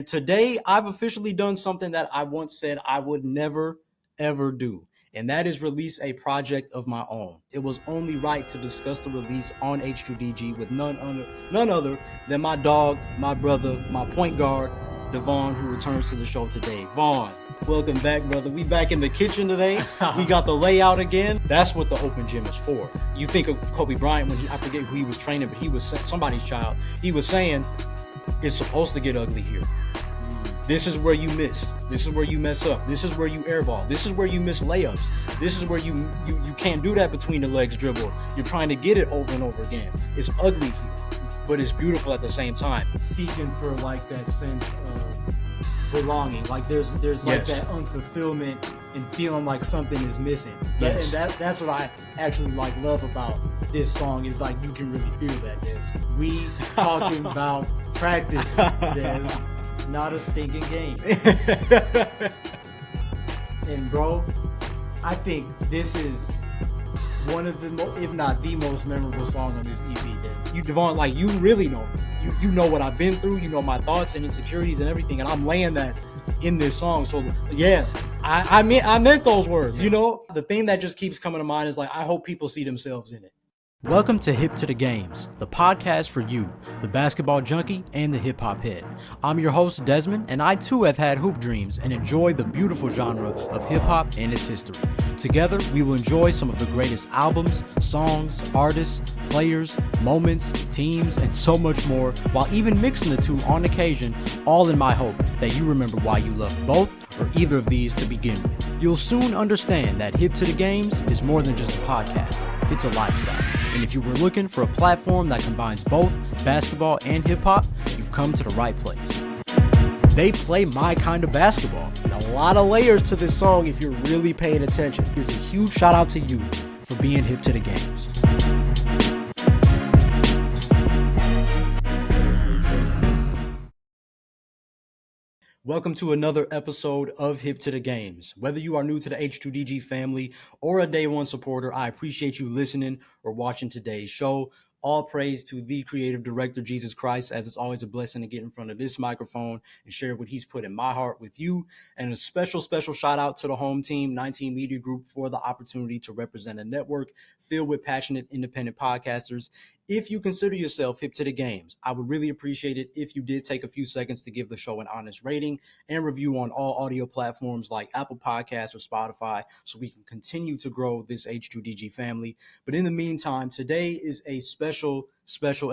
today I've officially done something that I once said I would never, ever do. And that is release a project of my own. It was only right to discuss the release on H2DG with none other than my dog, my brother, my point guard, Devaughn, who returns to the show today. Vaughn, welcome back, brother. We back in the kitchen today. We got the layout again. That's what the open gym is for. You think of Kobe Bryant, I forget who he was training, but he was somebody's child. He was saying, it's supposed to get ugly here. This is where you miss. This is where you mess up. This is where you airball. This is where you miss layups. This is where you can't do that between the legs dribble. You're trying to get it over and over again. It's ugly here, but it's beautiful at the same time. Seeking for like that sense of belonging. Like there's like that unfulfillment and feeling like something is missing. Yes. And that's what I actually like love about this song is like you can really feel that. We talking about practice. Des. Not a stinking game. And bro, I think this is one of the if not the most memorable song on this EP. You, Devaughn, like you really know me. You know what I've been through. You know my thoughts and insecurities and everything, and I'm laying that in this song. So yeah, I meant those words. Yeah. You know, the thing that just keeps coming to mind is like I hope people see themselves in it. Welcome to Hip to the Games, the podcast for you, the basketball junkie and the hip-hop head. I'm your host, Desmond, and I too have had hoop dreams and enjoy the beautiful genre of hip-hop and its history. Together, we will enjoy some of the greatest albums, songs, artists, players, moments, teams, and so much more, while even mixing the two on occasion, all in my hope that you remember why you love both or either of these to begin with. You'll soon understand that Hip to the Games is more than just a podcast. It's a lifestyle. And if you were looking for a platform that combines both basketball and hip-hop, you've come to the right place. They play my kind of basketball. And a lot of layers to this song if you're really paying attention. Here's a huge shout out to you for being hip to the games. Welcome to another episode of Hip to the Games. Whether you are new to the H2DG family or a day one supporter, I appreciate you listening or watching today's show. All praise to the creative director, Jesus Christ, as it's always a blessing to get in front of this microphone and share what he's put in my heart with you. And a special shout out to the home team, 19 Media Group, for the opportunity to represent a network filled with passionate independent podcasters. If you consider yourself hip to the games, I would really appreciate it if you did take a few seconds to give the show an honest rating and review on all audio platforms like Apple Podcasts or Spotify so we can continue to grow this H2DG family. But in the meantime, today is a special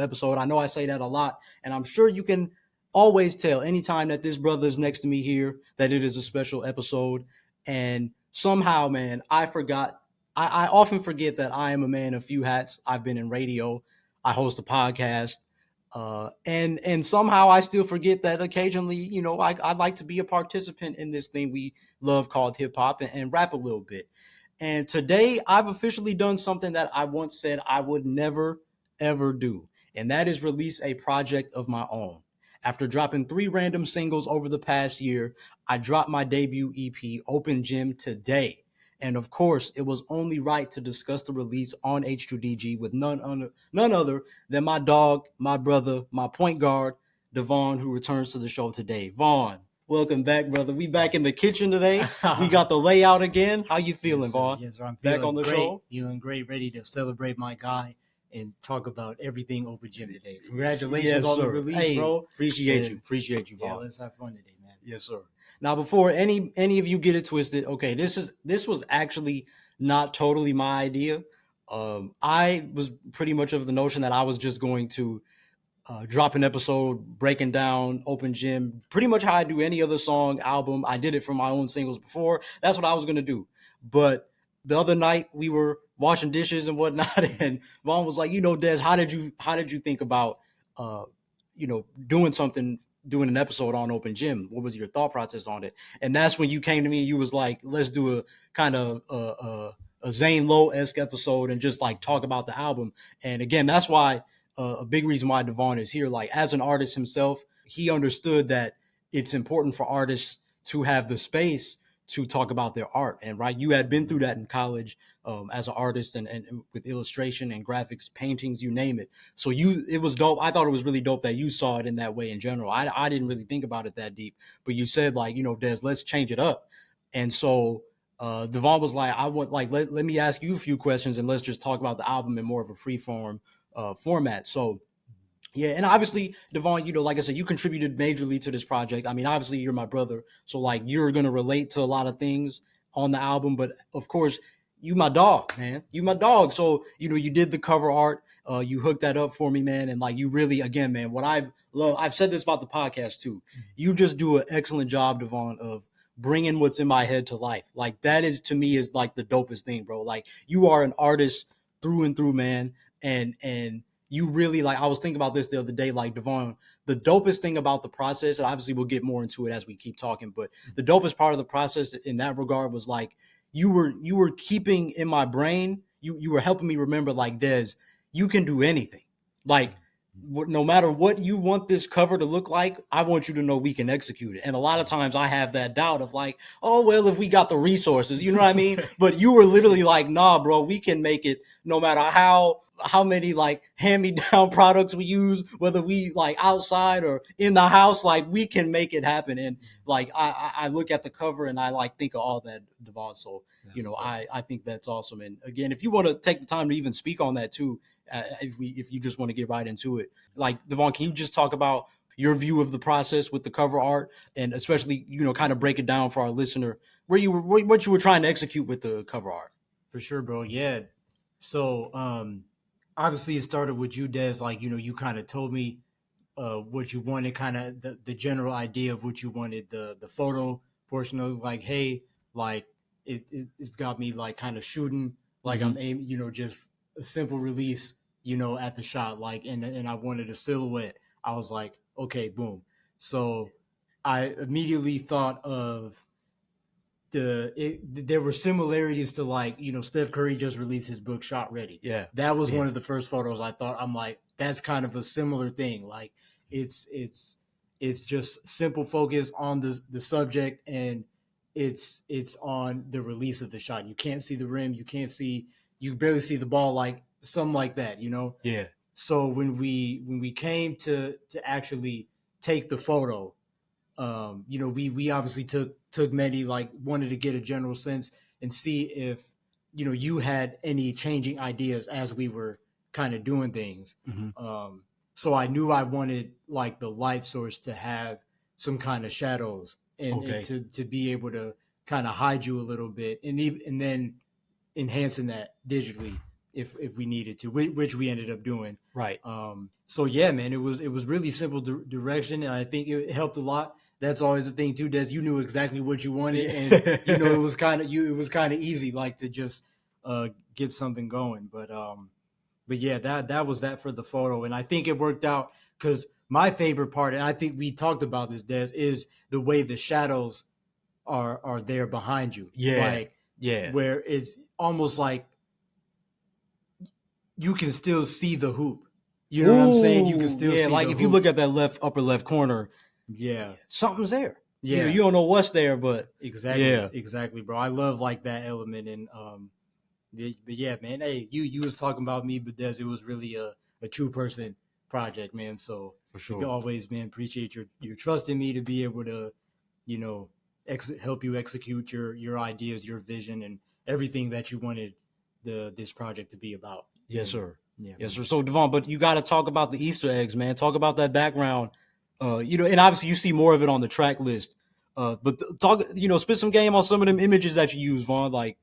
episode. I know I say that a lot, and I'm sure you can always tell anytime that this brother is next to me here that it is a special episode. And somehow, man, I often forget that I am a man of few hats. I've been in radio. I host a podcast, and somehow I still forget that occasionally, you know, I'd like to be a participant in this thing we love called hip hop and rap a little bit. And today I've officially done something that I once said I would never, ever do, and that is release a project of my own. After dropping 3 random singles over the past year, I dropped my debut EP, Open Gym, today. And of course, it was only right to discuss the release on H2DG with none other than my dog, my brother, my point guard, Devaughn, who returns to the show today. Vaughn, welcome back, brother. We back in the kitchen today. We got the layout again. How you feeling, Vaughn? Yes, sir. I'm feeling back on the great. show. Feeling great, ready to celebrate my guy and talk about everything Open Gym today. Congratulations on the release, bro. Appreciate you, Vaughn. Yeah, let's have fun today, man. Yes, sir. Now, before any of you get it twisted, okay, this was actually not totally my idea. I was pretty much of the notion that I was just going to drop an episode breaking down Open Gym, pretty much how I do any other song, album. I did it for my own singles before. That's what I was going to do. But the other night we were washing dishes and whatnot, and Vaughn was like, you know, Des, how did you think about, doing an episode on Open Gym? What was your thought process on it? And that's when you came to me and you was like, let's do a kind of a Zane Lowe-esque episode and just like talk about the album. And again, that's why a big reason why Devaughn is here. Like as an artist himself, he understood that it's important for artists to have the space to talk about their art. And right, you had been through that in college as an artist and with illustration and graphics, paintings, you name it. So it was dope. I thought it was really dope that you saw it in that way in general. I didn't really think about it that deep, but you said like, Des, let's change it up. And so Devaughn was like, I want like let me ask you a few questions and let's just talk about the album in more of a free form format. So yeah, and obviously, Devaughn, like I said, you contributed majorly to this project. I mean, obviously, you're my brother, so like you're gonna relate to a lot of things on the album. But of course, you my dog, man. You my dog. So you did the cover art. You hooked that up for me, man, and like you really, again, man. What I love, I've said this about the podcast too. You just do an excellent job, Devaughn, of bringing what's in my head to life. Like that is to me is like the dopest thing, bro. Like you are an artist through and through, man, and you really like I was thinking about this the other day, like Devaughn, the dopest thing about the process, and obviously we'll get more into it as we keep talking, but the dopest part of the process in that regard was like you were keeping in my brain, you were helping me remember like Des, you can do anything. Like no matter what you want this cover to look like, I want you to know we can execute it. And a lot of times I have that doubt of like, oh, well, if we got the resources, you know what I mean? But you were literally like, nah, bro, we can make it no matter how many like hand-me-down products we use, whether we like outside or in the house, like we can make it happen. And like I look at the cover and I like think of all that, Devaughn. So I think that's awesome. And again, if you want to take the time to even speak on that too, if you just want to get right into it, like Devaughn, can you just talk about your view of the process with the cover art, and especially kind of break it down for our listener what you were trying to execute with the cover art? For sure, bro. Yeah. So obviously it started with you, Des. Like you kind of told me what you wanted, kind of the general idea of what you wanted, the photo portion of like, hey, like it's got me like kind of shooting, like I'm aiming, just a simple release, at the shot, like, and I wanted a silhouette. I was like, okay, boom. So I immediately thought of there were similarities to like Steph Curry just released his book Shot Ready. Yeah, that was one of the first photos I thought. I'm like, that's kind of a similar thing. Like it's just simple focus on the subject, and it's on the release of the shot. You can't see the rim, you barely see the ball, like something like that. Yeah. So when we came to actually take the photo, we obviously took many, like wanted to get a general sense and see if you had any changing ideas as we were kind of doing things. So I knew I wanted like the light source to have some kind of shadows and to be able to kind of hide you a little bit, and then enhancing that digitally if we needed to, which we ended up doing. Right. So yeah, man, it was really simple direction, and I think it helped a lot. That's always the thing too, Des. You knew exactly what you wanted, and it was kind of easy, like to just get something going. But yeah, that was that for the photo, and I think it worked out because my favorite part, and I think we talked about this, Des, is the way the shadows are there behind you. Yeah, where it's almost like you can still see the hoop. You know what I'm saying? You can still see like if you look at that upper left corner, something's there. Yeah, you don't know what's there, but exactly, bro. I love like that element, and but yeah, man. Hey, you was talking about me, but Des, it was really a 2-person project, man. So for sure, you always, man, appreciate your trust in me to be able to, help you execute your ideas, your vision, and everything that you wanted this project to be about. Yes, sir. Yeah, yes, sir. So Devaughn, but you got to talk about the Easter eggs, man. Talk about that background. And obviously you see more of it on the track list. But talk, spit some game on some of them images that you use, Vaughn. Like,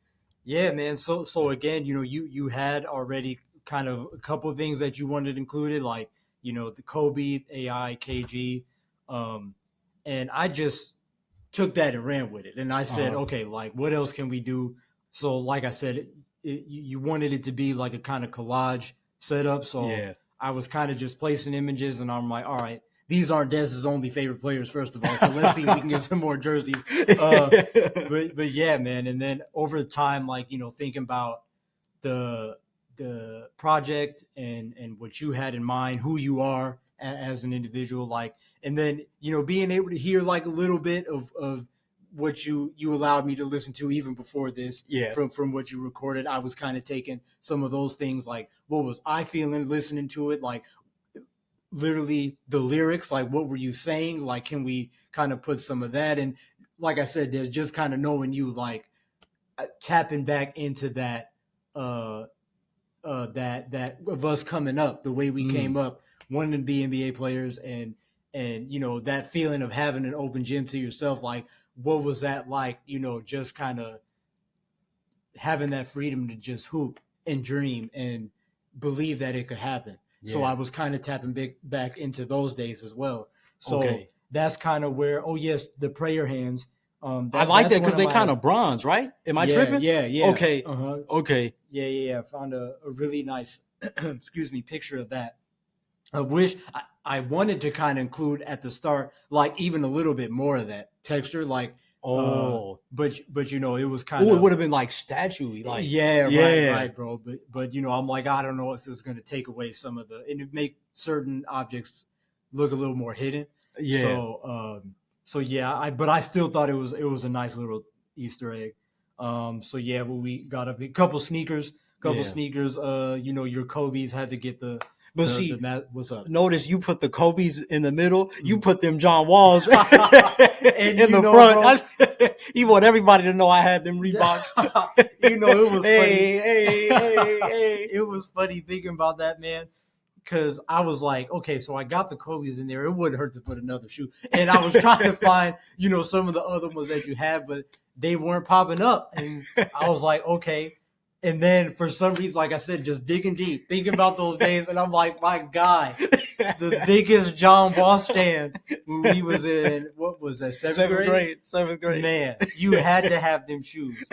yeah, man. So again, you had already kind of a couple of things that you wanted included, like the Kobe AI KG, and I just took that and ran with it, and I said, okay, like what else can we do? So like I said, you wanted it to be like a kind of collage setup, so I was kind of just placing images, and I'm like, all right, these aren't Dez's only favorite players, first of all, so let's see if we can get some more jerseys. But yeah, man, and then over time, like thinking about the project and what you had in mind, who you are as an individual, like, and then being able to hear like a little bit of what you allowed me to listen to even before this. Yeah. From what you recorded, I was kind of taking some of those things, like what was I feeling listening to it, like literally the lyrics, like what were you saying, like can we kind of put some of that, and like I said, there's just kind of knowing you, like tapping back into that that of us coming up the way we came up, wanting to be NBA players, and that feeling of having an open gym to yourself, like what was that like, just kind of having that freedom to just hoop and dream and believe that it could happen. Yeah. So I was kind of tapping back into those days as well. So that's kind of where, oh yes, the prayer hands. I like that because they kind of bronze, right? Am I tripping? Yeah. Okay. Okay. Yeah. I found a really nice, picture of that. I wish I wanted to kind of include at the start, like even a little bit more of that texture, like. But it was kind of. It would have been like statuey, like right, bro. But I'm like, I don't know if it was going to take away some of and it make certain objects look a little more hidden. Yeah. So yeah, but I still thought it was a nice little Easter egg. So yeah, we got a couple sneakers. Your Kobe's had to get the. But what's up? Notice you put the Kobe's in the middle. You put them John Walls in the front. You want everybody to know I had them Reeboks. It was funny. Hey. It was funny thinking about that, man. Because I was like, okay, so I got the Kobe's in there. It wouldn't hurt to put another shoe. And I was trying to find, some of the other ones that you had, but they weren't popping up. And I was like, okay. And then for some reason, like I said, just digging deep, thinking about those days. And I'm like, my God, the biggest John Wall stand when we was in, what was that, seventh grade? Seventh grade. Man, you had to have them shoes.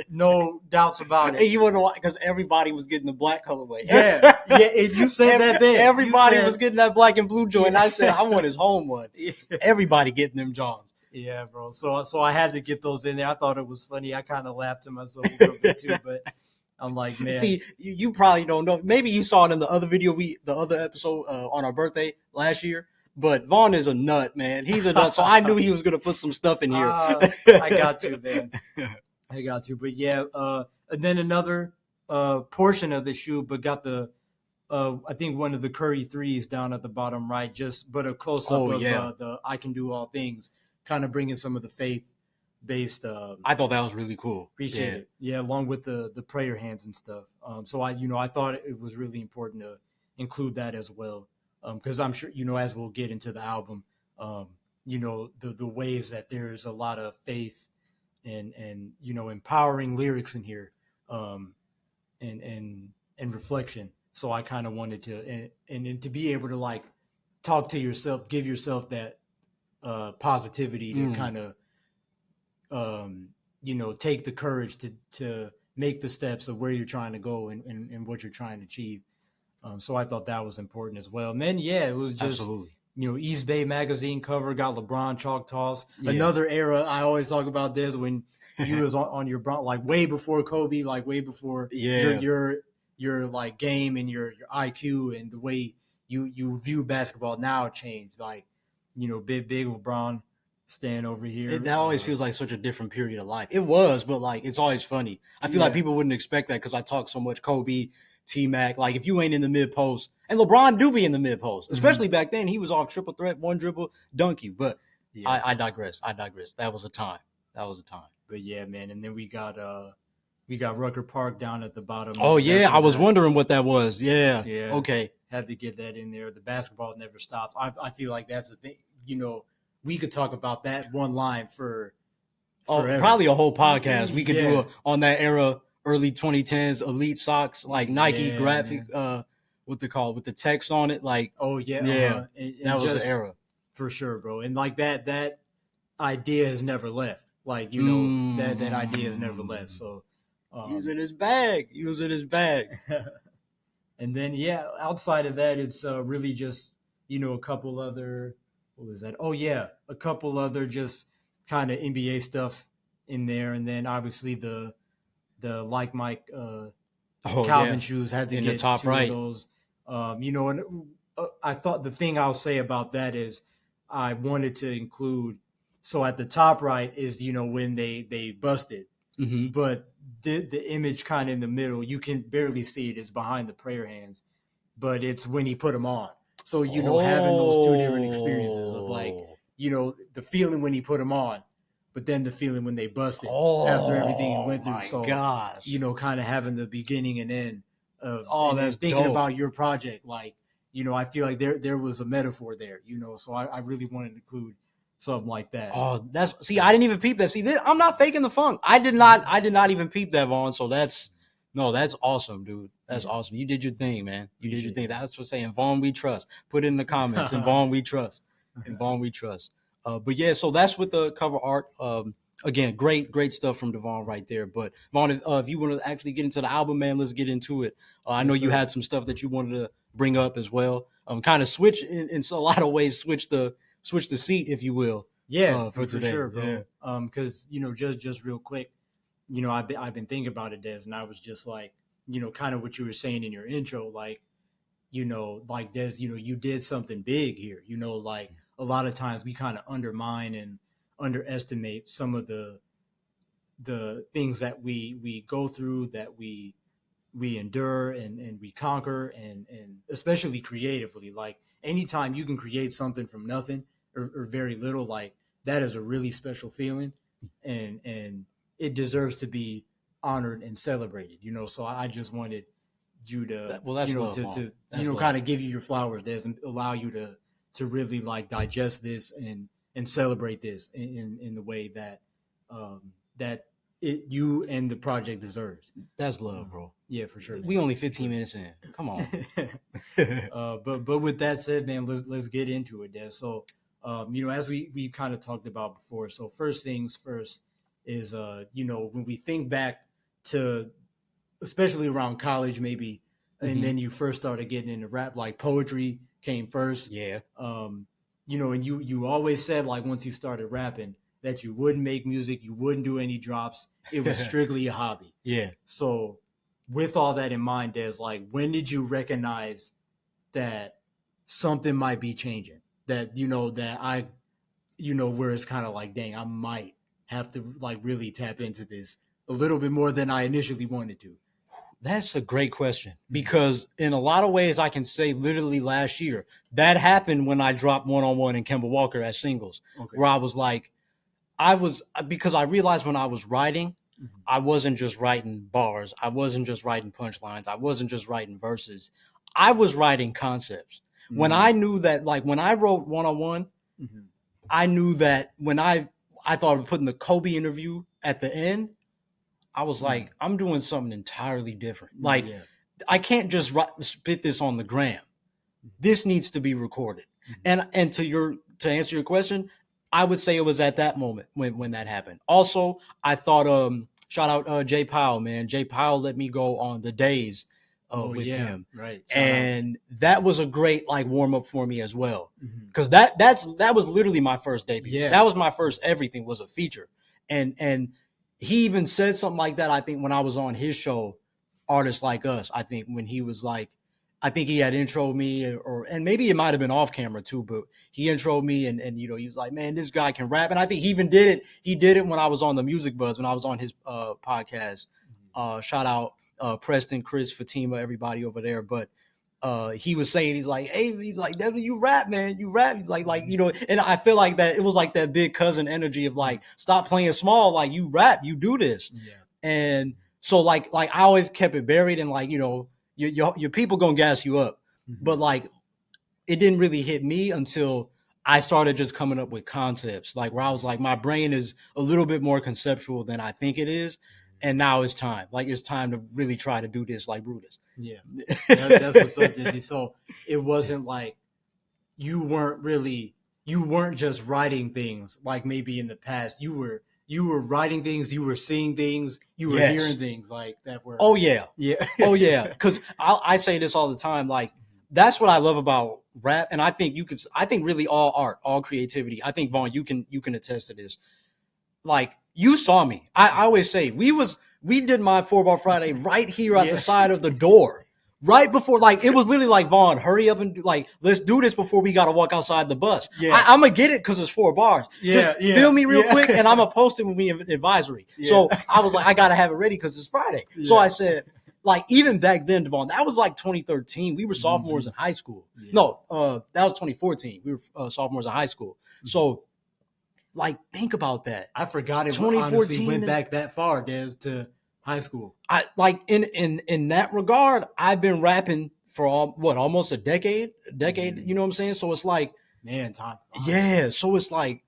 No doubts about it. And you wonder why? Because everybody was getting the black colorway. Yeah. And you said that then. Everybody was getting that black and blue joint. I said, I want his home one. Yeah. Everybody getting them Johns. Yeah, bro. So I had to get those in there. I thought it was funny. I kind of laughed to myself a little bit too, but I'm like, man. See, you probably don't know. Maybe you saw it in the other video, the other episode on our birthday last year. But Vaughn is a nut, man. He's a nut. So I knew he was gonna put some stuff in here. I got to, man. I got to. But yeah, and then another portion of the shoe, but got the I think one of the Curry threes down at the bottom right, but a close up of the I can do all things. Kind of bringing some of the faith-based. I thought that was really cool. Appreciate it. Yeah, along with the prayer hands and stuff. So I thought it was really important to include that as well, because I'm sure as we'll get into the album, the ways that there's a lot of faith and empowering lyrics in here, and reflection. So I kind of wanted to and to be able to like talk to yourself, give yourself that. Positivity to kind of take the courage to make the steps of where you're trying to go and what you're trying to achieve. So I thought that was important as well. And then it was just absolutely East Bay magazine cover, got LeBron chalk toss. Another era. I always talk about this when you was on your Bron, like way before Kobe, like way before your like game and your IQ and the way you view basketball now changed. Like big LeBron stand over here. That always feels like such a different period of life. It was, but like it's always funny. I feel like people wouldn't expect that because I talk so much Kobe, T-Mac. Like if you ain't in the mid post, and LeBron do be in the mid post, especially back then. He was off triple threat, one dribble, dunk you. But I digress. That was a time. But yeah, man. And then we got Rucker Park down at the bottom. Oh yeah, I was wondering what that was. Yeah. Okay. Had to get that in there. The basketball never stops. I feel like that's the thing. We could talk about that one line for probably a whole podcast. We could do on that era, early 2010s, elite socks, like Nike graphic, what they call it, with the text on it. Like, and that was the era for sure, bro. And like that idea has never left. Like that idea has never left. So he's in his bag. And then outside of that, it's really just a couple other. What was that? Oh yeah, a couple other just kind of NBA stuff in there, and then obviously the Like Mike Calvin shoes had to in get the top two right. Of those. And I thought the thing I'll say about that is I wanted to include So at the top right is, you know, when they busted, Mm-hmm. but the image kind of in the middle, you can barely see it, is behind the prayer hands, but it's when he put them on. So, you know, having those two different experiences of like, Oh. you know, the feeling when he put them on, but then the feeling when they busted after everything he Oh went through. my So, gosh. you know, kind of having the beginning and end of, Oh, and that's thinking dope. about your project, like, you know, I feel like there was a metaphor there, you know, so I really wanted to include something like that. Oh, that's see, I didn't even peep that. See, I'm not faking the funk. I did not even peep that, Vaughn. So that's awesome, dude. That's Yeah. awesome. You did your thing, man. You did your Appreciate thing. it. That's what I'm saying. Vaughn, we trust. Put it in the comments. And Vaughn, we trust. And Vaughn, we trust. But yeah, so that's with the cover art. Again, great stuff from Devaughn right there. But Vaughn, if you want to actually get into the album, man, let's get into it. I know Yes, you sir. had some stuff that you wanted to bring up as well. Kind of switch in a lot of ways, switch the seat, if you will. Yeah, For for today. sure, Yeah. bro. Because, you know, just real quick, you know, I've been thinking about it, Des, and I was just like, you know, kind of what you were saying in your intro, like, you know, like, Des, you know, you did something big here. You know, like, a lot of times we kind of undermine and underestimate some of the things that we go through, that we endure and we conquer, and especially creatively, like, anytime you can create something from nothing, or very little, like, that is a really special feeling, and it deserves to be honored and celebrated, you know. So I just wanted you to, Well, you that's know, love, Vaughn. you That's know, love. kind of give you your flowers there and allow you to really, like, digest this and celebrate this in the way that that you and the project deserves. That's love, bro. Yeah, for sure, man. We only For 15 sure. minutes in. Come on. But with that said, man, let's get into it, Des. So, you know, as we kind of talked about before. So first things first is, you know, when we think back to, especially around college, maybe, and Mhm. then you first started getting into rap, like, poetry came first. Yeah. You know, and you always said, like, once you started rapping, that you wouldn't make music, you wouldn't do any drops. It was strictly a hobby. Yeah. So, with all that in mind, Des, like, when did you recognize that something might be changing? That, you know, that you know, where it's kind of like, dang, I might have to, like, really tap into this a little bit more than I initially wanted to. That's a great question because in a lot of ways, I can say literally last year that happened when I dropped One on One and Kemba Walker as singles, Okay. where I was like, I was because I realized when I was writing, Mhm. I wasn't just writing bars, I wasn't just writing punchlines, I wasn't just writing verses, I was writing concepts. When I Mm. knew that, like when I wrote One on One, Mhm. I knew that when I thought of putting the Kobe interview at the end, I was Mm. like, I'm doing something entirely different. Like, Yeah. I can't just spit this on the gram. This needs to be recorded. Mhm. And to answer your question, I would say it was at that moment when that happened. Also, I thought shout out Jay Powell, man. Jay Powell let me go on the days Oh with yeah, him. right. Shout out. And that was a great like warm up for me as well. Mhm. Cause that was literally my first debut. Yeah. That was my first everything was a feature. And he even said something like that, I think, when I was on his show, Artists Like Us. I think when he was like, I think he had introed me, or and maybe it might have been off camera too, but he introed me, and you know, he was like, man, this guy can rap. And I think he even did it. He did it when I was on the Music Buzz, when I was on his podcast. Shout out Preston, Chris, Fatima, everybody over there. But he was saying, he's like, hey, he's like, Devin, you rap, man, you rap. He's like, you know, and I feel like that it was like that big cousin energy of like, stop playing small, like you rap, you do this. Yeah. And so like I always kept it buried, and like, you know, your people gonna gas you up. But Mhm. like it didn't really hit me until I started just coming up with concepts, like where I was like, my brain is a little bit more conceptual than I think it is. And now it's time. Like it's time to really try to do this like Brutus. Yeah. That's what's up, Dizzy. So it wasn't like you weren't just writing things like maybe in the past. You were writing things, you were seeing things, you were hearing Yes. things like that were. Oh yeah. Yeah. Oh yeah. Because I say this all the time. Like that's what I love about rap, and I think you could. I think really all art, all creativity. I think Vaughn, you can attest to this. Like you saw me. I always say we did my 4 Bar Friday right here at Yeah. the side of the door. Right before, like, it was literally like, Vaughn, hurry up and like, let's do this before we got to walk outside the bus. Yeah. I'm going to get it because it's 4 bars. Yeah, Just film me real quick and I'm going to to post it when we advisory. Yeah. So I was like, I got to have it ready because it's Friday. So Yeah. I said, like, even back then, Devaughn, that was like 2013. We were sophomores in high school. Yeah. No, that was 2014. We were sophomores in high school. So, like, think about that. I forgot it 2014 honestly went back that far, Des, to high school. I like in that regard, I've been rapping for almost a decade. You know what I'm saying? So it's like, man, time. Yeah. So it's like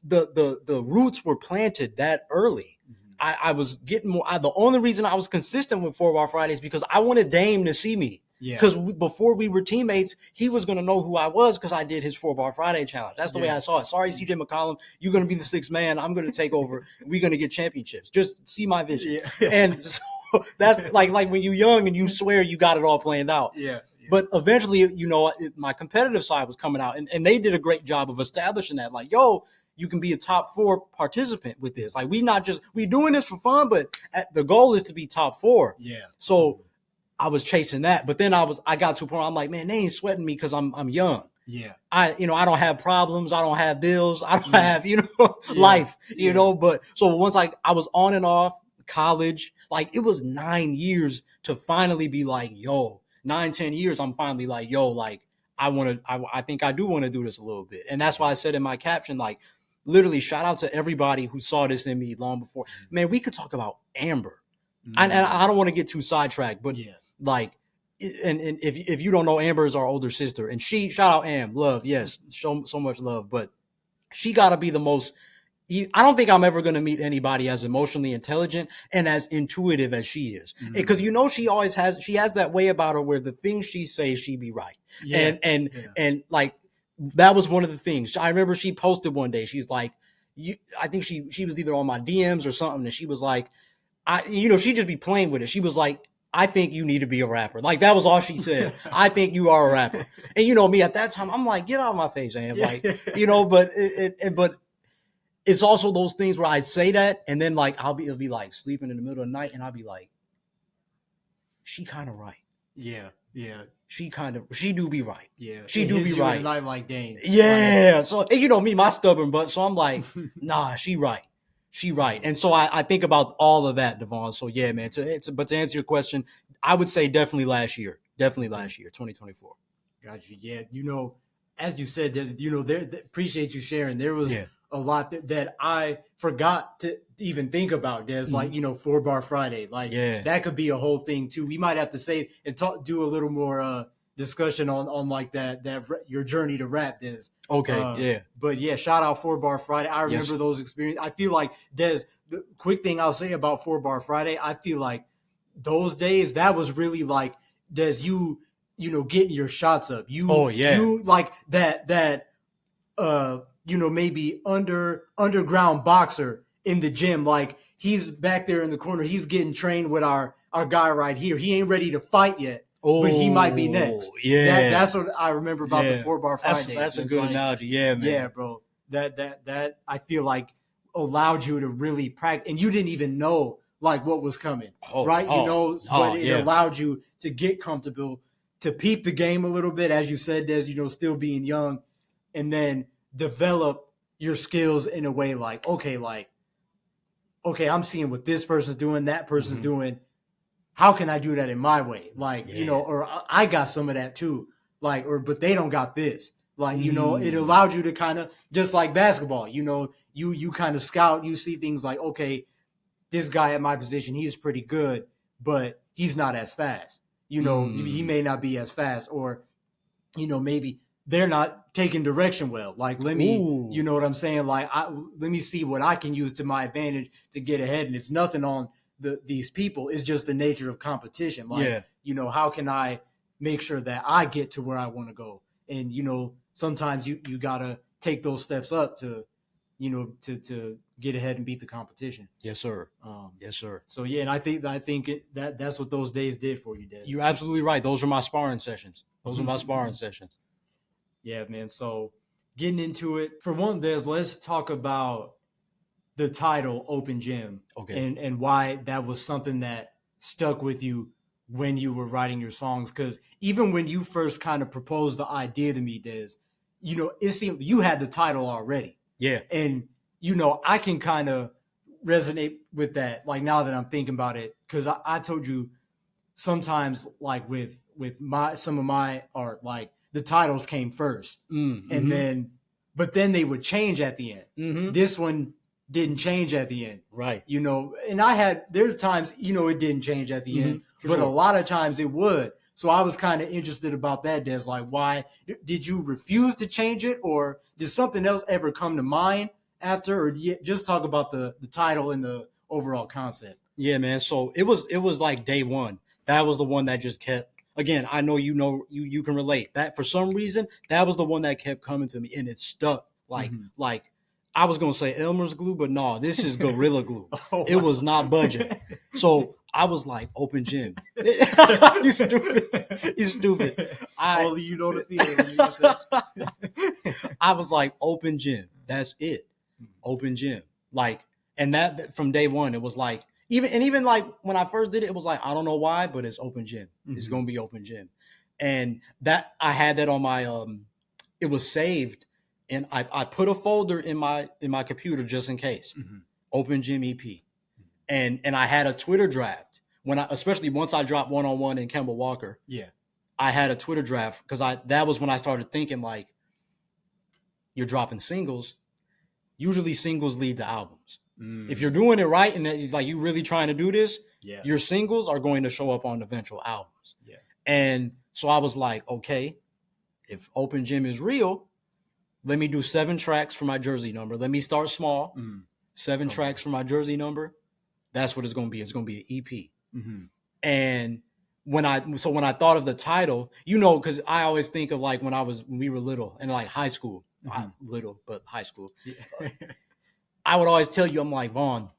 the roots were planted that early. I was getting more. The only reason I was consistent with 4 Bar Fridays because I wanted Dame to see me. Yeah. Because before we were teammates, he was going to know who I was because I did his 4 Bar Friday challenge. That's the way I saw it. Sorry, CJ McCollum. You're going to be the 6th man. I'm going to take over. We're going to get championships. Just see my vision. Yeah. And so that's like when you're young and you swear you got it all planned out. Yeah. But eventually, you know, my competitive side was coming out. And they did a great job of establishing that. Like, yo, you can be a top 4 participant with this. Like, we doing this for fun, but the goal is to be top 4. Yeah. So I was chasing that, but then I got to a point. I'm like, man, they ain't sweating me because I'm young. Yeah. I don't have problems. I don't have bills. I don't have, life, know, but so once I was on and off college, like it was 9 years to finally be like, yo, 9-10 years. I'm finally like, yo, like I think I do want to do this a little bit. And that's why I said in my caption, like, literally shout out to everybody who saw this in me long before. Man, we could talk about Amber. And I don't want to get too sidetracked, but like, and if you don't know, Amber is our older sister, and shout out Am, love, yes, so much love, but she got to be the most. I don't think I'm ever going to meet anybody as emotionally intelligent and as intuitive as she is, because she always has that way about her where the things she says she be right, and like that was one of the things I remember. She posted one day, she's like, I think she was either on my DMs or something, and she was like, she'd just be playing with it. She was like, I think you need to be a rapper. Like, that was all she said. I think you are a rapper. And me at that time, I'm like, get out of my face, man. Like, but it's also those things where I say that, and then like it'll be like sleeping in the middle of the night, and I'll be like, she kind of right. Yeah. She do be right. Yeah. She do be right. I'm like, dang. Yeah. Like, so, and me, my stubborn butt. So I'm like, nah, she right. She right. And so I think about all of that, Devaughn. So yeah, man. But to answer your question, I would say definitely last year. 2024. Got you. Yeah. As you said, appreciate you sharing. There was a lot that I forgot to even think about. There's like, 4 Bar Friday. Like, that could be a whole thing too. We might have to say and do a little more discussion on like that your journey to rap, Des. Okay, But yeah, shout out 4 Bar Friday. I remember those experiences. I feel like, Des, the quick thing I'll say about 4 Bar Friday, I feel like those days, that was really like, Des, getting your shots up. You like that maybe underground boxer in the gym. Like, he's back there in the corner. He's getting trained with our guy right here. He ain't ready to fight yet. But he might be next. Yeah, that's what I remember about the 4 Bar Friday. That's a good analogy. Yeah, man. Yeah, bro. That I feel like allowed you to really practice, and you didn't even know like what was coming, right? But it allowed you to get comfortable, to peep the game a little bit, as you said, Des. Still being young, and then develop your skills in a way like, okay, I'm seeing what this person's doing, that person's doing. How can I do that in my way? Like, or I got some of that too. Like, but they don't got this. Like, it allowed you to kind of, just like basketball, you kind of scout, you see things like, okay, this guy at my position, he's pretty good, but he's not as fast. He may not be as fast, or, maybe they're not taking direction well. Like, let me, you know what I'm saying? Like, let me see what I can use to my advantage to get ahead. And it's nothing on these people. It's just the nature of competition. Like, how can I make sure that I get to where I want to go? And, sometimes you gotta take those steps up to get ahead and beat the competition. Yes, sir. Yes, sir. So yeah, and I think that's what those days did for you, Des. You're absolutely right. Those are my sparring sessions. Yeah, man. So getting into it, for one, Des, let's talk about the title Open Gym. Okay. And why that was something that stuck with you when you were writing your songs? Because even when you first kind of proposed the idea to me, Des, it seemed you had the title already. Yeah. And, I can kind of resonate with that, like, now that I'm thinking about it, because I told you sometimes, like, with some of my art, like, the titles came first. Mm-hmm. And but then they would change at the end. Mm-hmm. This one didn't change at the end. Right. And there's times, it didn't change at the end, but a lot of times it would. So I was kind of interested about that, Des. Like, why did you refuse to change it, or did something else ever come to mind after, or just talk about the title and the overall concept? Yeah, man. So it was like day one. That was the one that just kept. Again, I know you can relate. That for some reason, that was the one that kept coming to me, and it stuck. Like I was gonna say Elmer's glue, but no, this is Gorilla Glue. It was not budging. So I was like, open gym. You stupid. You stupid. Only you know the feeling. I was like, open gym. That's it. Open gym. Like, and that from day one, it was like, even like when I first did it, it was like, I don't know why, but it's open gym. It's gonna be open gym. And that I had that on my it was saved. And I put a folder in my computer just in case. Open Gym EP. And I had a Twitter draft especially once I dropped 1-on-1 in Kemba Walker. Yeah. I had a Twitter draft because that was when I started thinking, like, you're dropping singles. Usually singles lead to albums. If you're doing it right and like you really trying to do this, your singles are going to show up on eventual albums. Yeah. And so I was like, okay, if Open Gym is real, let me do 7 tracks for my jersey number. Let me start small. 7 tracks for my jersey number. That's what it's going to be. It's going to be an EP. And when I thought of the title, because I always think of like when we were little and like high school, high school. Yeah. I would always tell you, I'm like, Vaughn,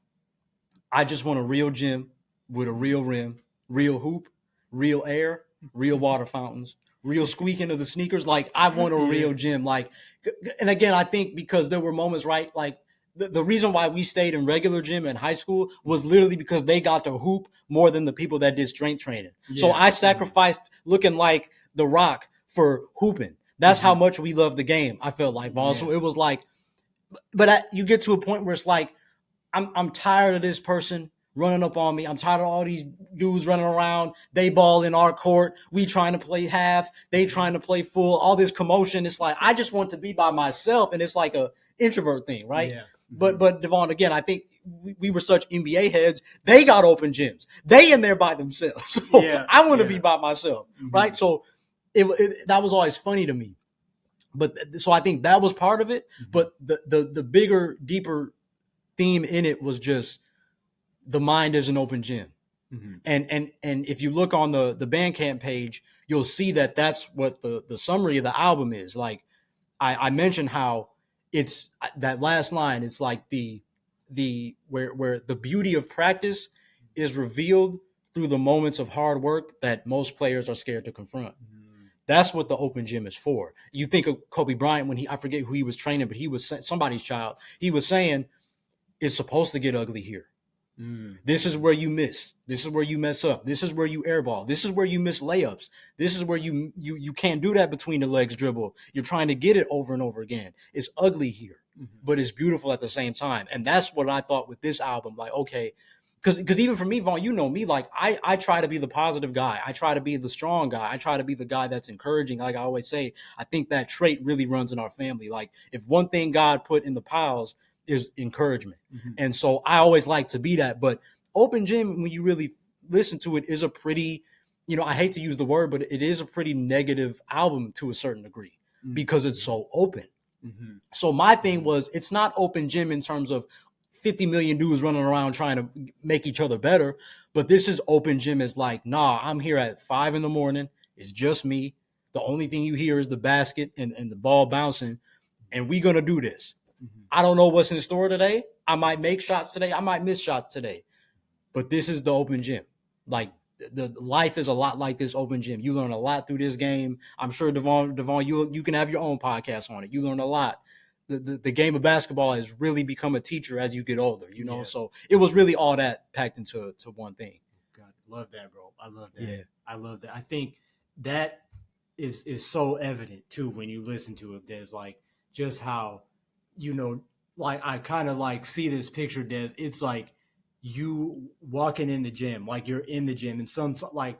I just want a real gym with a real rim, real hoop, real air, real water fountains, real squeaking of the sneakers. Like, I want a real gym. Like, and again, I think because there were moments, right? Like the reason why we stayed in regular gym in high school was literally because they got to hoop more than the people that did strength training. Yeah. So I sacrificed looking like The Rock for hooping. That's how much we love the game. I felt like, Vaughn. Yeah. So it was like, but you get to a point where it's like, I'm tired of this person running up on me. I'm tired of all these dudes running around. They ball in our court. We trying to play half. They trying to play full. All this commotion. It's like, I just want to be by myself. And it's like a introvert thing, right? Yeah. But Devaughn, again, I think we were such NBA heads. They got open gyms. They in there by themselves. So I want to be by myself, right? So that was always funny to me. But so I think that was part of it. But the bigger, deeper theme in it was just the mind is an open gym. And if you look on the Bandcamp page, you'll see that that's what the summary of the album is. Like I mentioned how it's that last line. It's like where the beauty of practice is revealed through the moments of hard work that most players are scared to confront. That's what the open gym is for. You think of Kobe Bryant when I forget who he was training, but he was somebody's child. He was saying, it's supposed to get ugly here. This is where you miss. This is where you mess up. This is where you airball. This is where you miss layups. This is where you can't do that between the legs dribble. You're trying to get it over and over again. It's ugly here, but it's beautiful at the same time. And that's what I thought with this album. Like, okay, because even for me, Vaughn, you know me, like I try to be the positive guy. I try to be the strong guy. I try to be the guy that's encouraging. Like I always say, I think that trait really runs in our family. Like if one thing God put in the piles is encouragement. And so I always like to be that. But Open Gym, when you really listen to it, is a pretty, I hate to use the word, but it is a pretty negative album to a certain degree because it's so open. So my thing was, it's not Open Gym in terms of 50 million dudes running around trying to make each other better. But this is Open Gym is like, nah, I'm here at 5 a.m. It's just me. The only thing you hear is the basket and the ball bouncing. And we're going to do this. I don't know what's in store today. I might make shots today. I might miss shots today. But this is the Open Gym. Like the life is a lot like this Open Gym. You learn a lot through this game. I'm sure Devaughn, you can have your own podcast on it. You learn a lot. The game of basketball has really become a teacher as you get older, So it was really all that packed into one thing. God, love that, bro. I love that. Yeah. I love that. I think that is so evident too when you listen to it. There's like just how, you know, like I kind of like see this picture. Des, it's like you walking in the gym, like you're in the gym, and some like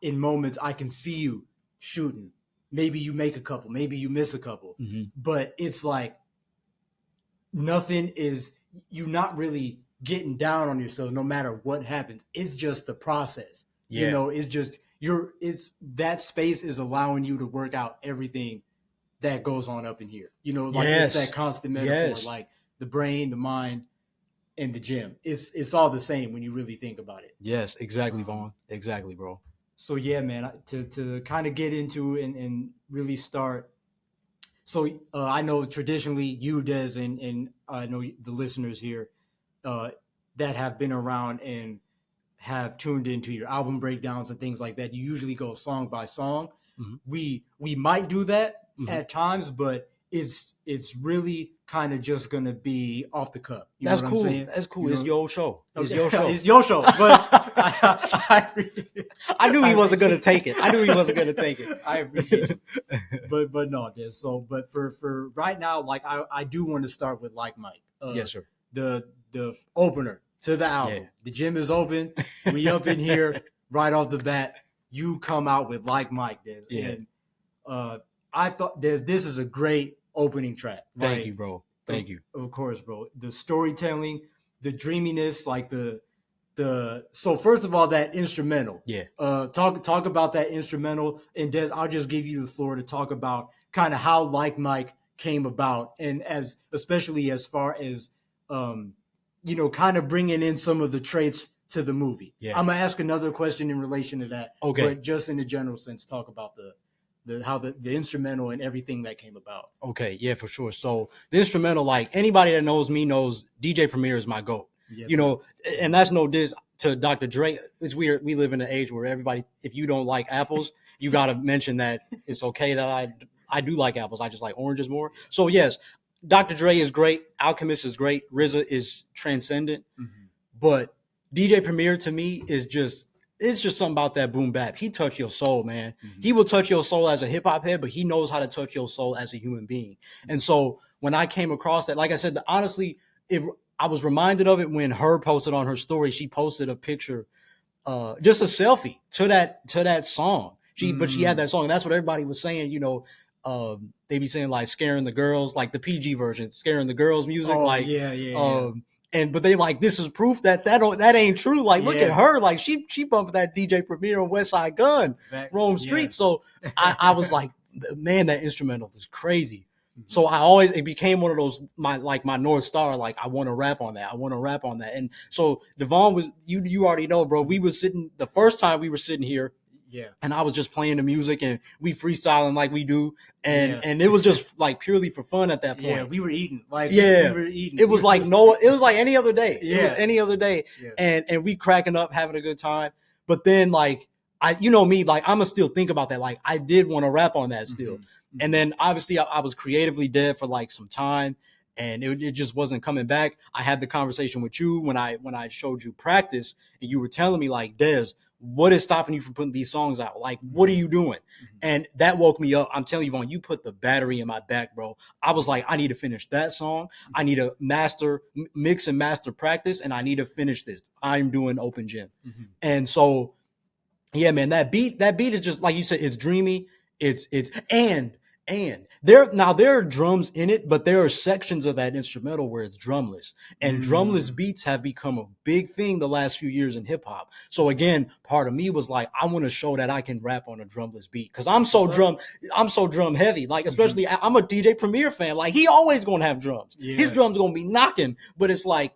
in moments I can see you shooting. Maybe you make a couple, maybe you miss a couple, but it's like nothing is, you're not really getting down on yourself no matter what happens. It's just the process. Yeah. You know, it's just it's that space is allowing you to work out everything that goes on up in here. You know, like it's that constant metaphor, like the brain, the mind, and the gym. It's all the same when you really think about it. Yes, exactly, Vaughn. Exactly, bro. So yeah, man, to kind of get into and really start. So I know traditionally you, Des, and I know the listeners here that have been around and have tuned into your album breakdowns and things like that. You usually go song by song. We might do that at times, but it's really kind of just gonna be off the cuff. You That's know what cool. I'm saying? That's cool. You It's know? your show. It's Okay. your show. It's your show. But I knew he wasn't gonna take it. I knew he wasn't gonna take it. I appreciate it. But no, Des. So but for right now, like I do want to start with Like Mike. Yes, sir. The opener to the album. Yeah. The gym is open. We up in here right off the bat. You come out with Like Mike, Des. Yeah. And I thought this is a great opening track. Thank you, bro. Thank you. Of course, bro. The storytelling, the dreaminess, like the so first of all, that instrumental. Yeah. Talk about that instrumental, and Des, I'll just give you the floor to talk about kind of how Like Mike came about, and especially as far as you know, kind of bringing in some of the traits to the movie. Yeah. I'm gonna ask another question in relation to that. Okay. But just in a general sense, talk about how the instrumental and everything that came about. Okay, yeah, for sure. So the instrumental, like anybody that knows me knows DJ Premier is my GOAT. Yes, you know, and that's no diss to Dr. Dre. It's weird. We live in an age where everybody, if you don't like apples, you got to mention that it's okay that I do like apples. I just like oranges more. So yes, Dr. Dre is great. Alchemist is great. RZA is transcendent. But DJ Premier to me is just, it's just something about that boom bap. He touched your soul, man. He will touch your soul as a hip hop head, but he knows how to touch your soul as a human being. And so when I came across that, like I said, honestly, I was reminded of it when Her posted on her story. She posted a picture, just a selfie to that song. But she had that song, and that's what everybody was saying. You know, they be saying like scaring the girls, like the PG version, scaring the girls music. Oh, like yeah. But they like, this is proof that ain't true. Like, look at her. Like she bumped that DJ Premier on West Side Gun, Rome Street. So I was like, man, that instrumental is crazy. So it became one of those, my North Star. Like, I want to rap on that. And so Devaughn was, you already know, bro, we was sitting, the first time we were sitting here. Yeah. And I was just playing the music and we freestyling like we do. And it was just like purely for fun at that point. Yeah, we were eating. Like, yeah. We were eating. It was like it was like any other day. Yeah. It was any other day. Yeah. And we cracking up, having a good time. But then like, you know me, like I'ma still think about that. Like I did want to rap on that still. And then obviously I was creatively dead for like some time and it just wasn't coming back. I had the conversation with you when I showed you Practice and you were telling me like, Des, what is stopping you from putting these songs out? Like, what are you doing? And that woke me up. I'm telling you, Vaughn, you put the battery in my back, bro. I was like, I need to finish that song. I need to mix and master Practice, and I need to finish this. I'm doing Open Gym. And so, yeah, man, that beat is just, like you said, it's dreamy. And there are drums in it, but there are sections of that instrumental where it's drumless, and drumless beats have become a big thing the last few years in hip hop. So again, part of me was like, I want to show that I can rap on a drumless beat because I'm so drum heavy. Like, especially I'm a DJ Premier fan. Like, he always gonna have drums. Yeah. His drums gonna be knocking, but it's like,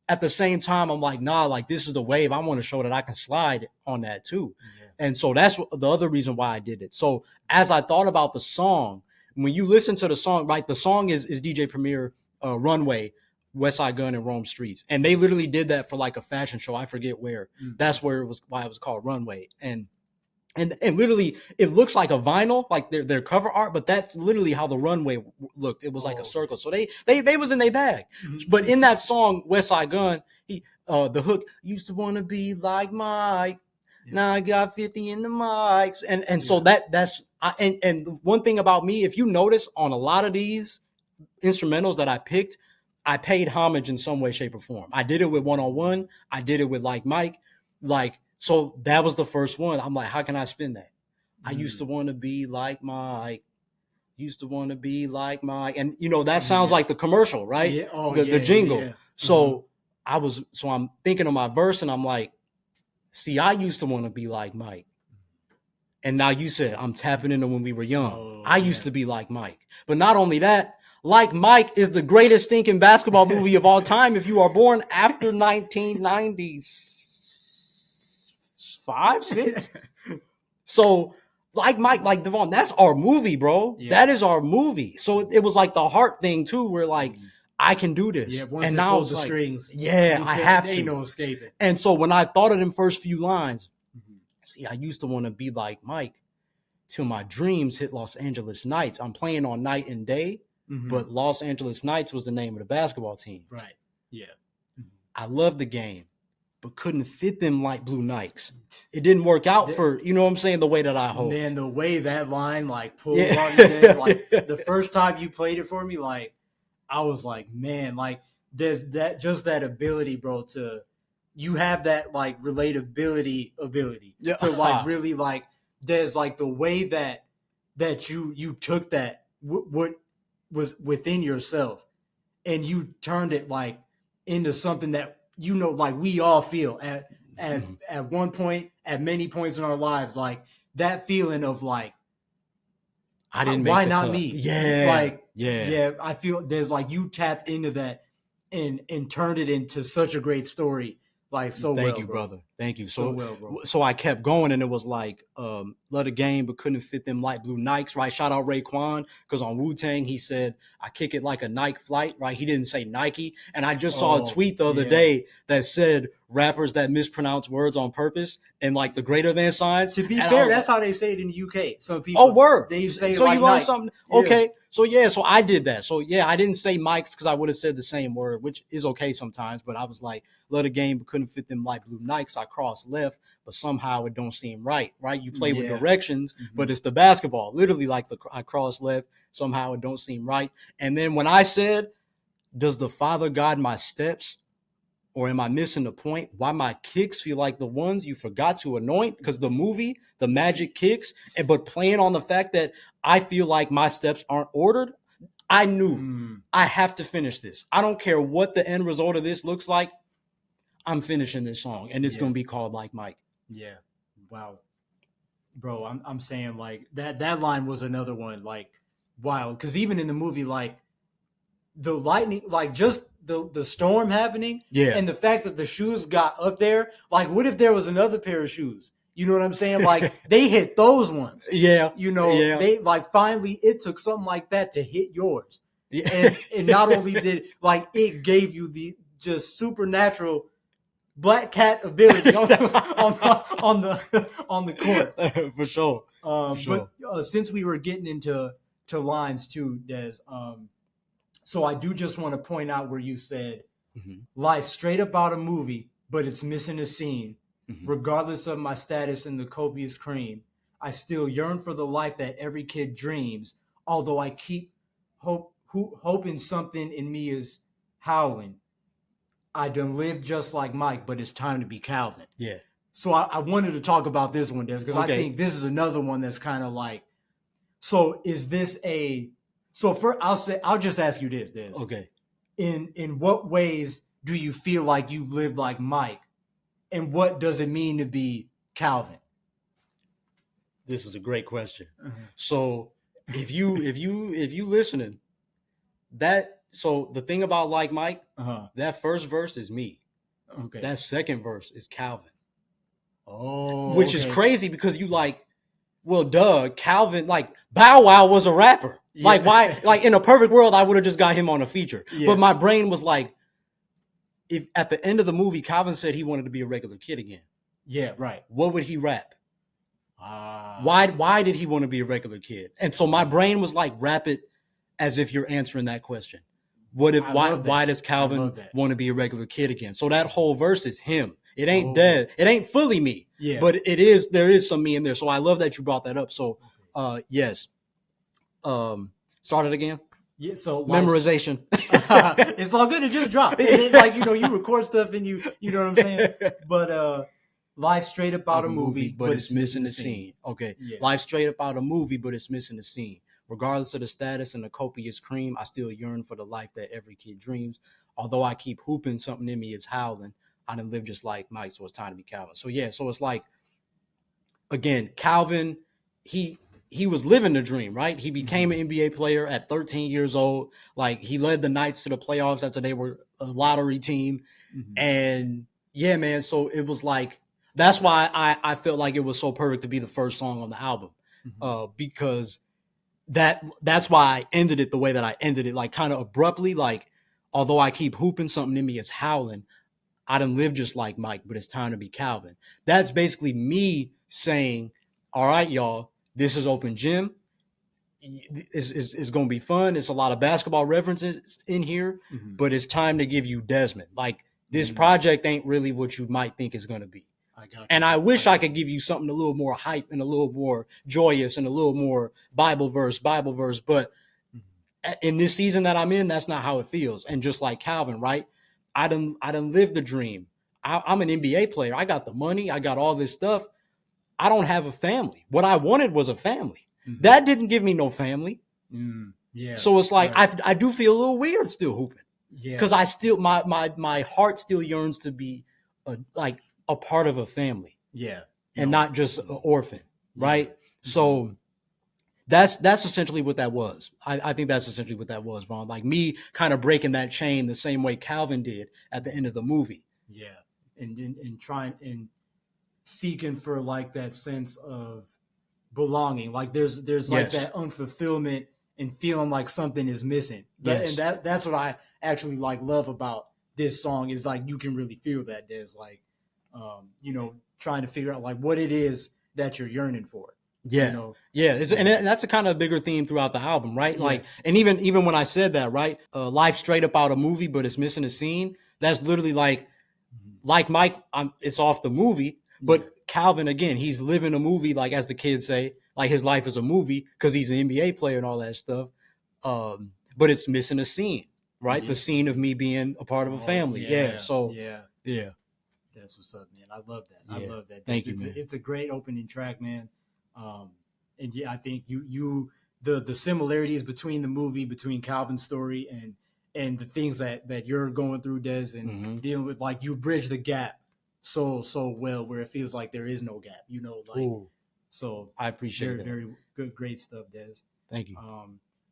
at the same time, I'm like, nah, like this is the wave. I want to show that I can slide on that too. And so that's the other reason why I did it. So as I thought about the song, when you listen to the song, right, the song is DJ Premier, Runway, West Side Gun, and Rome Streets. And they literally did that for like a fashion show. I forget where. That's why it was called Runway. And literally, it looks like a vinyl, like their cover art, but that's literally how the runway looked. It was like a circle. So they was in their bag. But in that song, West Side Gun, the hook, used to want to be like Mike. Now I got 50 in the mics. And so and one thing about me, if you notice on a lot of these instrumentals that I picked, I paid homage in some way, shape, or form. I did it with One on One. I did it with Like Mike. Like, so that was the first one. I'm like, how can I spin that? I used to want to be like Mike. Used to want to be like Mike. And that sounds like the commercial, right? Yeah. Oh, the jingle. Yeah. So I'm thinking of my verse and I'm like, see, I used to want to be like Mike. And now you said I'm tapping into when we were young. I used to be like Mike. But not only that, Like Mike is the greatest stinking basketball movie of all time if you are born after 1995, 6. So Like Mike, like Devaughn, that's our movie, bro. Yeah. That is our movie. So it was like the heart thing too, where like I can do this. Yeah, once and now it's the like, strings. Yeah, I have to. Ain't no escaping. And so when I thought of them first few lines, see, I used to want to be like Mike till my dreams hit Los Angeles Knights. I'm playing on night and day, but Los Angeles Knights was the name of the basketball team. Right. Yeah. I loved the game, but couldn't fit them light blue Nikes. It didn't work out for, you know what I'm saying, the way that I hoped. Man, the way that line like pulls on your head, like the first time you played it for me, like I was like, man, like there's that ability, bro, to you have that like relatability ability to like really like there's like the way that you took that what was within yourself and you turned it like into something that like we all feel at one point, at many points in our lives, like that feeling of like I didn't make why the not cut. me? Yeah. Like yeah, I feel there's like you tapped into that and turned it into such a great story. Like so Thank well, you, bro. brother. Thank you. So well, bro. So I kept going, and it was like, love the game, but couldn't fit them light blue Nikes, right? Shout out Raekwon, because on Wu-Tang, he said, I kick it like a Nike flight, right? He didn't say Nike. And I just saw a tweet the other day that said rappers that mispronounce words on purpose and like the greater than signs. To be fair, that's how they say it in the UK. Some people. Oh, word. They say so like you learned Nike. something. Okay. So so I did that. So I didn't say Mike's because I would have said the same word, which is okay sometimes. But I was like, love the game, but couldn't fit them light blue Nikes. I crossed left, but somehow it don't seem right. You play with directions, but it's the basketball. Literally, like I crossed left, somehow it don't seem right. And then when I said, does the Father guide my steps? Or am I missing the point? Why my kicks feel like the ones you forgot to anoint? Because the movie, the magic kicks, but playing on the fact that I feel like my steps aren't ordered, I knew I have to finish this. I don't care what the end result of this looks like. I'm finishing this song, and it's going to be called Like Mike. Yeah. Wow. Bro, I'm saying like that line was another one, like, wow. Because even in the movie, like the lightning, like just the storm happening, and the fact that the shoes got up there, like what if there was another pair of shoes? You know what I'm saying? Like they hit those ones. They like finally it took something like that to hit yours. And not only did like it gave you the just supernatural black cat ability on the court. For sure. But since we were getting into lines too, Des, so I do just want to point out where you said, life's straight about a movie, but it's missing a scene. Regardless of my status in the copious cream, I still yearn for the life that every kid dreams, although I keep hoping something in me is howling. I done lived just like Mike, but it's time to be Calvin. Yeah. So I wanted to talk about this one, Des, because I think this is another one that's kind of like, so is this I'll just ask you this, Des. Okay. In what ways do you feel like you've lived like Mike? And what does it mean to be Calvin? This is a great question. So if you listening, so the thing about Like Mike, that first verse is me. Okay. That second verse is Calvin. Oh, which is crazy because you like, well, duh, Calvin, like Bow Wow was a rapper. Yeah. Like why? Like in a perfect world, I would have just got him on a feature. Yeah. But my brain was like, if at the end of the movie, Calvin said he wanted to be a regular kid again. Yeah, right. What would he rap? Why did he want to be a regular kid? And so my brain was like, rap it as if you're answering that question. Why does Calvin want to be a regular kid again? So that whole verse is him. It ain't dead. It ain't fully me. Yeah. But it is. There is some me in there. So I love that you brought that up. So yes. Start it again. Yeah, so Memorization. It's all good. It just dropped. Like, you record stuff and you know what I'm saying? But life straight up out a movie, but it's missing the scene. Okay. Yeah. Life straight up out a movie, but it's missing the scene. Regardless of the status and the copious cream, I still yearn for the life that every kid dreams. Although I keep hooping, something in me is howling. I done live just like Mike, so it's time to be Calvin. So yeah, so it's like, again, Calvin, he was living the dream, right? He became an NBA player at 13 years old. Like, he led the Knights to the playoffs after they were a lottery team. And yeah, man, so it was like, that's why I felt like it was so perfect to be the first song on the album, because that's why I ended it the way that I ended it, like kind of abruptly. Like, although I keep hooping, something in me is howling. I done live just like Mike, but it's time to be Calvin. That's basically me saying, all right, y'all, this is open gym. It's going to be fun. It's a lot of basketball references in here, but it's time to give you Desmond. Like, this project ain't really what you might think it's going to be. And I wish I could give you something a little more hype and a little more joyous and a little more Bible verse. But in this season that I'm in, that's not how it feels. And just like Calvin, right? I done lived the dream. I'm an NBA player. I got the money. I got all this stuff. I don't have a family. What I wanted was a family. That didn't give me no family. Yeah. So it's like, I do feel a little weird still hooping. Yeah. Because I still, my heart still yearns to be a part of a family. Yeah. And not just an orphan. Right. So that's essentially what that was. I think that's essentially what that was, Vaughn. Like, me kind of breaking that chain the same way Calvin did at the end of the movie. Yeah. And trying and seeking for like that sense of belonging. Like, there's like that unfulfillment and feeling like something is missing. And that's what I actually like love about this song, is like, you can really feel that there's like, trying to figure out like what it is that you're yearning for. Yeah. And that's a kind of bigger theme throughout the album, right? Yeah. Like, and even when I said that, right, life straight up out a movie, but it's missing a scene. That's literally like Mike, it's off the movie, but Calvin, again, he's living a movie, like, as the kids say, like, his life is a movie because he's an NBA player and all that stuff. But it's missing a scene, right? The scene of me being a part of a family. So that's what's up, man. I love that. I love that. Thank you, man. It's a great opening track, man. And yeah, I think the similarities between the movie, between Calvin's story and the things that you're going through, Des, and dealing with, like, you bridge the gap so well, where it feels like there is no gap, like. Ooh. So I appreciate that. Very good, great stuff, Des. Thank you.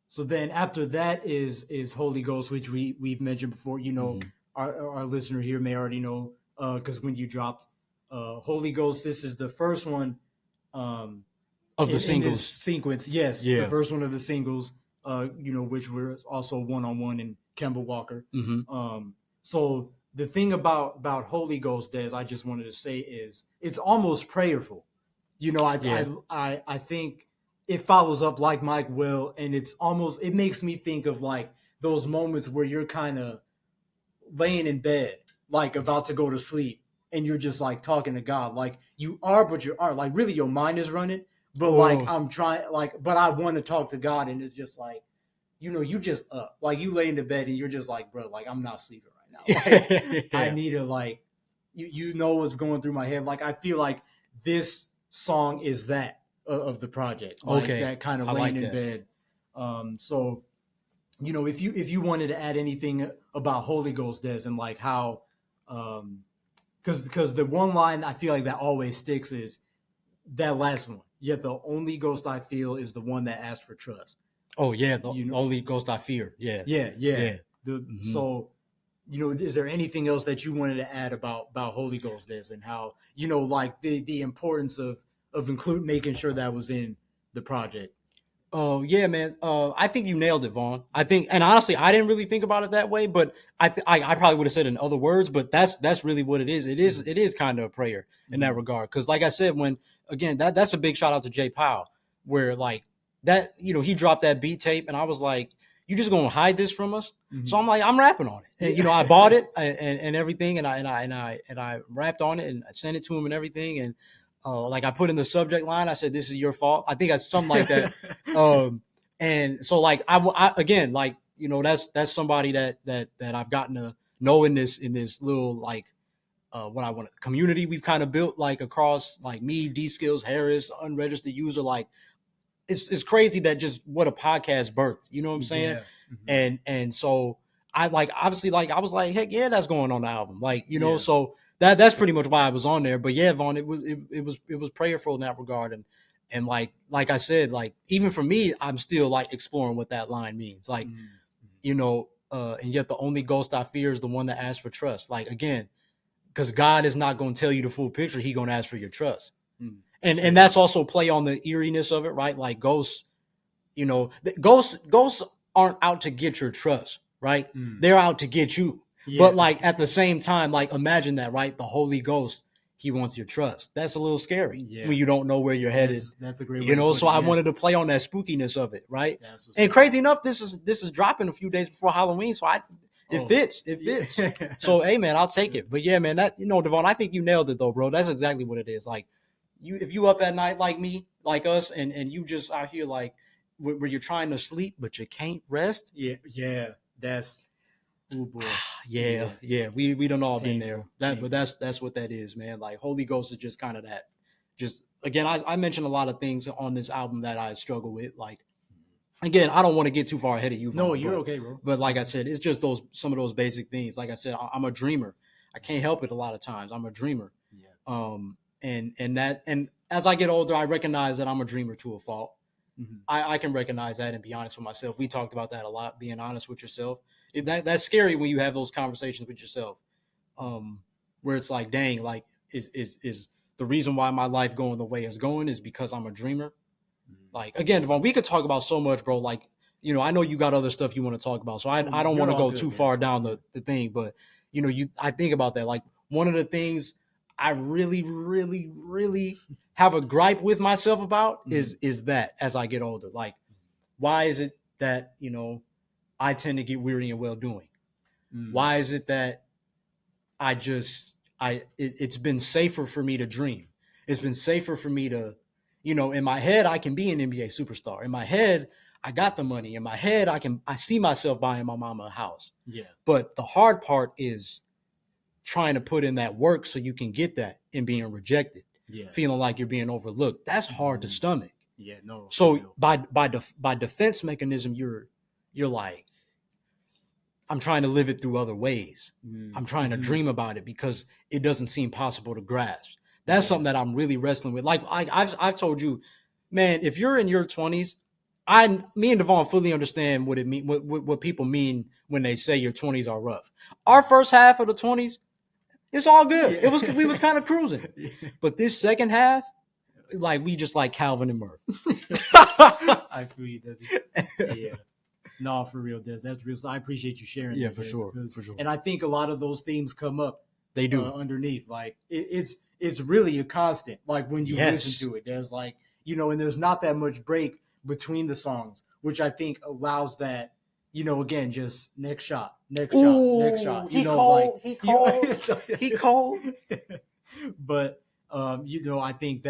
So then after that is Holy Ghost, which we've mentioned before. Our listener here may already know, because when you dropped Holy Ghost, this is the first one of the singles in this sequence. Yes, the first one of the singles. Which were also one-on-one in Kemba Walker. So the thing about Holy Ghost, Des, I just wanted to say is it's almost prayerful. I think it follows up like Mike will, and it makes me think of like those moments where you're kind of laying in bed, like about to go to sleep, and you're just like talking to God, like you are, but you aren't. Like, really, your mind is running, but like I'm trying, like, but I want to talk to God, and it's just like, you just up, like you lay in the bed and you're just like, bro, like I'm not sleeping right now. Like, I need to, like, you know what's going through my head. Like, I feel like this song is that of the project, like, that kind of laying in bed. So if you wanted to add anything about Holy Ghost, Des, and like how because the one line I feel like that always sticks is that last one, yet the only ghost I feel is the one that asked for trust. The only ghost I fear. So is there anything else that you wanted to add about Holy Ghost, Des, and how like the importance of making sure that was in the project? Oh yeah, man. I think you nailed it, Vaughn. I think, and honestly, I didn't really think about it that way, but I probably would have said it in other words, but that's really what it is. It is kind of a prayer in that regard, because like I said, when again that's a big shout out to Jay Powell, where like that he dropped that beat tape, and I was like, you just gonna hide this from us? Mhm. So I'm like, I'm rapping on it. And, I bought it and everything, and I rapped on it, and I sent it to him and everything. And like I put in the subject line, I said, "This is your fault." I think I something like that. And so like I again, like, that's somebody that I've gotten to know in this little like what I want community we've kind of built, like across like me, D Skills, Harris, unregistered user. Like it's crazy that just what a podcast birthed. You know what I'm saying? Yeah. Mm-hmm. And so I like obviously like I was like, heck yeah, that's going on the album. Like, Yeah. so that's pretty much why I was on there. But yeah, Vaughn, it was prayerful in that regard. And like I said, like even for me, I'm still like exploring what that line means. Like, and yet the only ghost I fear is the one that asks for trust. Like again, because God is not going to tell you the full picture. He's going to ask for your trust. And that's also play on the eeriness of it, right? Like ghosts, ghosts aren't out to get your trust, right? They're out to get you. Yeah. But like at the same time, like imagine that, right? The Holy Ghost, he wants your trust. That's a little scary when you don't know where you're headed. That's a great way. So I wanted to play on that spookiness of it, right? And crazy enough, this is dropping a few days before Halloween, so it fits. So hey man, I'll take it. But yeah, man, that Devaughn, I think you nailed it though, bro. That's exactly what it is. Like if you up at night like me, like us, and you just out here like where you're trying to sleep but you can't rest. Yeah, that's oh boy. yeah. We done all been there. But that's what that is, man. Like Holy Ghost is just kind of that. Just again, I mentioned a lot of things on this album that I struggle with. Like again, I don't want to get too far ahead of you. No, you're okay, bro. But like I said, it's just some of those basic things. Like I said, I'm a dreamer. I can't help it a lot of times. I'm a dreamer. Yeah. And as I get older, I recognize that I'm a dreamer to a fault. Mm-hmm. I can recognize that and be honest with myself. We talked about that a lot, being honest with yourself. That's scary when you have those conversations with yourself, where it's like, dang, like is the reason why my life going the way it's going is because I'm a dreamer. Like again, Devaughn, we could talk about so much, bro. Like, I know you got other stuff you want to talk about, so I don't want to go too far down the thing, but I think about that. Like one of the things I really, really, really have a gripe with myself about is that as I get older, like why is it that I tend to get weary in well doing? Why is it that it's been safer for me to dream? It's been safer for me to in my head, I can be an NBA superstar. In my head, I got the money. In my head, I see myself buying my mama a house. Yeah. But the hard part is trying to put in that work so you can get that and being rejected. Yeah. Feeling like you're being overlooked. That's hard to stomach. Yeah, no. So by defense mechanism, you're like, I'm trying to live it through other ways. I'm trying to dream about it because it doesn't seem possible to grasp. That's something that I'm really wrestling with. Like I've told you, man, if you're in your 20s, me and Devaughn fully understand what it mean, what people mean when they say your 20s are rough. Our first half of the 20s, it's all good. Yeah. We was kind of cruising, but this second half, like we just like Calvin and Murph. I feel you, Desi. Yeah. No, for real, Des. That's real. So I appreciate you sharing. Yeah, for sure. And I think a lot of those themes come up. They do underneath. Like it's really a constant. Like when you listen to it, there's like and there's not that much break between the songs, which I think allows that. Again, just next shot. He cold. But I think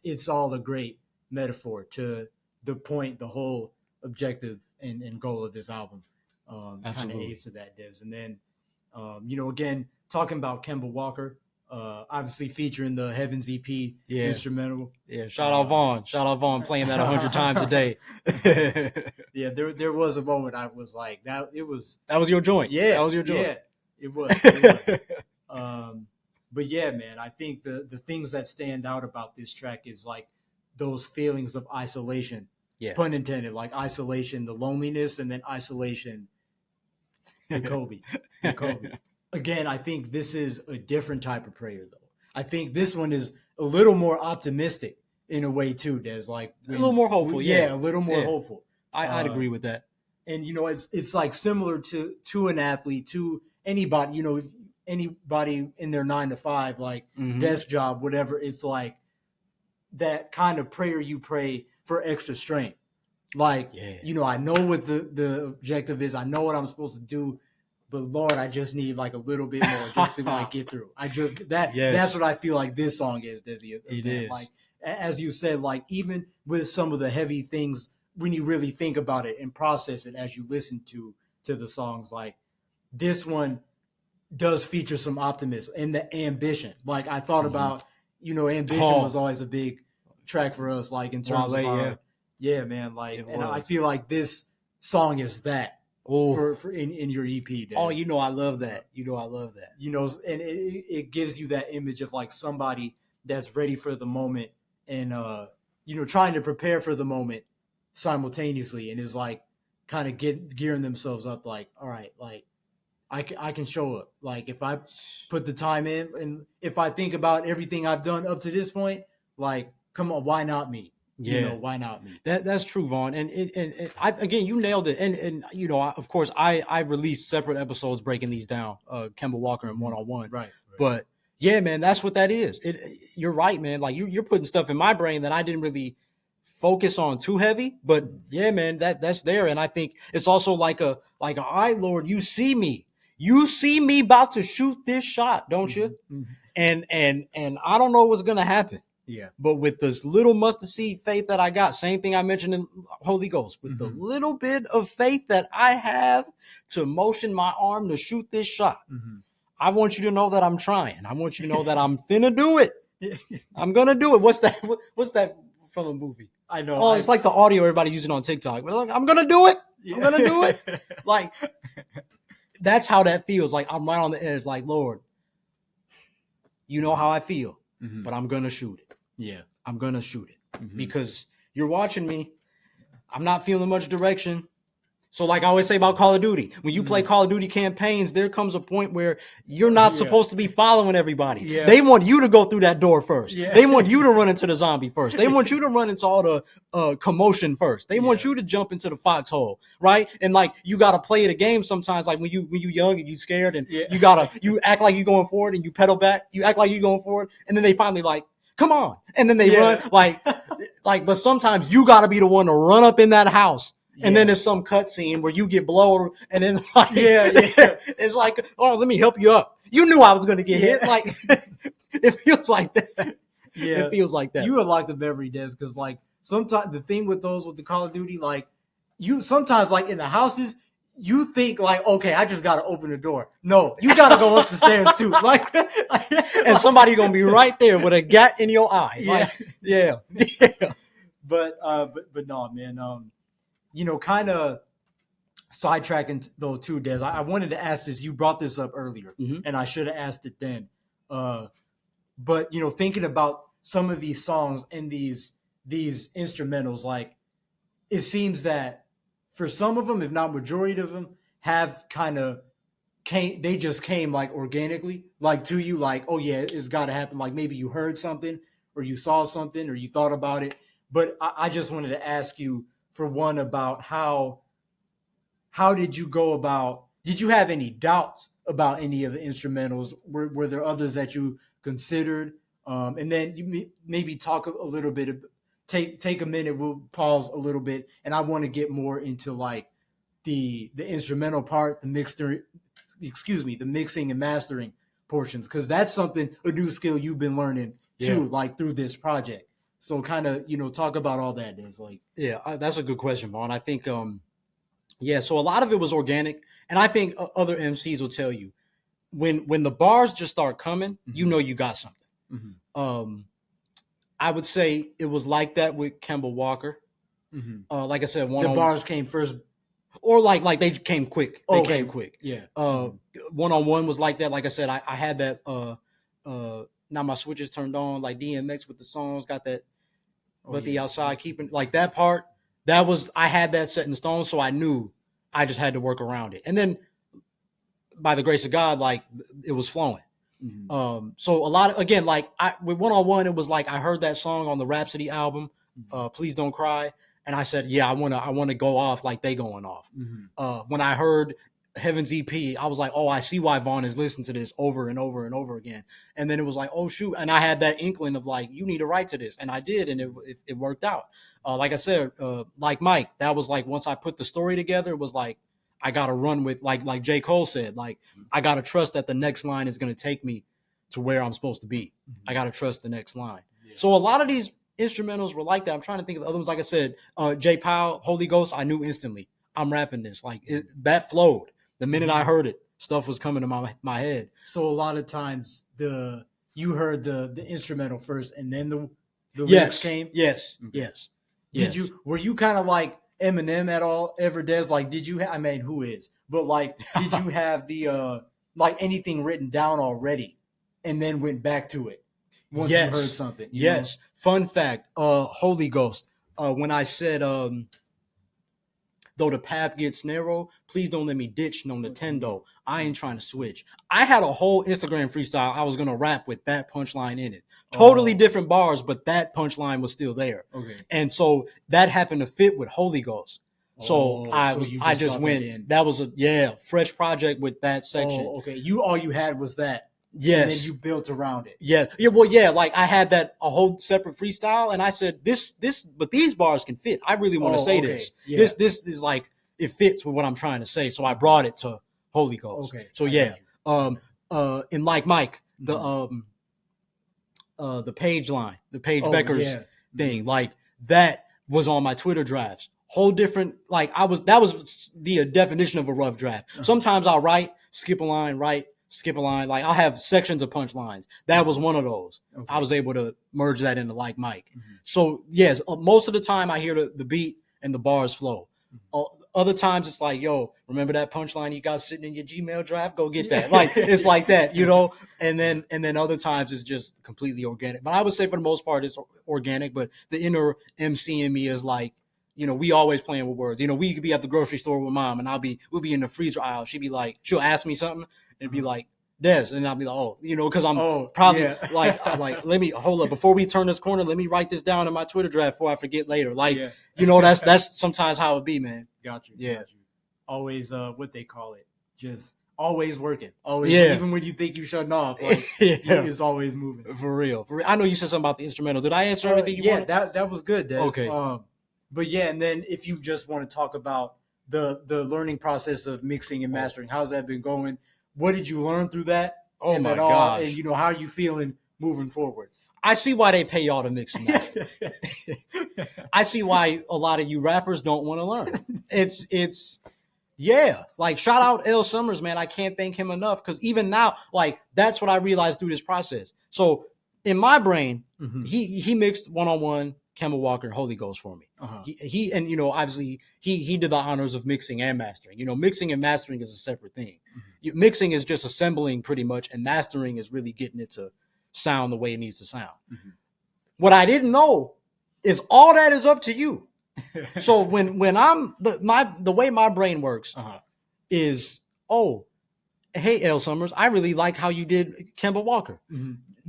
it's all a great metaphor to the point, the whole objective and goal of this album. Kind of aids to that, Des. And then, again, talking about Kemba Walker, obviously featuring the Heavens EP instrumental. Yeah, shout out Vaughn playing that 100 times a day. Yeah, there was a moment I was like, that was your joint. Yeah, that was your joint. Yeah, it was. But yeah, man, I think the things that stand out about this track is like those feelings of isolation. Yeah. Pun intended, like isolation, the loneliness, and then isolation, the Kobe. Again, I think this is a different type of prayer, though. I think this one is a little more optimistic in a way, too. There's like a little more hopeful. A little more hopeful. I'd agree with that. And, it's like similar to an athlete, to anybody, if anybody in their 9 to 5, like desk job, whatever, it's like that kind of prayer you pray for extra strength. Like, Yeah. you know, I know what the objective is. I know what I'm supposed to do. But Lord, I just need like a little bit more just to like get through. That's Yes. what I feel like this song is, Desi. It Man. is. Like as you said, like even with some of the heavy things, when you really think about it and process it as you listen to the songs, like this one does feature some optimism and the ambition. Like I thought about, you know, ambition was always a big track for us, like in terms of our, man. Like, and I feel like this song is that for in your EP. Des. Oh, you know I love that. You know I love that. You know, and it gives you that image of like somebody that's ready for the moment and you know, trying to prepare for the moment simultaneously, and is like kind of gearing themselves up. Like, all right, like I can show up. Like if I put the time in, and if I think about everything I've done up to this point, like come on, why not me? Yeah. You know, why not me? That's true, Vaughn. And I, again, you nailed it. And you know, of course, I released separate episodes breaking these down, Kemba Walker and one-on-one. Right. But yeah, man, that's what that is. You're right, man. Like you're putting stuff in my brain that I didn't really focus on too heavy. But yeah, man, that's there. And I think it's also like all right, Lord, you see me. You see me about to shoot this shot, don't you? And I don't know what's gonna happen. Yeah. But with this little mustard seed faith that I got, same thing I mentioned in Holy Ghost, with the little bit of faith that I have to motion my arm to shoot this shot, I want you to know that I'm trying. I want you to know that I'm finna do it. I'm gonna do it. What's that from a movie? I know. Oh, it's like the audio everybody's using on TikTok. But I'm gonna do it. I'm gonna do it. Like that's how that feels. Like I'm right on the edge. Like, Lord, you know how I feel, but I'm gonna shoot it. Yeah, I'm gonna shoot it because you're watching me. I'm not feeling much direction. So like I always say about Call of Duty, when you play Call of Duty campaigns, there comes a point where you're not supposed to be following everybody. Yeah. They want you to go through that door first. Yeah. They want you to run into the zombie first. They want you to run into all the commotion first. They want you to jump into the foxhole, right? And like you gotta play the game sometimes. Like when you young and you scared and you act like you're going forward and you pedal back. You act like you're going forward, and then they finally like, come on, and then they run like. But sometimes you gotta be the one to run up in that house. And then there's some cutscene where you get blown, and then like, it's like, oh, let me help you up. You knew I was going to get hit. Like, it feels like that. Yeah, it feels like that. You unlock the memory, Des, because like sometimes the thing with the Call of Duty, like you sometimes like in the houses, you think like, okay, I just got to open the door. No, you got to go up the stairs too. Like, and somebody gonna be right there with a gat in your eye. Like, yeah. But no, man. You know, kind of sidetracking though too, Des. I wanted to ask this. You brought this up earlier, and I should have asked it then. But you know, thinking about some of these songs and these instrumentals, like it seems that for some of them, if not majority of them, have kind of came. They just came like organically, like to you, like, oh yeah, it's got to happen. Like maybe you heard something, or you saw something, or you thought about it. But I just wanted to ask you, for one, about how did you go about, did you have any doubts about any of the instrumentals? Were there others that you considered? And then you maybe talk a little bit, take a minute, we'll pause a little bit, and I want to get more into like the instrumental part, the mixing and mastering portions, because that's something, a new skill you've been learning too, like through this project. So kind of, you know, talk about all that. It's like, that's a good question, Vaughn. I think, so a lot of it was organic, and I think other MCs will tell you when the bars just start coming, you know, you got something. I would say it was like that with Kemba Walker. Like I said, the bars came first, or like they came quick. They came quick. Yeah. One-on-one was like that. Like I said, I had that. Now my switches turned on, like DMX with the songs, got that. But the outside keeping like that part, I had that set in stone, so I knew I just had to work around it. And then by the grace of God, like it was flowing. So a lot of, again, like with one-on-one, it was like I heard that song on the Rhapsody album, Please Don't Cry, and I said, yeah, I wanna go off like they going off. When I heard Heaven's EP, I was like, oh, I see why Vaughn is listening to this over and over and over again. And then it was like, oh shoot, and I had that inkling of like, you need to write to this, and I did, and it worked out. Like I said, like Mike, that was like once I put the story together, it was like I got to run with like J. Cole said, like I got to trust that the next line is going to take me to where I'm supposed to be. I got to trust the next line. Yeah. So a lot of these instrumentals were like that. I'm trying to think of the other ones. Like I said, J. Powell, Holy Ghost, I knew instantly. I'm rapping this. Like that flowed. The minute I heard it, stuff was coming to my head. So a lot of times you heard the instrumental first and then the lyrics came? Yes. Okay. Yes. Were you kind of like Eminem at all ever, Des? Like, did you I mean, who is? But like, did you have the like anything written down already and then went back to it once you heard something? You know? Fun fact, Holy Ghost, when I said though the path gets narrow, please don't let me ditch no Nintendo. I ain't trying to switch. I had a whole Instagram freestyle I was going to rap with that punchline in it. Totally different bars, but that punchline was still there. Okay. And so that happened to fit with Holy Ghost. So I just went in. That was a fresh project with that section. Oh, okay. All you had was that. Yes. And then you built around it. Yeah. Yeah. Well, yeah. Like I had a whole separate freestyle, and I said but these bars can fit. I really want to say this. Yeah. This is like it fits with what I'm trying to say. So I brought it to Holy Ghost. Okay. So yeah. And like Mike, the page line, the Page Becker's thing, like that was on my Twitter drafts. Whole different, like that was the definition of a rough draft. Sometimes I'll write, skip a line, skip a line. Like I'll have sections of punchlines. That was one of those. Okay. I was able to merge that into like Mike. So yes, most of the time I hear the beat and the bars flow. Other times it's like, yo, remember that punchline you got sitting in your Gmail draft? Go get that. Like it's like that, you know. And then other times it's just completely organic. But I would say for the most part it's organic. But the inner MC in me is like, you know, we always playing with words. You know, we could be at the grocery store with mom, and we'll be in the freezer aisle. She'll ask me something and be like, Des, and I'll be like, oh, you know, because I'm probably like, let me hold up before we turn this corner. Let me write this down in my Twitter draft before I forget later. Like, you know, that's sometimes how it be, man. Got you. Yeah. Got you. Always, what they call it, just always working. Always, even when you think you're shutting off, like it's always moving. For real. I know you said something about the instrumental. Did I answer everything you wanted? Yeah, that was good, Des. Okay. But yeah, and then if you just want to talk about the learning process of mixing and mastering, how's that been going? What did you learn through that? Oh my gosh! And you know, how are you feeling moving forward? I see why they pay y'all to mix and master. I see why a lot of you rappers don't want to learn. It's like shout out L Summers, man. I can't thank him enough because even now, like that's what I realized through this process. So in my brain, he mixed one-on-one Kemba Walker and Holy Ghost for me. He and you know obviously he did the honors of mixing and mastering. You know, mixing and mastering is a separate thing. Mixing is just assembling pretty much, and mastering is really getting it to sound the way it needs to sound. What I didn't know is all that is up to you. So when I'm the way my brain works is, oh, hey L Summers, I really like how you did Kemba Walker.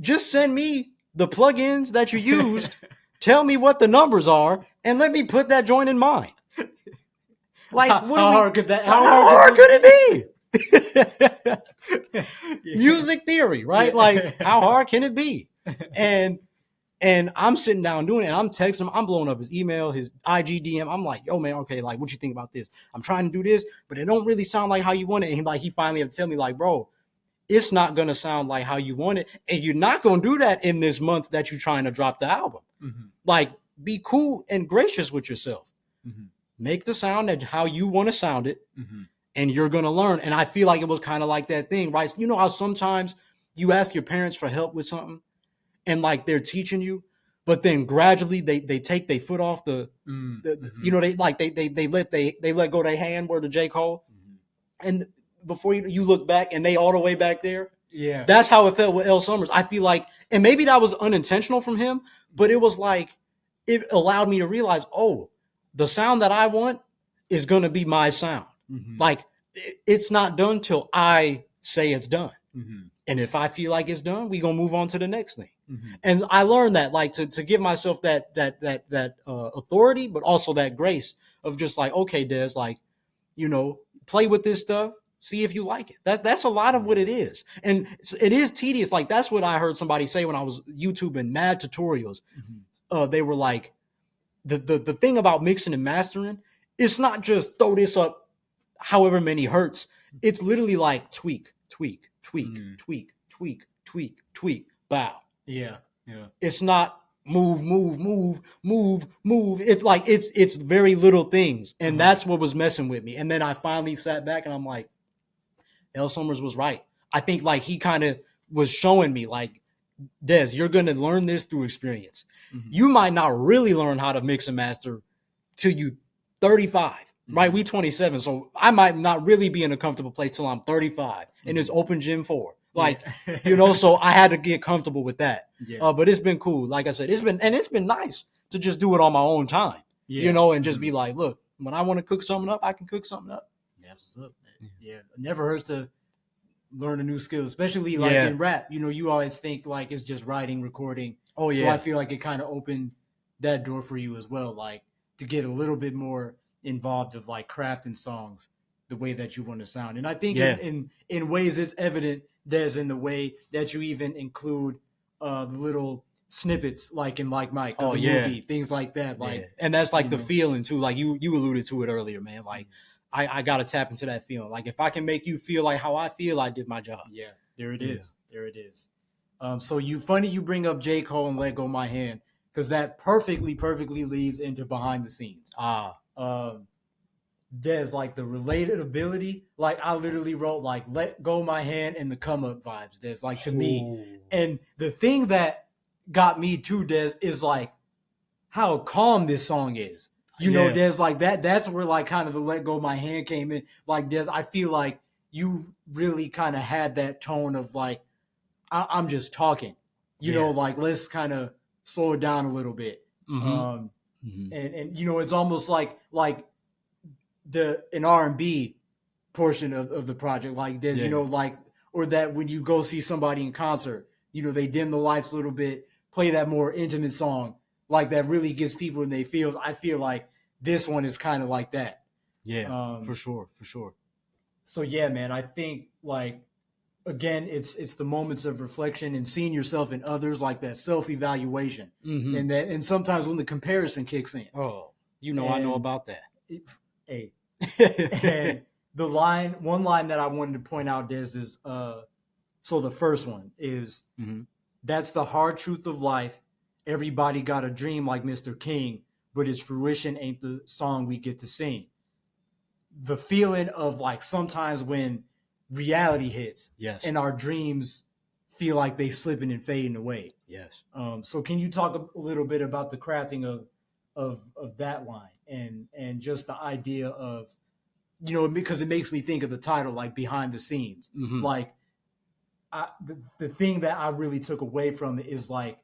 Just send me the plugins that you used. Tell me what the numbers are, and let me put that joint in mine. Like, how hard could it be? Music theory, right? Like, how hard can it be? And I'm sitting down doing it, and I'm texting him. I'm blowing up his email, his IG DM. I'm like, yo, man, okay, like, what you think about this? I'm trying to do this, but it don't really sound like how you want it. And he finally had to tell me, like, bro, it's not going to sound like how you want it. And you're not going to do that in this month that you're trying to drop the album. Like, be cool and gracious with yourself. Make the sound that how you want to sound it, and you're going to learn. And I feel like it was kind of like that thing, right? You know how sometimes you ask your parents for help with something, and like they're teaching you, but then gradually they take their foot off the you know, they let go their hand where the J. Cole, and before you look back and they all the way back there. Yeah, that's how it felt with L Summers. I feel like, and maybe that was unintentional from him, but it was like it allowed me to realize, oh, the sound that I want is gonna be my sound. Like it's not done till I say it's done, and if I feel like it's done, we gonna move on to the next thing. And I learned that, like, to give myself that authority, but also that grace of just like, okay, Des, like, you know, play with this stuff. see if you like it. That's a lot of what it is. And it is tedious. Like, that's what I heard somebody say when I was YouTubing mad tutorials. They were like, the thing about mixing and mastering, it's not just throw this up however many hertz. It's literally like tweak, tweak, tweak, tweak, tweak, tweak, tweak, bow. Yeah. It's not move. It's like it's very little things, and that's what was messing with me. And then I finally sat back and I'm like, L. Summers was right. I think like he kind of was showing me like, Des, you're gonna learn this through experience. You might not really learn how to mix and master till you 35, right? We 27, so I might not really be in a comfortable place till I'm 35, and it's open gym 4. Like, you know, so I had to get comfortable with that. But it's been cool. Like I said, it's been nice to just do it on my own time, you know, and just be like, look, when I want to cook something up, I can cook something up. That's what's up. Yeah. It never hurts to learn a new skill, especially like in rap. You know, you always think like it's just writing, recording. Oh yeah. So I feel like it kind of opened that door for you as well, like to get a little bit more involved of like crafting songs the way that you want to sound. And I think in ways it's evident there's in the way that you even include the little snippets like in Like Mike, the movie, things like that. Like, and that's like the feeling too. Like you alluded to it earlier, man. Like I gotta tap into that feeling. Like if I can make you feel like how I feel, I did my job. Yeah, there it is. There it is. So you bring up J. Cole and Let Go My Hand, because that perfectly leads into Behind the Scenes. There's like the relatability. Like I literally wrote like Let Go My Hand and the come up vibes. There's like to me. And the thing that got me too, Des, is like how calm this song is. You know, Des, like that's where like kind of the Let Go My Hand came in. Like Des, I feel like you really kind of had that tone of like, I'm just talking, you know, like let's kind of slow it down a little bit. And you know, it's almost like an R&B portion of the project. Like there's, you know, like, or that when you go see somebody in concert, you know, they dim the lights a little bit, play that more intimate song, like that really gets people in their feels. I feel like this one is kind of like that. Yeah, for sure. So yeah, man, I think like, again, it's the moments of reflection and seeing yourself in others, like that self-evaluation. And sometimes when the comparison kicks in. Oh, you know, I know about that. And one line that I wanted to point out, Des, is so the first one is that's the hard truth of life. Everybody got a dream like Mr. King, but its fruition ain't the song we get to sing. The feeling of like sometimes when reality hits, and our dreams feel like they slipping and fading away. So can you talk a little bit about the crafting of that line and just the idea of, you know, because it makes me think of the title, like Behind the Scenes. Like the thing that I really took away from it is like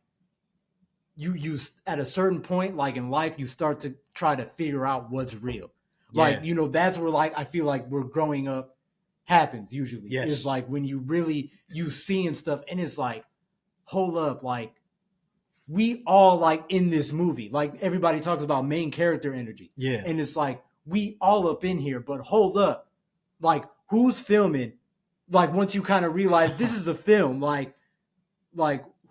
you at a certain point, like in life, you start to try to figure out what's real. Like, you know, that's where like I feel like we're growing up happens usually. It's like when you seeing stuff and it's like, hold up, like we all like in this movie, like everybody talks about main character energy. And it's like we all up in here, but hold up, like who's filming? Like once you kind of realize this is a film, like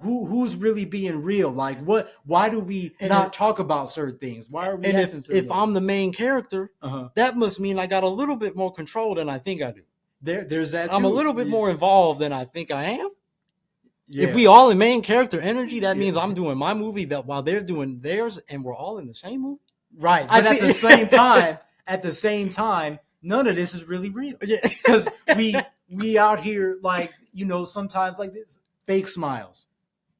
who's really being real? Like why do we not talk about certain things? Why are we? And if I'm the main character, that must mean I got a little bit more control than I think I do. There's that. I'm a little bit more involved than I think I am. If we all in main character energy, that means I'm doing my movie while they're doing theirs, and we're all in the same movie. Right. But at the same time, none of this is really real. Because we out here like, you know, sometimes like this fake smiles,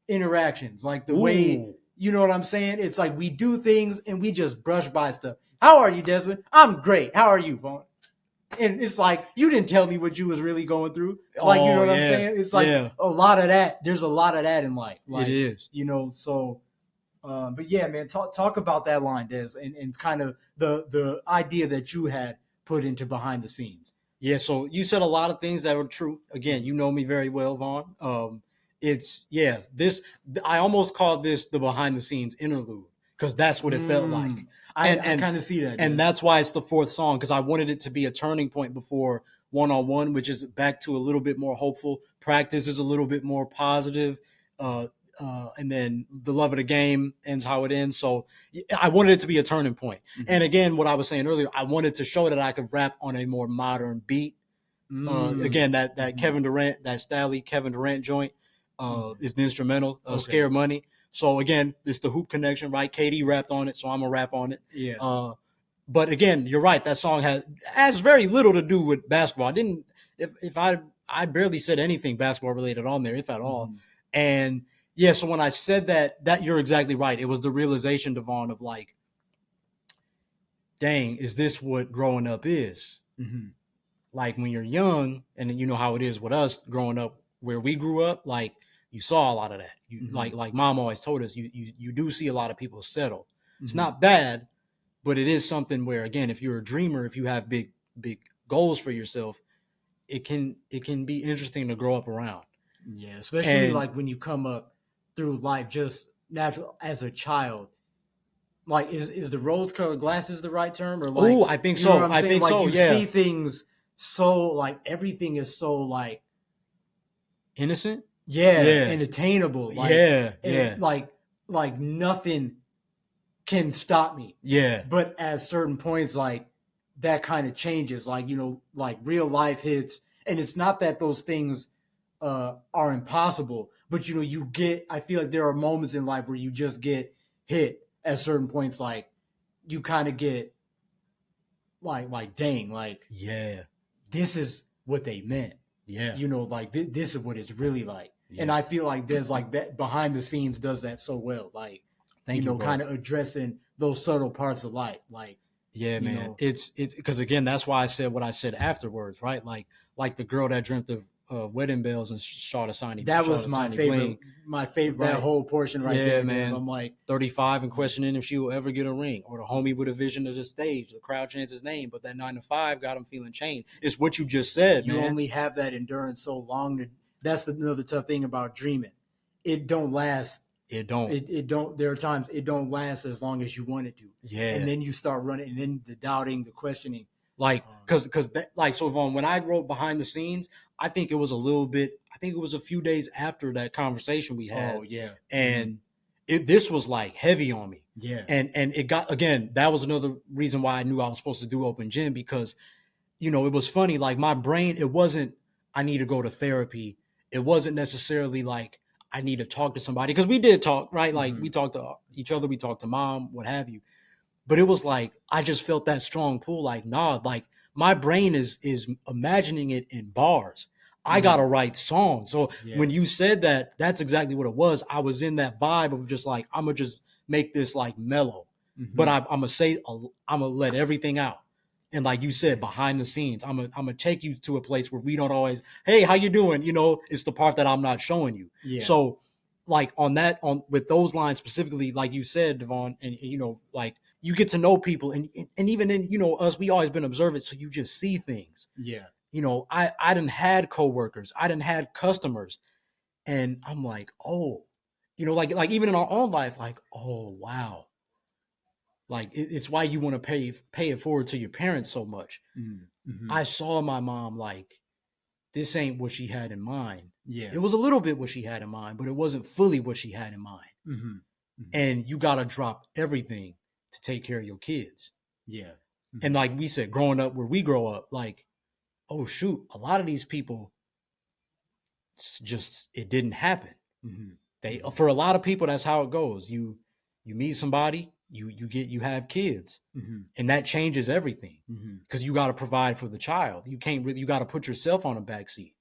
interactions, like the way, you know what I'm saying? It's like we do things and we just brush by stuff. How are you, Desmond? I'm great. How are you, Vaughn? And it's like, you didn't tell me what you was really going through. Like, you know what I'm saying? It's like a lot of that. There's a lot of that in life. Like, it is. You know, so, but yeah, man, talk about that line, Des, and kind of the idea that you had put into Behind the Scenes. Yeah, so you said a lot of things that are true. Again, you know me very well, Vaughn. I almost called this the behind the scenes interlude because that's what it felt like. I kind of see that. And that's why it's the fourth song, because I wanted it to be a turning point before one-on-one, which is back to a little bit more hopeful. Practice is a little bit more positive. And then the love of the game ends how it ends. So I wanted it to be a turning point. And again, what I was saying earlier, I wanted to show that I could rap on a more modern beat. Again, that Kevin Durant, that Stally Kevin Durant joint is the instrumental, Scared Money. So again, it's the hoop connection, right? KD rapped on it, so I'm gonna rap on it. Yeah. But again, you're right. That song has very little to do with basketball. I barely said anything basketball related on there, if at all. And yeah, so when I said that you're exactly right. It was the realization, Devaughn, of like, dang, is this what growing up is? Like when you're young, and then you know how it is with us growing up where we grew up, like you saw a lot of that. You like mom always told us, you do see a lot of people settle. It's not bad, but it is something where, again, if you're a dreamer, if you have big goals for yourself, it can be interesting to grow up around. Yeah, especially like when you come up through life just natural as a child. Like is the rose-colored glasses the right term, or like? Oh, I think so. I think like, so. You yeah. see things so like everything is so like innocent. Yeah. And attainable. Like, yeah. Like nothing can stop me. Yeah. But at certain points, like that kind of changes. Like, you know, like real life hits, and it's not that those things are impossible, but you know, I feel like there are moments in life where you just get hit at certain points. Like you kind of get like, dang, like, yeah, this is what they meant. Yeah. You know, like this is what it's really like. Yeah. And I feel like there's like that behind the scenes does that so well. Like, you know, kind of addressing those subtle parts of life. Like, yeah, man, know. It's because again, that's why I said what I said afterwards, right? Like the girl that dreamt of wedding bells and shot a signy. That was my favorite. Bling. My favorite. Right. That whole portion right there, man. I'm like 35 and questioning if she will ever get a ring, or the homie with a vision of the stage. The crowd chants his name, but that 9 to 5 got him feeling chained. It's what you just said. You man. only have that endurance so long. That's another tough thing about dreaming. It don't last. It don't. It don't. There are times it don't last as long as you want it to. Yeah. And then you start running, and then the doubting, the questioning. Like, because so when I wrote behind the scenes, I think it was a little bit. I think it was a few days after that conversation we had. Oh yeah. And this was like heavy on me. Yeah. And it got, again, that was another reason why I knew I was supposed to do open gym, because, you know, it was funny. Like my brain, it wasn't I need to go to therapy. It wasn't necessarily like I need to talk to somebody, because we did talk, right? Like we talked to each other, we talked to mom, what have you. But it was like I just felt that strong pull. Like, nah, like my brain is imagining it in bars. I gotta write songs. So when you said that, that's exactly what it was. I was in that vibe of just like, I'm gonna just make this like mellow, but I'm gonna let everything out. And like you said, behind the scenes, I'm gonna take you to a place where we don't always, hey, how you doing? You know, it's the part that I'm not showing you. Yeah. So like with those lines specifically, like you said, Devaughn, and you know, like you get to know people, and even in, you know, us, we always been observant, so you just see things. Yeah. You know, I done had coworkers, I done had customers, and I'm like, oh, you know, like even in our own life, like, oh wow. Like it's why you want to pay it forward to your parents so much. Mm-hmm. I saw my mom like, this ain't what she had in mind. Yeah. It was a little bit what she had in mind, but it wasn't fully what she had in mind. And you got to drop everything to take care of your kids. Yeah. And like we said, growing up where we grow up, like, oh shoot, a lot of these people, it didn't happen. For a lot of people, that's how it goes. You meet somebody, you have kids, and that changes everything, because you got to provide for the child. You can't really, you got to put yourself on a backseat.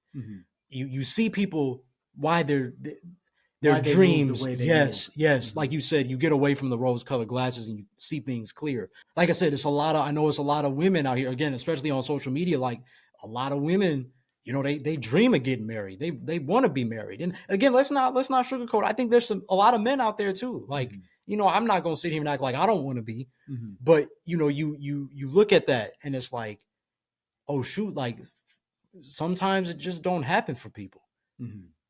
You see people, why their dreams. Yes. Like you said, you get away from the rose-colored glasses and you see things clear. Like I said, I know it's a lot of women out here, again, especially on social media. Like a lot of women, you know, they dream of getting married. They want to be married. And again, let's not sugarcoat. I think there's a lot of men out there too. Like, you know, I'm not going to sit here and act like I don't want to be, but you know, you look at that and it's like, oh shoot, like sometimes it just don't happen for people.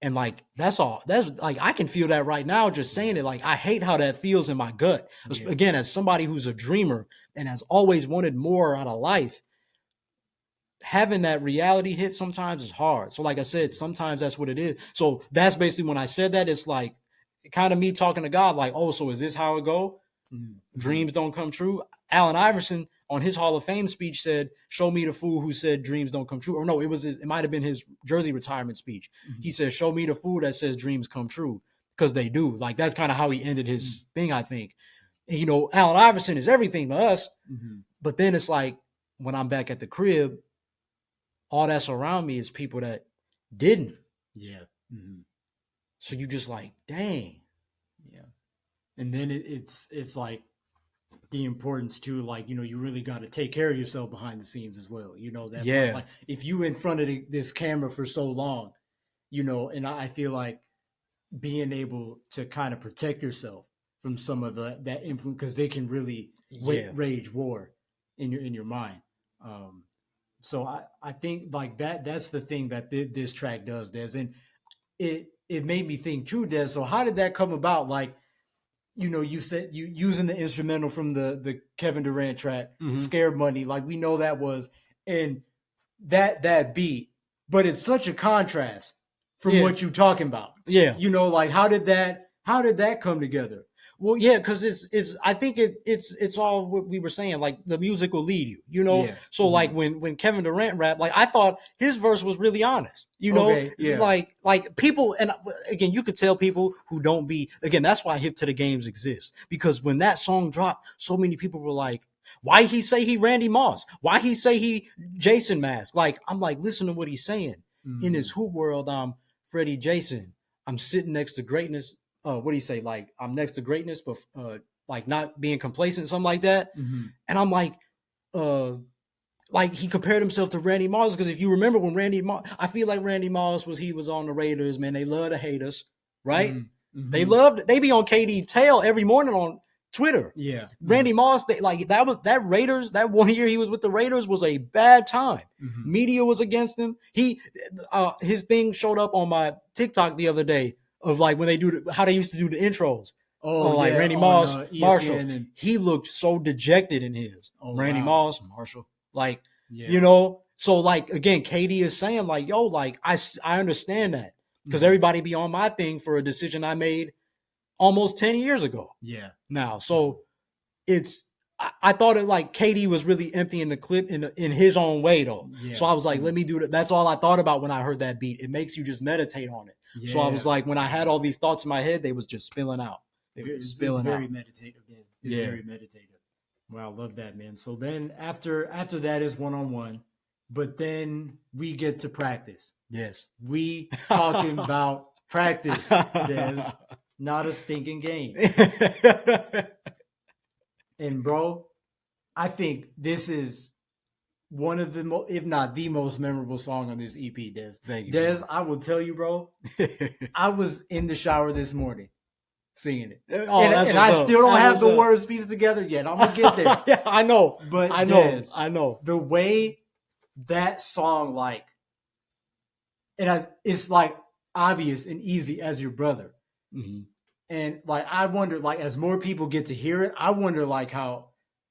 And like, that's all. That's like, I can feel that right now just saying it. Like, I hate how that feels in my gut. Again, as somebody who's a dreamer and has always wanted more out of life, having that reality hit sometimes is hard. So like I said, sometimes that's what it is. So that's basically when I said that, it's like kind of me talking to God, like, oh, so is this how it go? Mm-hmm. Dreams don't come true. Allen Iverson on his Hall of Fame speech said, "Show me the fool who said dreams don't come true." Or no, it might have been his jersey retirement speech. Mm-hmm. He said, "Show me the fool that says dreams come true," because they do. Like that's kind of how he ended his thing, I think. And, Allen Iverson is everything to us, Mm-hmm. but then it's like when I'm back at the crib, all that's around me is people that didn't. Yeah. Mm-hmm. So you just like, dang. Yeah. And then it's like the importance too, like, you really got to take care of yourself behind the scenes as well. That Yeah. like if you in front of this camera for so long, and I feel like being able to kind of protect yourself from some of that influence, because they can really rage war in your mind. So I think like that's the thing that this track does, Des, and it made me think too, Des. So how did that come about? Like, you said you using the instrumental from the Kevin Durant track, "Scared Money." Like we know that was, and that beat, but it's such a contrast from what you talking about. Yeah. Like how did that come together? Well, yeah, because I think it's all what we were saying. Like the music will lead you, Yeah. So like when Kevin Durant rapped, like I thought his verse was really honest, Okay, yeah. Like people, and again, you could tell people who don't be, again, that's why Hip to the Games exists, because when that song dropped, so many people were like, why he say he Randy Moss? Why he say he Jason Mask? Like I'm like, listen to what he's saying. In his hoop world, I'm Freddie Jason. I'm sitting next to greatness. What do you say? Like I'm next to greatness, but like not being complacent, something like that. And I'm like he compared himself to Randy Moss, because if you remember when I feel like Randy Moss he was on the Raiders, man. They love to hate us, right? They be on KD tail every morning on Twitter. Yeah. Randy Moss, that Raiders, that 1 year he was with the Raiders was a bad time. Media was against him. His thing showed up on my TikTok the other day of like when they how they used to do the intros. Like Randy Moss, Marshall. He looked so dejected in his. Randy Moss, Marshall. Like, so like again, KD is saying like, yo, like I understand that, because everybody be on my thing for a decision I made almost 10 years ago. Yeah. Now, so I thought it like KD was really emptying the clip in his own way though. Yeah. So I was like, let me do that. That's all I thought about when I heard that beat. It makes you just meditate on it. Yeah. So I was like, when I had all these thoughts in my head, they was just spilling out. It's very meditative, man. It's very meditative. Well, I love that, man. So then after that is one-on-one, but then we get to practice. Yes. We talking about practice, Des, not a stinking game. And bro, I think this is one of the if not the most memorable song on this EP, Des. Thank you, Des, I will tell you, bro, I was in the shower this morning singing it. Oh, and I still don't have the words pieced together yet. I'm gonna get there. Yeah, I know. But I know. Des, I know. The way that song, like, and it's like obvious and easy as your brother. And like I wonder, like as more people get to hear it, I wonder like how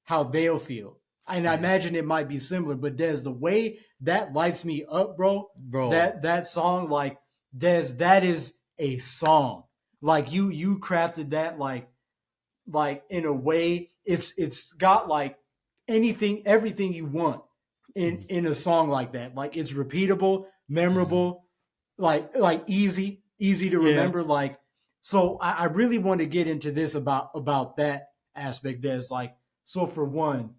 they'll feel. And I imagine it might be similar, but Des, the way that lights me up, bro. That song, like, Des, that is a song. Like you crafted that like in a way, it's got like everything you want in a song like that. Like it's repeatable, memorable, like easy to remember. Like, so I really want to get into this about that aspect. There's like, so for one,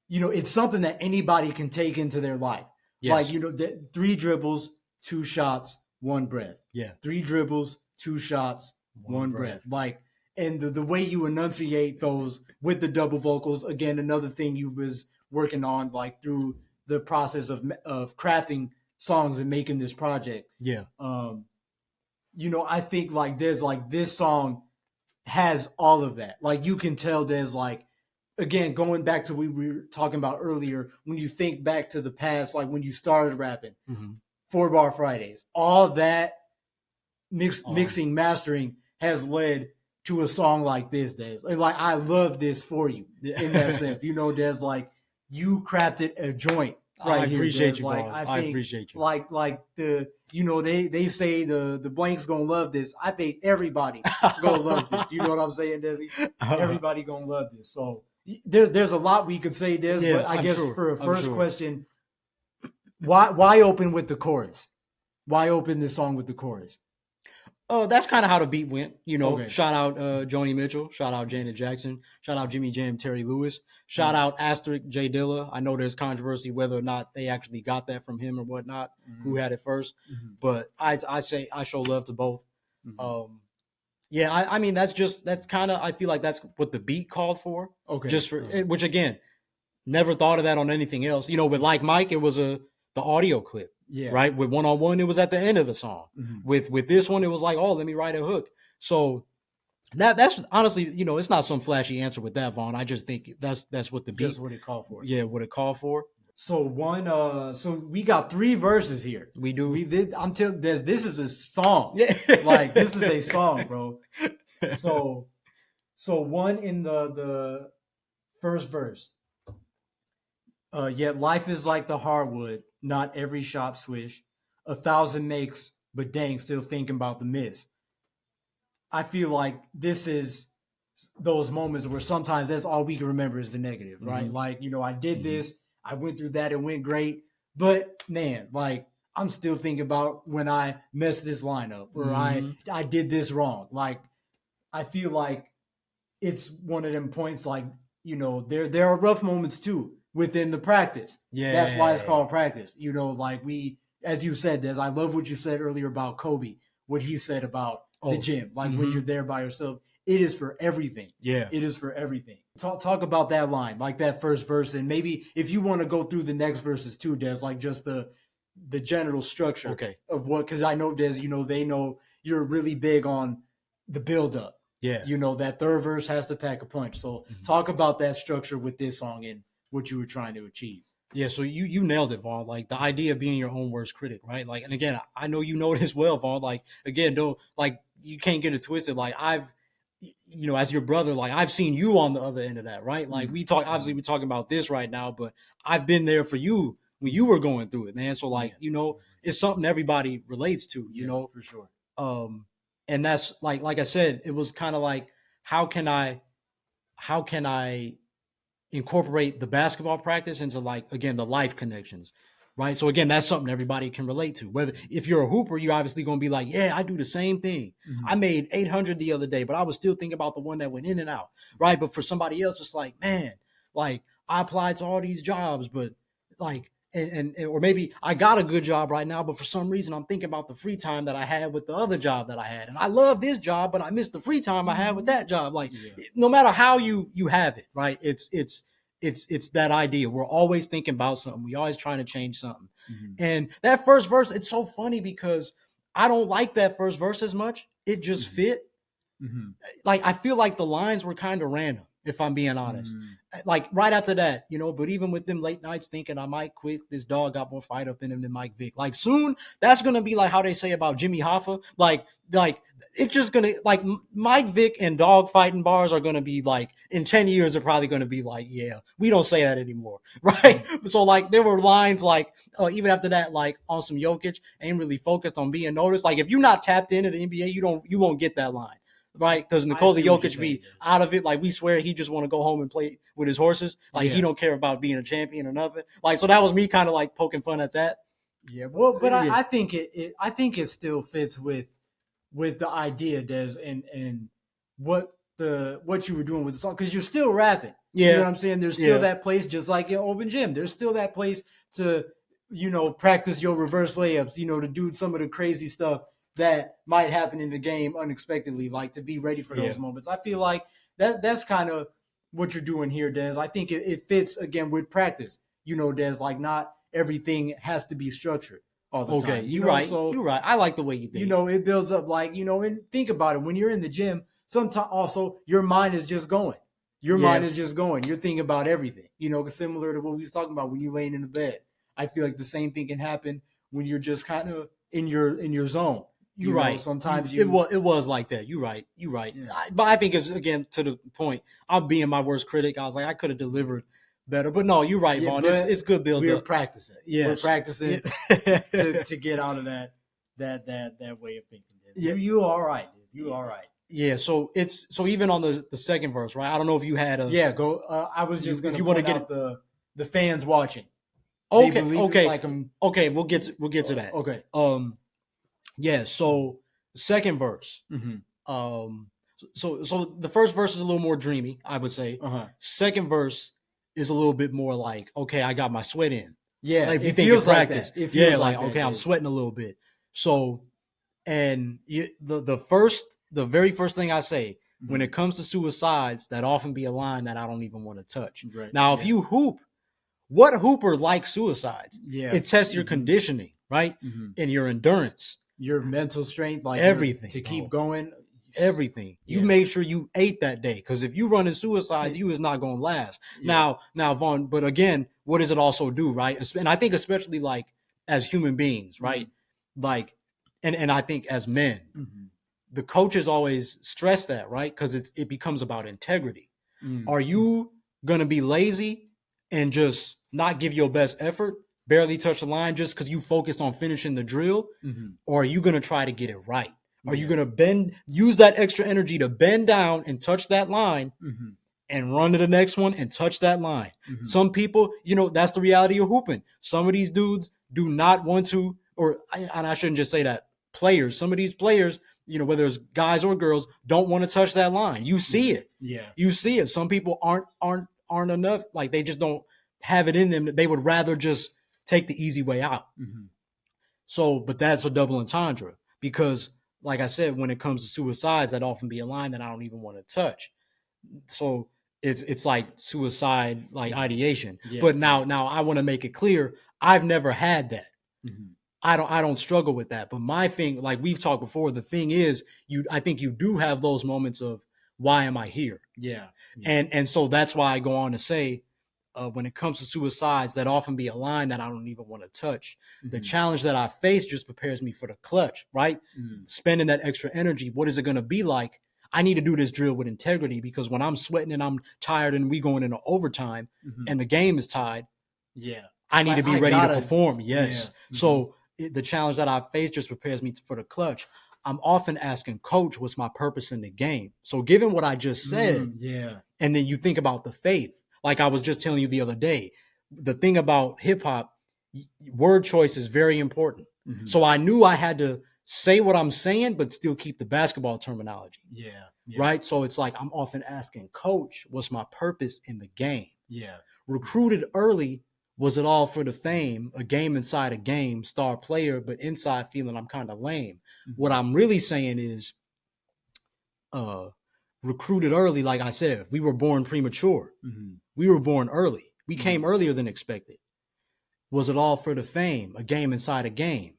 it's something that anybody can take into their life. Yes. Like, 3 dribbles, 2 shots, 1 breath. Yeah. 3 dribbles, 2 shots, 1 breath. Like, and the way you enunciate those with the double vocals, again, another thing you was working on, like through the process of crafting songs and making this project. Yeah. I think like there's like this song has all of that. Like you can tell there's like, again, going back to what we were talking about earlier, when you think back to the past, like when you started rapping, 4 Bar Fridays, all that mixing, mastering has led to a song like this, Des. Like I love this for you in that sense. Des, like you crafted a joint right I here, appreciate Des. you, Like Vaughn. I I think appreciate you. like the they say the blank's gonna love this. I think everybody gonna love this. You know what I'm saying, Desi? Everybody gonna love this. So there's a lot we could say, Des, Yeah, but I I'm guess sure. for a I'm first sure. question, why open with the chorus? Why open this song with the chorus? Oh, that's kind of how the beat went. Okay. Shout out Joni Mitchell. Shout out Janet Jackson. Shout out Jimmy Jam, Terry Lewis. Shout Mhm. out Asterisk J Dilla. I know there's controversy whether or not they actually got that from him or whatnot, who had it first. But I say I show love to both. Um, yeah, I mean that's kind of I feel like that's what the beat called for. Okay. Just for which again, never thought of that on anything else. With Like Mike, it was the audio clip. Yeah. Right. With One on One, it was at the end of the song. With this one, it was like, oh, let me write a hook. So that's honestly, it's not some flashy answer with that, Vaughn. I just think that's what the beat. Just what it called for. Yeah, what it called for. So we got 3 verses here. We do. We did. I'm telling this is a song. Yeah. Like this is a song, bro. So one in the first verse. Yet life is like the hardwood, not every shot swish. 1,000 makes, but dang, still thinking about the miss. I feel like this is those moments where sometimes that's all we can remember is the negative, right? Like, I did this, I went through that, it went great, but man, like I'm still thinking about when I messed this lineup or I did this wrong. Like, I feel like it's one of them points like, there are rough moments too within the practice. Yeah. That's why it's called practice. Like as you said, Des, I love what you said earlier about Kobe, what he said about the gym. Like when you're there by yourself, it is for everything. Yeah. It is for everything. Talk about that line, like that first verse, and maybe if you want to go through the next verses too, Des, like just the general structure of what, because I know, Des, they know you're really big on the build up. Yeah. That third verse has to pack a punch. So talk about that structure with this song and what you were trying to achieve. Yeah, so you nailed it, Vaughn. Like the idea of being your own worst critic, right? Like, and again, I know you know this well, Vaughn. Like, again, don't like you can't get it twisted. Like I've, as your brother, like I've seen you on the other end of that, right? Like we're talking about this right now, but I've been there for you when you were going through it, man. So like, it's something everybody relates to, for sure. And that's like I said, it was kind of like, how can I incorporate the basketball practice into like, again, the life connections, right? So again, that's something everybody can relate to. Whether if you're a hooper, you're obviously going to be like, yeah, I do the same thing. I made 800 the other day, but I was still thinking about the one that went in and out, right? But for somebody else, it's like, man, like I applied to all these jobs, but like, and or maybe I got a good job right now, but for some reason I'm thinking about the free time that I had with the other job that I had, and I love this job, but I missed the free time I had with that job. Like, no matter how you have it, right? It's that idea. We're always thinking about something. We always trying to change something. And that first verse, it's so funny because I don't like that first verse as much. It just fit. Like I feel like the lines were kind of random, if I'm being honest. Like right after that, but even with them late nights thinking I might quit, this dog got more fight up in him than Mike Vick. Like soon, that's gonna be like how they say about Jimmy Hoffa. Like it's just gonna like Mike Vick and dog fighting bars are gonna be like in 10 years are probably gonna be like, yeah, we don't say that anymore, right? So like there were lines like even after that, like on some Jokic, ain't really focused on being noticed. Like if you're not tapped into the NBA, you won't get that line. Right, because Nikola Jokic be out of it. Like we swear he just want to go home and play with his horses. Like he don't care about being a champion or nothing. Like so that was me kind of like poking fun at that. Yeah, well, but I think it still fits with the idea, Des, and what you were doing with the song, because you're still rapping. Yeah, you know what I'm saying. There's still that place, just like in open gym. There's still that place to practice your reverse layups. To do some of the crazy stuff that might happen in the game unexpectedly, like to be ready for those moments. I feel like that's kind of what you're doing here, Des. I think it fits again with practice. Des, like not everything has to be structured all the time. You're right. So, you're right. I like the way you think. It builds up like, and think about it. When you're in the gym, sometimes also your mind is just going. Your mind is just going. You're thinking about everything, similar to what we was talking about when you're laying in the bed. I feel like the same thing can happen when you're just kind of in your zone. You're right. Sometimes it was like that. You're right. Yeah. But I think it's again to the point. I'm being my worst critic. I was like, I could have delivered better. But no, you're right, Yeah, Vaughn. but It's good build we're up. practicing. Yes. We're practicing Yeah. to get out of that way of thinking. Yeah. You all right, dude. You all right. Yeah, so even on the second verse, right? I don't know if you had a Yeah, go. I was just if gonna you want to point get out the fans watching. They okay, believe okay, like them. okay. We'll get to that. Okay. Yeah. So second verse. Mm-hmm. So the first verse is a little more dreamy, I would say. Second verse is a little bit more like, okay, I got my sweat in. Yeah, Like if you it think feels in like practice, that. It feels yeah, like like that, okay, I'm dude. sweating a little bit. So, and the very first thing I say when it comes to suicides, that often be a line that I don't even want to touch. Right. Now, if you hoop, what hooper likes suicides? Yeah, It tests your conditioning, right, and your endurance, your mental strength, like everything to keep going. Everything. You Yeah. made sure you ate that day, because if you running suicides, you is not going to last. Yeah. Now, Vaughn. But again, what does it also do, right? And I think especially like as human beings, right? Like, and I think as men, the coaches always stress that, right? Because it becomes about integrity. Are you gonna be lazy and just not give your best effort, barely touch the line just because you focused on finishing the drill, or are you gonna try to get it right? Are you going to use that extra energy to bend down and touch that line and run to the next one and touch that line? Some people, that's the reality of hooping. Some of these dudes do not want to, and I shouldn't just say that, players, some of these players, whether it's guys or girls, don't want to touch that line. You see it. Yeah. You see it. Some people aren't enough. Like they just don't have it in them. They would rather just take the easy way out. So, but that's a double entendre, because like I said, when it comes to suicides, that often be a line that I don't even want to touch. So it's like suicide, like ideation. Yeah. But now I want to make it clear, I've never had that. I don't struggle with that. But my thing, like we've talked before, the thing is, I think you do have those moments of, why am I here? Yeah. And so that's why I go on to say, when it comes to suicides, that often be a line that I don't even want to touch. The challenge that I face just prepares me for the clutch, right? Spending that extra energy. What is it going to be like? I need to do this drill with integrity, because when I'm sweating and I'm tired and we going into overtime and the game is tied, I need to be ready to perform. Yes. Yeah. So the challenge that I face just prepares me for the clutch. I'm often asking coach, what's my purpose in the game? So given what I just said, and then you think about the faith, like I was just telling you the other day, the thing about hip hop, word choice is very important. So I knew I had to say what I'm saying, but still keep the basketball terminology. Right. So it's like, I'm often asking coach, what's my purpose in the game? Recruited early. Was it all for the fame? A game inside a game, star player, but inside feeling I'm kind of lame. What I'm really saying is, recruited early, like I said, we were born premature. We were born early. We came earlier than expected. Was it all for the fame? A game inside a game.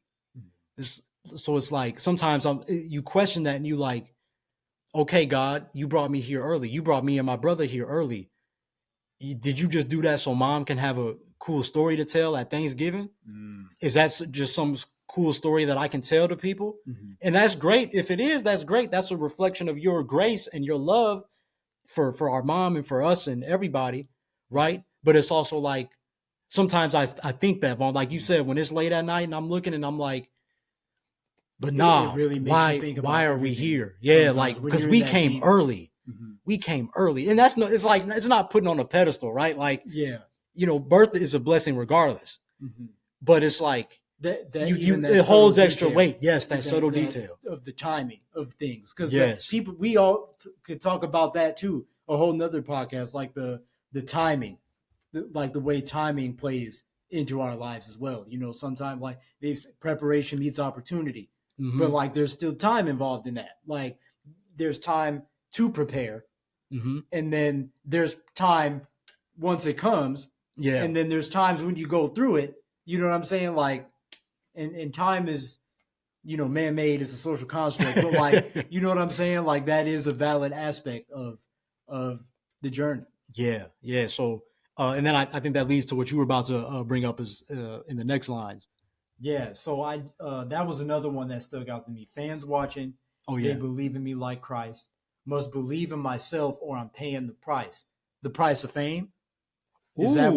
So it's like, sometimes you question that and you like, okay, God, you brought me here early. You brought me and my brother here early. Did you just do that so mom can have a cool story to tell at Thanksgiving? Is that just some cool story that I can tell to people? And that's great. If it is, that's great. That's a reflection of your grace and your love for our mom and for us and everybody, right? But it's also like, sometimes I think that, Vaughn, like you said, when it's late at night and I'm looking and I'm like, but nah, it really makes why you think about why are we everything. here? Yeah, Sometimes like, when because you're we in that came deep- early. We came early. And that's not, it's like, it's not putting on a pedestal, right? Like, birth is a blessing regardless. But it's like, it holds extra weight. Yes, that subtle detail of the timing of things. Because people, we all could talk about that too. A whole nother podcast, like the timing, like the way timing plays into our lives as well. Sometimes like this preparation meets opportunity, but like there's still time involved in that. Like there's time to prepare, and then there's time once it comes, and then there's times when you go through it. You know what I'm saying? Like, and time is, man-made, as a social construct, but like, you know what I'm saying? Like that is a valid aspect of the journey. Yeah. So, and then I think that leads to what you were about to bring up is in the next lines. Yeah. So that was another one that stuck out to me. Fans watching. They believe in me like Christ. Must believe in myself or I'm paying the price. The price of fame. Is that Ooh.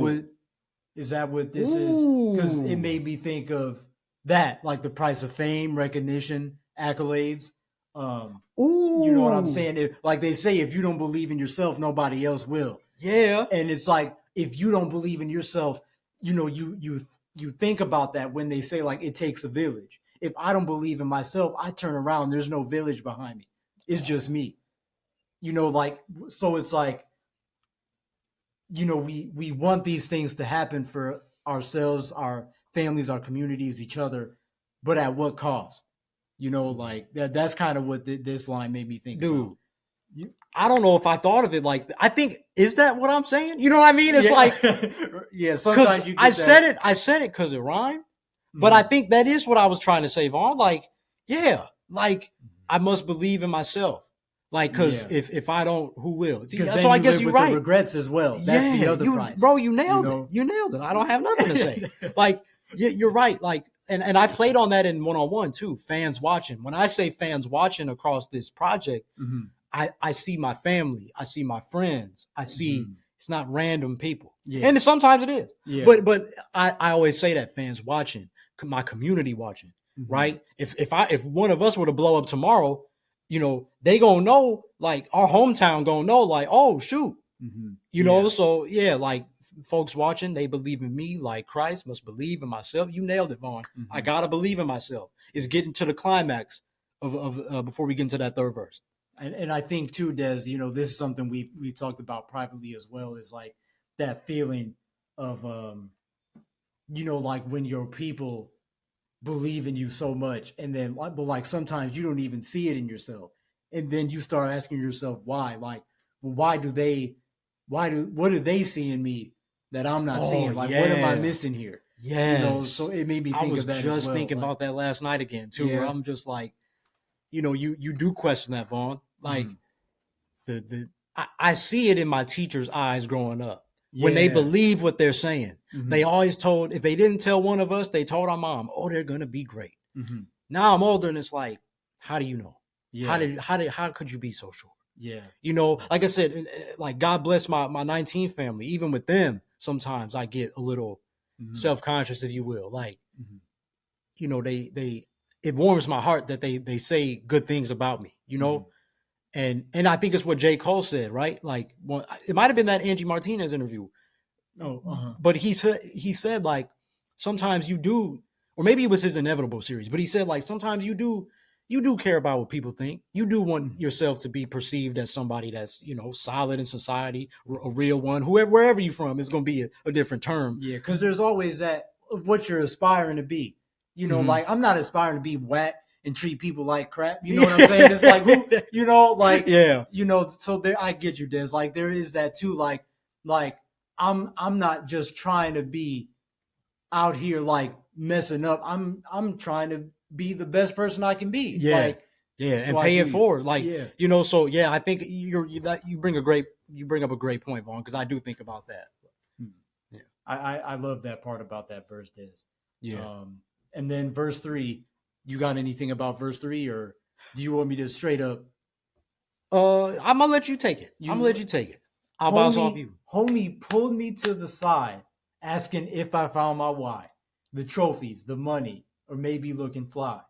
what this is? Because it Ooh. made me think of that, like the price of fame, recognition, accolades. Um, you know what I'm Ooh. saying? Like they say, if you don't believe in yourself, nobody else will. Yeah. And it's like if you don't believe in yourself, you think about that when they say like it takes a village. If I don't believe in myself, I turn around. There's no village behind me. It's just me. Like so. It's like we want these things to happen for ourselves, our families, our communities, each other, but at what cost? Like that's kind of what this line made me think about. Dude, I don't know if I thought of it like I think is that what I'm saying? You know what I mean? It's Yeah, like yeah. because Sometimes you get that. I said it because it rhymed, but I Mhm. think that is what I was trying to say, Vaughn. Like, yeah, like I must believe in myself. Like, because Yeah, if I don't, who will? because So then I you guess live you're with the right. regrets as well. That's the Yeah, other you price. bro, you You nailed it. know. You nailed it. I don't have nothing to say. Like, you're right. Like, and I played on that in one-on-one too. Fans watching. When I say fans watching across this project, Mhm. I see my family, I see my friends, I see Mhm. it's not random people. Yeah, And sometimes it is. yeah. But I always say that fans watching, my community watching, Mhm. right? If one of us were to blow up tomorrow, they gonna know, like our hometown gonna know, like, oh shoot. Mhm. Yeah. So yeah, like folks watching, they believe in me like Christ must believe in myself. You nailed it, Vaughn. I Mhm. gotta believe in myself. It's getting to the climax of before we get into that third verse. And I think too, Des, this is something we talked about privately as well, is like that feeling of like when your people believe in you so much, and then but like sometimes you don't even see it in yourself, and then you start asking yourself why, like, well, what do they see in me that I'm not Oh seeing? Like, what am I yeah. missing here? So Yes. it made me I think was of that as just well. thinking Like, about that last night again too, where yeah. I'm just like, you do question that, Vaughn. Like Mhm. I see it in my teachers' eyes growing up. When they Yeah. believe what they're saying. They Hmm. always told, if they didn't tell one of us, they told our mom, oh, they're gonna be great. Hmm. Now I'm older and it's like, how do you know? Yeah. How could you be so sure? Yeah. Like I said, like God bless my 19 family. Even with them, sometimes I get a little Hmm. self-conscious, if you will. Like, Hmm. they it warms my heart that they say good things about me, Hmm. and I think it's what J. Cole said, right? Like, it might have been that Angie Martinez interview, Oh, uh-huh. but he said like sometimes you do, or maybe it was his Inevitable series, but he said like sometimes you do care about what people think. You do want Mhm. yourself to be perceived as somebody that's solid in society, a real one. Wherever you're from is going to be a different term. Yeah, because there's always that of what you're aspiring to be. Mhm. Like I'm not aspiring to be whack and treat people like crap. You know what I'm saying? It's like who, Yeah. like Yeah. So there, I get you. There's like there is that too. Like I'm not just trying to be out here like messing up. I'm trying to be the best person I can be. Yeah, Like yeah, so and I pay hear it you. forward, like Yeah. So yeah, I think you bring up a great point, Vaughn, because I do think about that. Hmm. Yeah, I love that part about that verse, Des. yeah. Um, and then verse 3, you got anything about verse 3, or do you want me to straight up I'm gonna let you take it. I'm gonna let you you take it. I'll bounce off you. homie pulled me to the side, asking if I found my why, the trophies, the money, or maybe looking fly.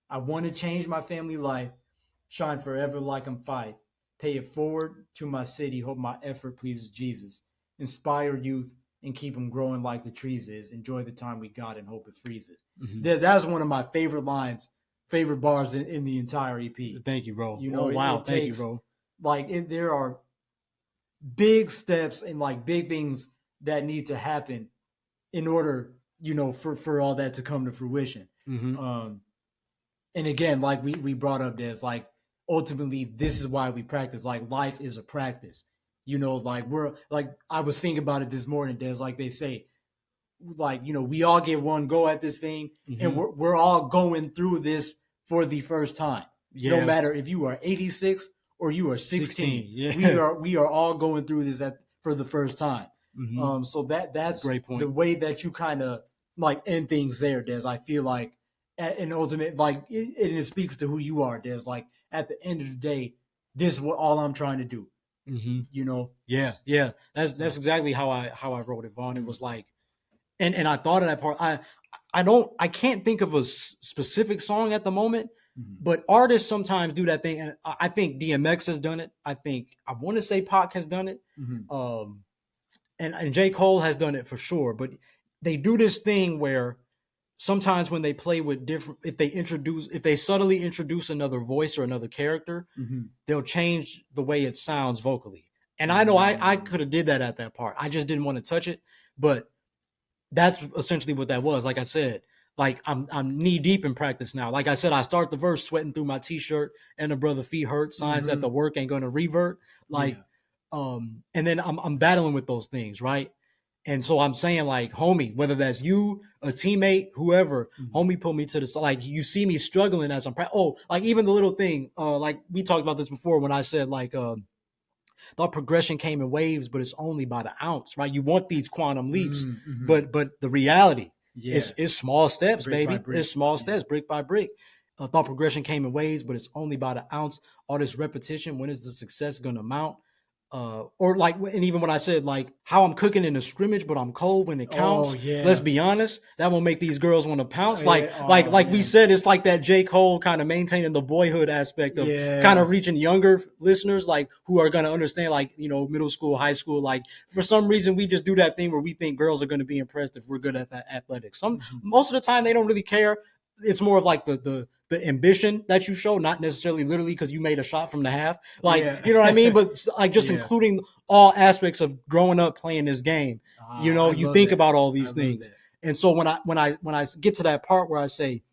I want to change my family life, shine forever like I'm Fife, pay it forward to my city, hope my effort pleases Jesus, inspire youth and keep them growing like the trees is, enjoy the time we got and hope it freezes. Mhm. That's one of my favorite lines, favorite bars in the entire EP. Thank you, bro. You know, Oh wow, it thank you, takes bro. like there are big steps and like big things that need to happen in order for all that to come to fruition. Hmm. um and again, like we brought up, there's like ultimately this is why we practice. Like life is a practice. Like we're like I was thinking about it this morning. There's like they say, like we all get one go at this thing, and Hmm. we're all going through this for the first time. No Yeah, matter if you are 86 or you are 16. 16, we Yeah. are all going through this for the first time. Hmm. So that's Great the point. way that you kind of like end things there, Des. I feel like at an ultimate, like it speaks to who you are, Des. Like at the end of the day, this is what all I'm trying to do. Mm-hmm. You know? Yeah. That's exactly how I wrote it, Vaughn. It was like, and I thought of that part. I can't think of a specific song at the moment, but artists sometimes do that thing, and I think DMX has done it. I think I want to say Pac has done it, and J. Cole has done it for sure. But they do this thing where sometimes when they play with different, if they subtly introduce another voice or another character, they'll change the way it sounds vocally. And I know I could have did that at that part. I just didn't want to touch it, but that's essentially what that was. Like I said, like I'm knee deep in practice now. Like I said, I start the verse sweating through my t-shirt and the brother feet hurt, signs that the work ain't gonna revert. Like, and then I'm battling with those things, right? And so I'm saying, like, homie, whether that's you, a teammate, whoever, homie put me to the side. Like, you see me struggling as like even the little thing, like we talked about this before when I said like thought progression came in waves, but it's only by the ounce, right? You want these quantum leaps, but the reality is small steps, Brick by baby. brick. It's small steps, brick by brick. Thought progression came in waves, but it's only by the ounce. All this repetition, when is the success going to mount? Or like, and even when I said like how I'm cooking in a scrimmage, but I'm cold when it counts. Oh, yeah. Let's be honest, that won't make these girls want to pounce. Yeah. Like we said, it's like that J. Cole kind of maintaining the boyhood aspect of kind of reaching younger listeners, like who are going to understand, like, you know, middle school, high school. Like for some reason, we just do that thing where we think girls are going to be impressed if we're good at that athletics. Most of the time, they don't really care. It's more of like the ambition that you show, not necessarily literally because you made a shot from the half. Like, you know what I mean? But like just including all aspects of growing up playing this game. You know, you think about all these things. And so when I get to that part where I say,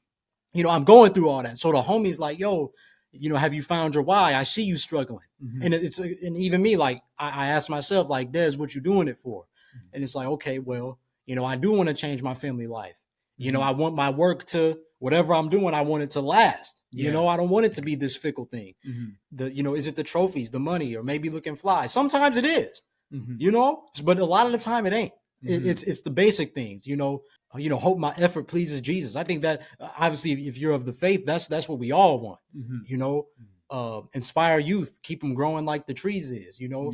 you know, I'm going through all that. So the homie's like, yo, you know, have you found your why? I see you struggling. And and even me, like, I ask myself, like, Des, what you doing it for? And it's like, okay, well, you know, I do want to change my family life. You know, I want my work to, whatever I'm doing, I want it to last. You know, I don't want it to be this fickle thing. You know, is it the trophies, the money, or maybe looking fly? Sometimes it is, you know, but a lot of the time it ain't. It's the basic things, you know, hope my effort pleases Jesus. I think that obviously if you're of the faith, that's what we all want, you know, inspire youth, keep them growing like the trees is, you know,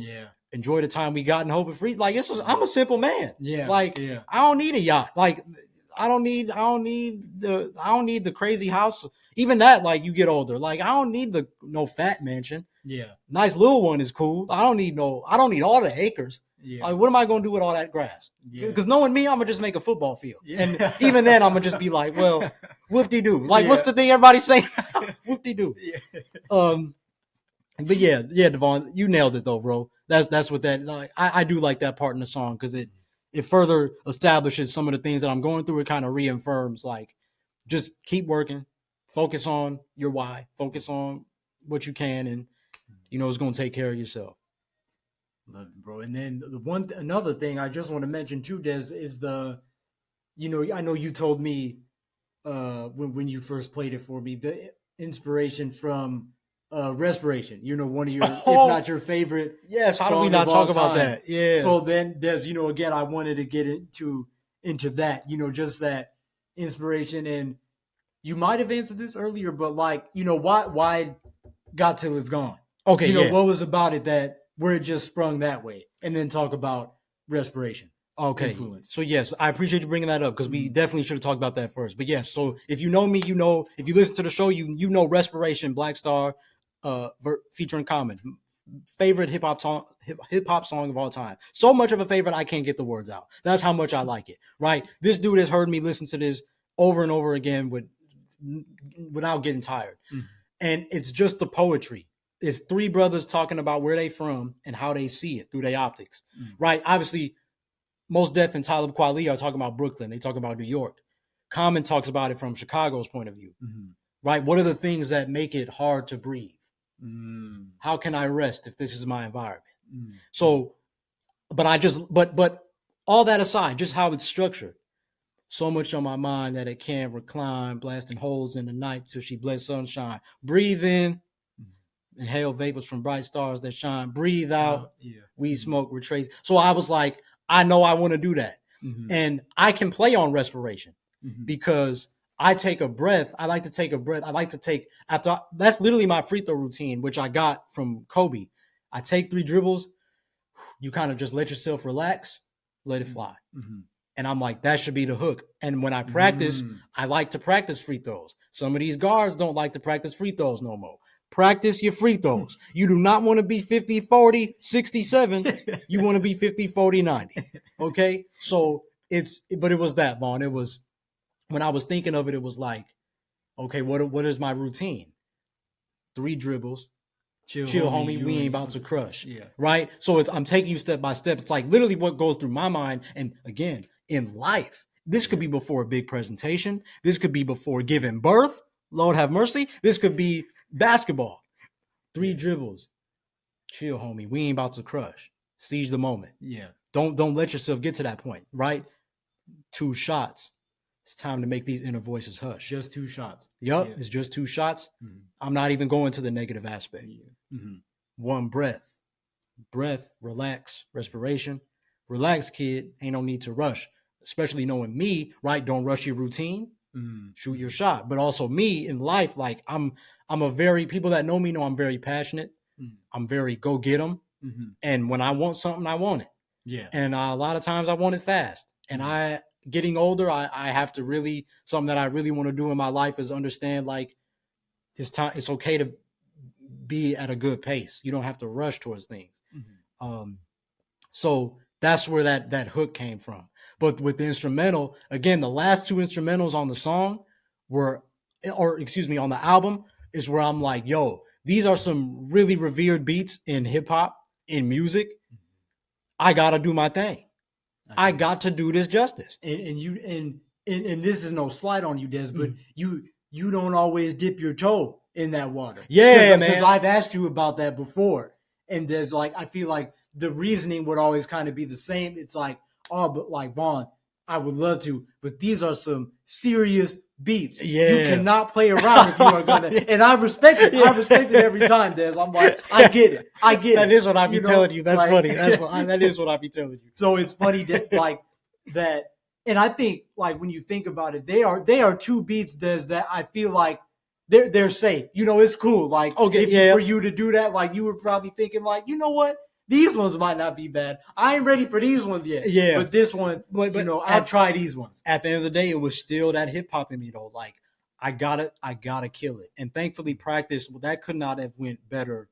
enjoy the time we got and hope it free. Like I'm a simple man. I don't need a yacht. Like, I don't need the crazy house. Even that, like you get older, like I don't need no fat mansion. Nice little one is cool. I don't need all the acres. Like, what am I going to do with all that grass? Because knowing me, I'm gonna just make a football field, and even then, I'm gonna just be like, well, whoop-de-doo. Like, what's the thing everybody's saying? Whoop-de-doo. But yeah, Devaughn, you nailed it though, bro. That's what that. Like, I do like that part in the song because it further establishes some of the things that I'm going through. It kind of reaffirms, like, just keep working, focus on your why, focus on what you can, and you know it's going to take care of yourself. Love it, bro. And then another thing I just want to mention too, Des, is you know, I know you told me when you first played it for me, the inspiration from Respiration, you know, one of your, if not your favorite. Yes, how do we not talk about that? Yeah. So then, Des, you know, again, I wanted to get into that, you know, just that inspiration. And you might have answered this earlier, but like, you know, why Got Till It's Gone? Okay, you know, what was about it that where it just sprung that way? And then talk about Respiration. Okay. Influence. So yes, I appreciate you bringing that up because we definitely should have talked about that first. But yes, so if you know me, you know, if you listen to the show, you know Respiration, Black Star, featuring Common, favorite hip hop song of all time. So much of a favorite, I can't get the words out. That's how much I like it. Right? This dude has heard me listen to this over and over again without getting tired, and it's just the poetry. It's three brothers talking about where they from and how they see it through their optics. Right? Obviously, Mos Def and Talib Kweli are talking about Brooklyn. They talk about New York. Common talks about it from Chicago's point of view. Right? What are the things that make it hard to breathe? How can I rest if this is my environment? So, but all that aside, just how it's structured. So much on my mind that it can't recline, blasting holes in the night till she bless sunshine. Breathe in, inhale vapors from bright stars that shine. Breathe out, weed smoke, retrace. So I was like, I know I want to do that. And I can play on Respiration because I take a breath. I like to take a breath. I like to take, that's literally my free throw routine, which I got from Kobe. I take 3 dribbles, you kind of just let yourself relax, let it fly. Mm-hmm. And I'm like, that should be the hook. And when I practice, I like to practice free throws. Some of these guards don't like to practice free throws no more. Practice your free throws. You do not want to be 50, 40, 67. You want to be 50, 40, 90. Okay? So but it was that, Vaughn. It was, when I was thinking of it, it was like, okay, what is my routine? 3 dribbles. Chill, homie. We ain't about to crush. Yeah. Right? So I'm taking you step by step. It's like literally what goes through my mind. And again, in life, this could be before a big presentation. This could be before giving birth. Lord have mercy. This could be basketball. 3 dribbles. Chill, homie. We ain't about to crush. Seize the moment. Yeah. Don't let yourself get to that point, right? 2 shots. It's time to make these inner voices hush. Just 2 shots. Yep, it's just 2 shots. Mm-hmm. I'm not even going to the negative aspect. Yeah. Mm-hmm. 1 breath. Breath, relax, respiration. Relax, kid. Ain't no need to rush. Especially knowing me, right? Don't rush your routine. Mm-hmm. Shoot your shot. But also me in life, like I'm a very, people that know me know I'm very passionate. Mm-hmm. I'm very go get 'em. Mm-hmm. And when I want something, I want it. Yeah. And a lot of times I want it fast. And getting older, I have to really, something that I really want to do in my life is understand, like, it's okay to be at a good pace. You don't have to rush towards things. Mm-hmm. So that's where that hook came from. But with the instrumental, again, the last 2 instrumentals on the song on the album is where I'm like, yo, these are some really revered beats in hip hop, in music. I gotta do my thing. I got to do this justice. And this is no slight on you, Des, but you don't always dip your toe in that water. Yeah, man. Because I've asked you about that before. And there's like, I feel like the reasoning would always kind of be the same. It's like, oh, but like, Vaughn, I would love to, but these are some serious beats. Yeah. You cannot play around if you are gonna. And I respect it. I respect it every time, Des. I'm like, I get it. That is what I be telling you. That's like, funny. That is what I be telling you. So it's funny that like that. And I think like when you think about it, they are 2 beats, Des, that I feel like they're safe. You know, it's cool. Like, okay, for you to do that, like you were probably thinking like, you know what? These ones might not be bad. I ain't ready for these ones yet. Yeah. But this one, but I'll try these ones. At the end of the day, it was still that hip hop in me though. Like, I gotta kill it. And thankfully practice, that could not have went better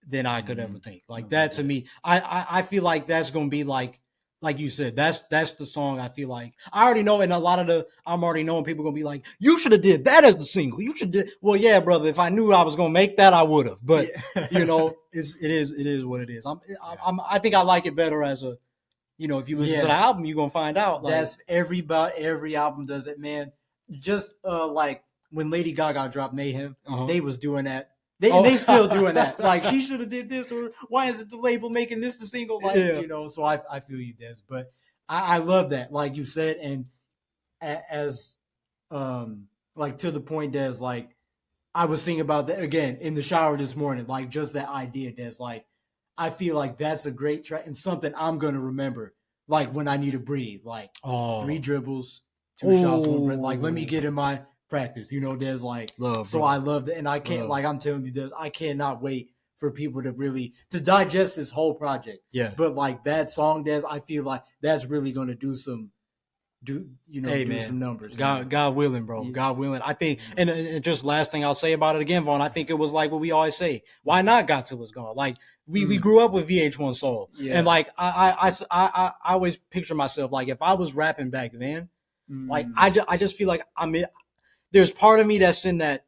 than I could ever think. Like that to me, I feel like that's gonna be like you said, that's the song. I feel like I already know, and I'm already knowing people gonna be like, you should have did that as the single. You should did. Well, yeah, brother. If I knew I was gonna make that, I would have. But you know, it is what it is. I think I like it better as a, you know, if you listen to the album, you're gonna find out. Like, that's every album does it, man. Just like when Lady Gaga dropped Mayhem, they was doing that. They still doing that. Like, she should have did this, or why isn't the label making this the single? Like, you know, so I feel you, Des. But I love that, like you said, and as like to the point, Des, like I was thinking about that again in the shower this morning, like just that idea, Des. Like, I feel like that's a great track and something I'm gonna remember, like when I need to breathe, like 3 dribbles, 2 shots, 1 breath. Like, let me get in my practice, you know, there's like so I love that, and I can't like I'm telling you this, I cannot wait for people to digest this whole project. Yeah. But like that song, Des, I feel like that's really gonna do some numbers. God willing, bro. Yeah. God willing. I think, and just last thing I'll say about it again, Vaughn, I think it was like what we always say. Why not Godzilla's Gone? Like we grew up with VH1 Soul. Yeah. And like I always picture myself like if I was rapping back then, like I just feel like there's part of me that's in that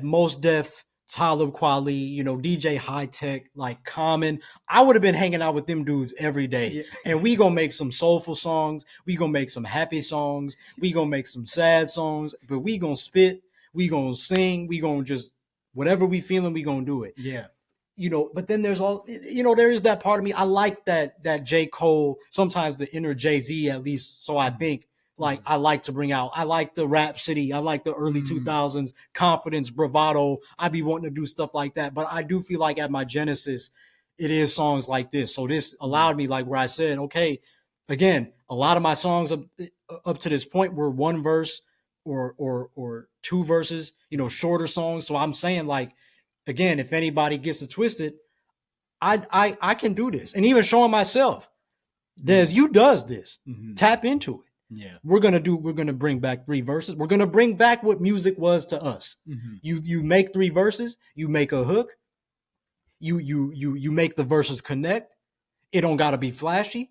Most Def, Talib Kweli, you know, DJ High Tech, like Common. I would have been hanging out with them dudes every day. Yeah. And we gonna make some soulful songs. We gonna make some happy songs. We gonna make some sad songs. But we gonna spit. We gonna sing. We gonna just whatever we feeling, we gonna do it. Yeah. You know, but then there's there is that part of me. I like that J. Cole, sometimes the inner Jay-Z at least. So I think. Like I like to bring out, I like the Rhapsody, I like the early 2000s confidence, bravado. I be wanting to do stuff like that, but I do feel like at my genesis, it is songs like this. So this allowed me, like where I said, okay, again, a lot of my songs up to this point were 1 verse or 2 verses, you know, shorter songs. So I'm saying like, again, if anybody gets it twisted, I can do this. And even showing myself, Des, you does this. Tap into it. Yeah. We're gonna bring back 3 verses. We're gonna bring back what music was to us. You make 3 verses, you make a hook, you make the verses connect. It don't gotta be flashy,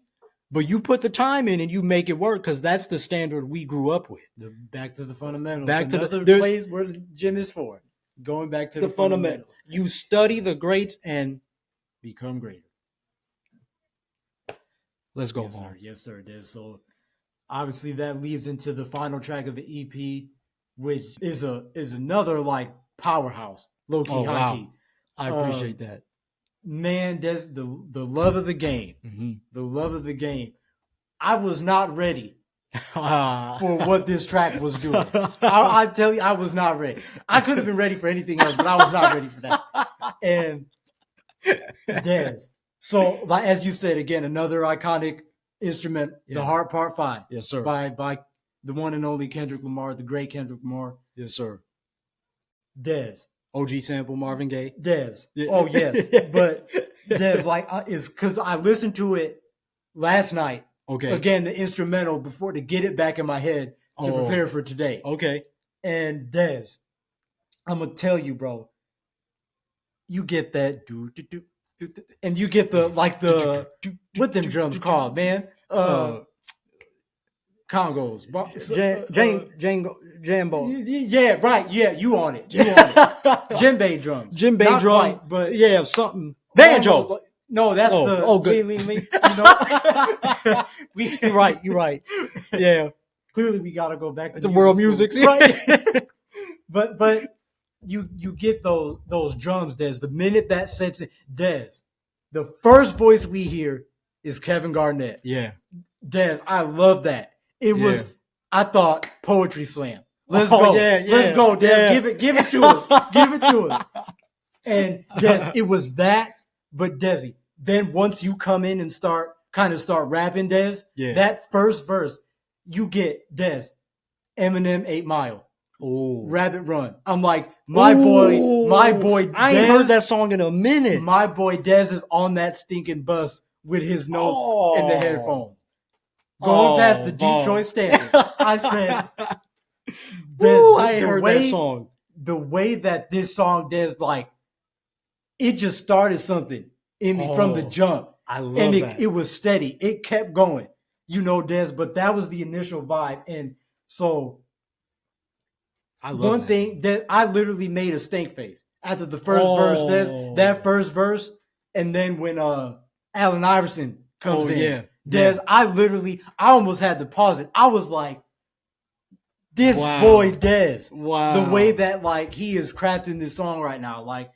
but you put the time in and you make it work because that's the standard we grew up with. Back to the fundamentals. Back to the the place where the gym is for. Going back to the fundamentals. You study the greats and become greater. Let's go, Yes, Vaughn. sir. Yes, sir. It is. So obviously that leads into the final track of the EP, which is another like powerhouse, low key, high key. I appreciate that. Man, that's the love of the game. The love of the game. I was not ready for what this track was doing. I tell you, I was not ready. I could have been ready for anything else, but I was not ready for that. And Des. So, like as you said, again, another iconic instrument, the Heart Part 5. Yes, sir. By the one and only Kendrick Lamar, the great Kendrick Lamar. Yes, sir. Des. OG sample, Marvin Gaye. Des. Yeah. Oh, yes. But Des, like, it's because I listened to it last night. Okay. Again, the instrumental before to get it back in my head to prepare for today. Okay. And Des, I'm going to tell you, bro, you get that and you get the like the what them drums called, man? Congos, Jambo. Yeah, right. Yeah, you on it. Djembe drums. Djembe Not drum, quite, but yeah, something. Banjo. No, that's good. You know, You're right. Yeah, clearly we got to go back to the world music, right? But you get those drums, Des. The minute that sets it, Des, the first voice we hear is Kevin Garnett. Yeah, Des, I love that. It was, I thought, poetry slam. Let's go. Let's go, Des. Yeah. Give it to us. Give it to us. And Des, it was that, but Desi, then once you come in and start rapping, Des, that first verse, you get Des, Eminem 8 Mile. Oh, Rabbit Run. I'm like, my boy. I ain't heard that song in a minute. My boy Des is on that stinking bus with his notes in the headphones. Going past the Detroit Standard. I said, I ain't heard that song. The way that this song does, like, it just started something in me from the jump. I love that. It was steady. It kept going. You know, Des, but that was the initial vibe. And so one thing that I literally made a stink face after the first verse, Des, that first verse, and then when Allen Iverson comes in. Des, I almost had to pause it. I was like, this boy Des. Wow. The way that like he is crafting this song right now. Like,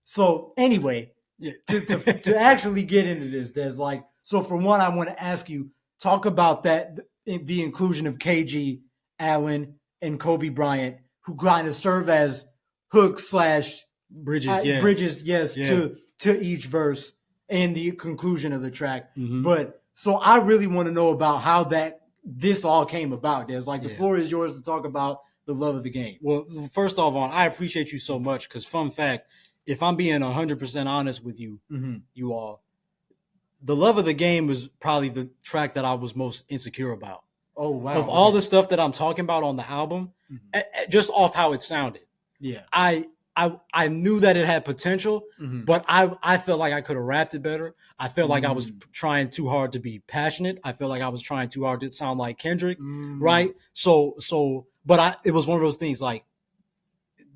so anyway, to actually get into this, Des, like, so for one, I want to ask you, talk about that, the inclusion of KG, Allen, and Kobe Bryant, who kind of serve as hooks / bridges, to each verse and the conclusion of the track. But so I really want to know about how this all came about. There's like the floor is yours to talk about the love of the game. Well, first off, I appreciate you so much because, fun fact, if I'm being 100% honest with you, you all, the love of the game was probably the track that I was most insecure about. Oh wow! Of all the stuff that I'm talking about on the album, just off how it sounded. Yeah, I knew that it had potential, but I felt like I could have rapped it better. I felt like I was trying too hard to be passionate. I felt like I was trying too hard to sound like Kendrick, right? But it was one of those things like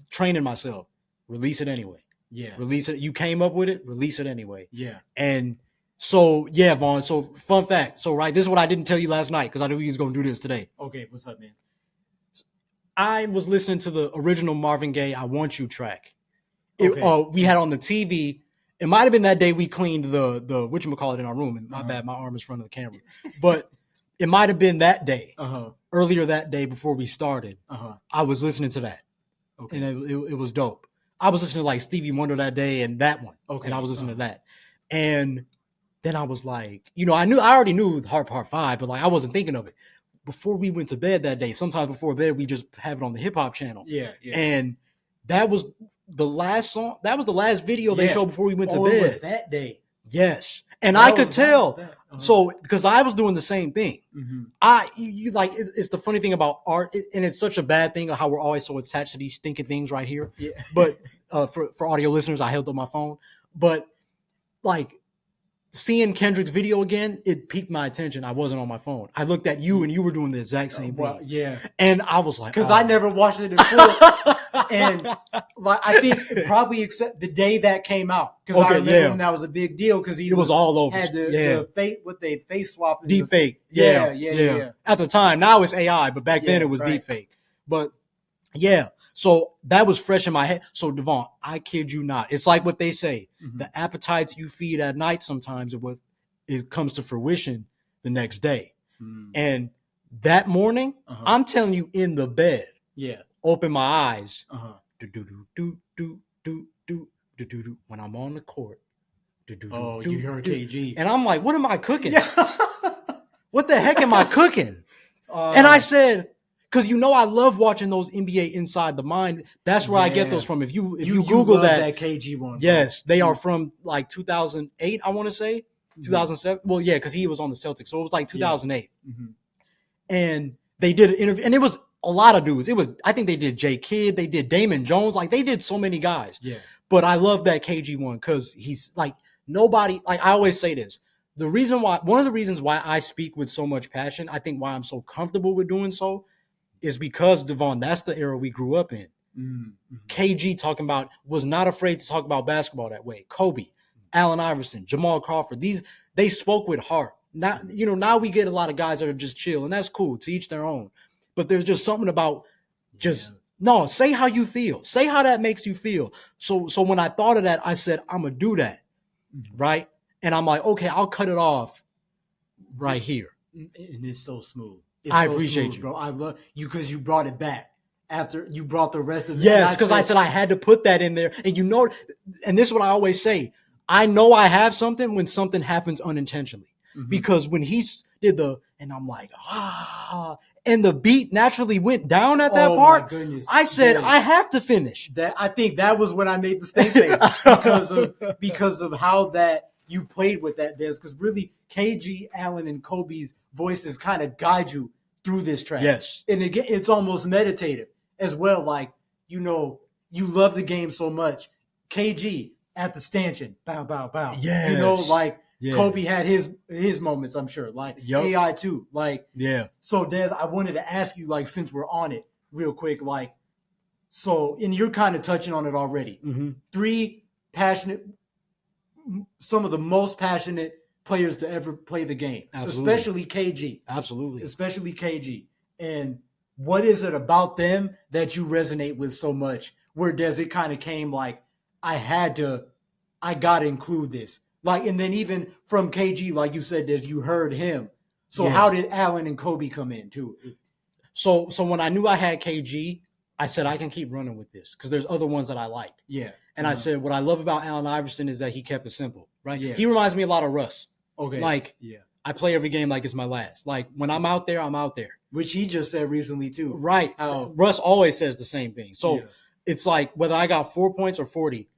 training myself, release it anyway. Yeah, release it. You came up with it, release it anyway. Yeah, and so Vaughn. So fun fact. So this is what I didn't tell you last night because I knew you was gonna do this today. Okay, what's up, man? I was listening to the original Marvin Gaye "I Want You" track. We had on the TV. It might have been that day we cleaned the whatchamacallit in our room. And my bad, my arm is in front of the camera. But it might have been that day, earlier that day before we started. I was listening to that, and it was dope. I was listening to like Stevie Wonder that day and that one, and I was listening to that, and then I was like, I already knew Heart Part 5, but like I wasn't thinking of it. Before we went to bed that day, sometimes before bed, we just have it on the hip hop channel. Yeah. And that was the last song. That was the last video they Yeah. showed before we went to Oh, bed. it was that day. Yes, and That I could was- tell. that- uh-huh. So because I was doing the same thing. Mhm. You like it's the funny thing about art, and it's such a bad thing of how we're always so attached to these thinking things right here. Yeah. But for audio listeners, I held up my phone. But like seeing Kendrick's video again, it piqued my attention. I wasn't on my phone. I looked at you, and you were doing the exact same Well, thing. yeah. And I was like, Because oh. I never watched it in full. And like, I think probably except the day that came out. Because I remember when that was a big deal because he it was all over. had the face with the face swap. Deep fake. Yeah. At the time, now it's AI, but back then it was deep fake. But yeah, so that was fresh in my head. So Devaughn, I kid you not. It's like what they say. Mhm. The appetites you feed at night sometimes it comes to fruition the next day. And that morning, I'm telling you, in the bed, open my eyes, when I'm on the court. You heard KG. And I'm like, what am I cooking? What the heck am I cooking? And I said, because I love watching those NBA Inside the Mind. That's where I get those from. If you Google that KG one. Yes, they are from like 2008, I want to say. 2007. Well, yeah, because he was on the Celtics. So it was like 2008. And they did an interview. And it was a lot of dudes. I think they did J Kidd. They did Damon Jones. Like they did so many guys. Yeah. But I love that KG one because he's like nobody. Like I always say this. One of the reasons why I speak with so much passion, I think why I'm so comfortable with doing so, is because Devaughn, that's the era we grew up in. KG was not afraid to talk about basketball that way. Kobe, Allen Iverson, Jamal Crawford, they spoke with heart. Now we get a lot of guys that are just chill, and that's cool, to each their own. But there's just something about say how you feel. Say how that makes you feel. So when I thought of that, I said, I'm going to do that. Right? And I'm like, okay, I'll cut it off right here. And it's so smooth. I appreciate you, bro. I love you because you brought it back after you brought the rest of it. Yes, because I said I had to put that in there. And and this is what I always say. I know I have something when something happens unintentionally. Because when he did and I'm like, and the beat naturally went down at that part. My goodness. I said, I have to finish. I think that was when I made the stink face because of how that you played with that, Des. Because really, KG, Allen, and Kobe's voices kind of guide you through this track. Yes. And again, it's almost meditative as well. Like, you love the game so much. KG at the stanchion, bow, bow, bow. Yes. Kobe had his moments, I'm sure. Like AI too. So Des, I wanted to ask you, since we're on it real quick, and you're kind of touching on it already. 3 some of the most passionate players to ever play the game. Absolutely. Especially KG. Absolutely. Especially KG. And what is it about them that you resonate with so much? Where Des, it kind of came I got to include this. And then even from KG, like you said, Des, you heard him. So how did Allen and Kobe come in too? So when I knew I had KG, I said I can keep running with this because there's other ones that I like. Yeah. And I said what I love about Allen Iverson is that he kept it simple, right? Yeah. He reminds me a lot of Russ. Okay. I play every game like it's my last. When I'm out there, I'm out there. Which he just said recently too. Right. Russ always says the same thing. So it's like whether I got 4 points or 40,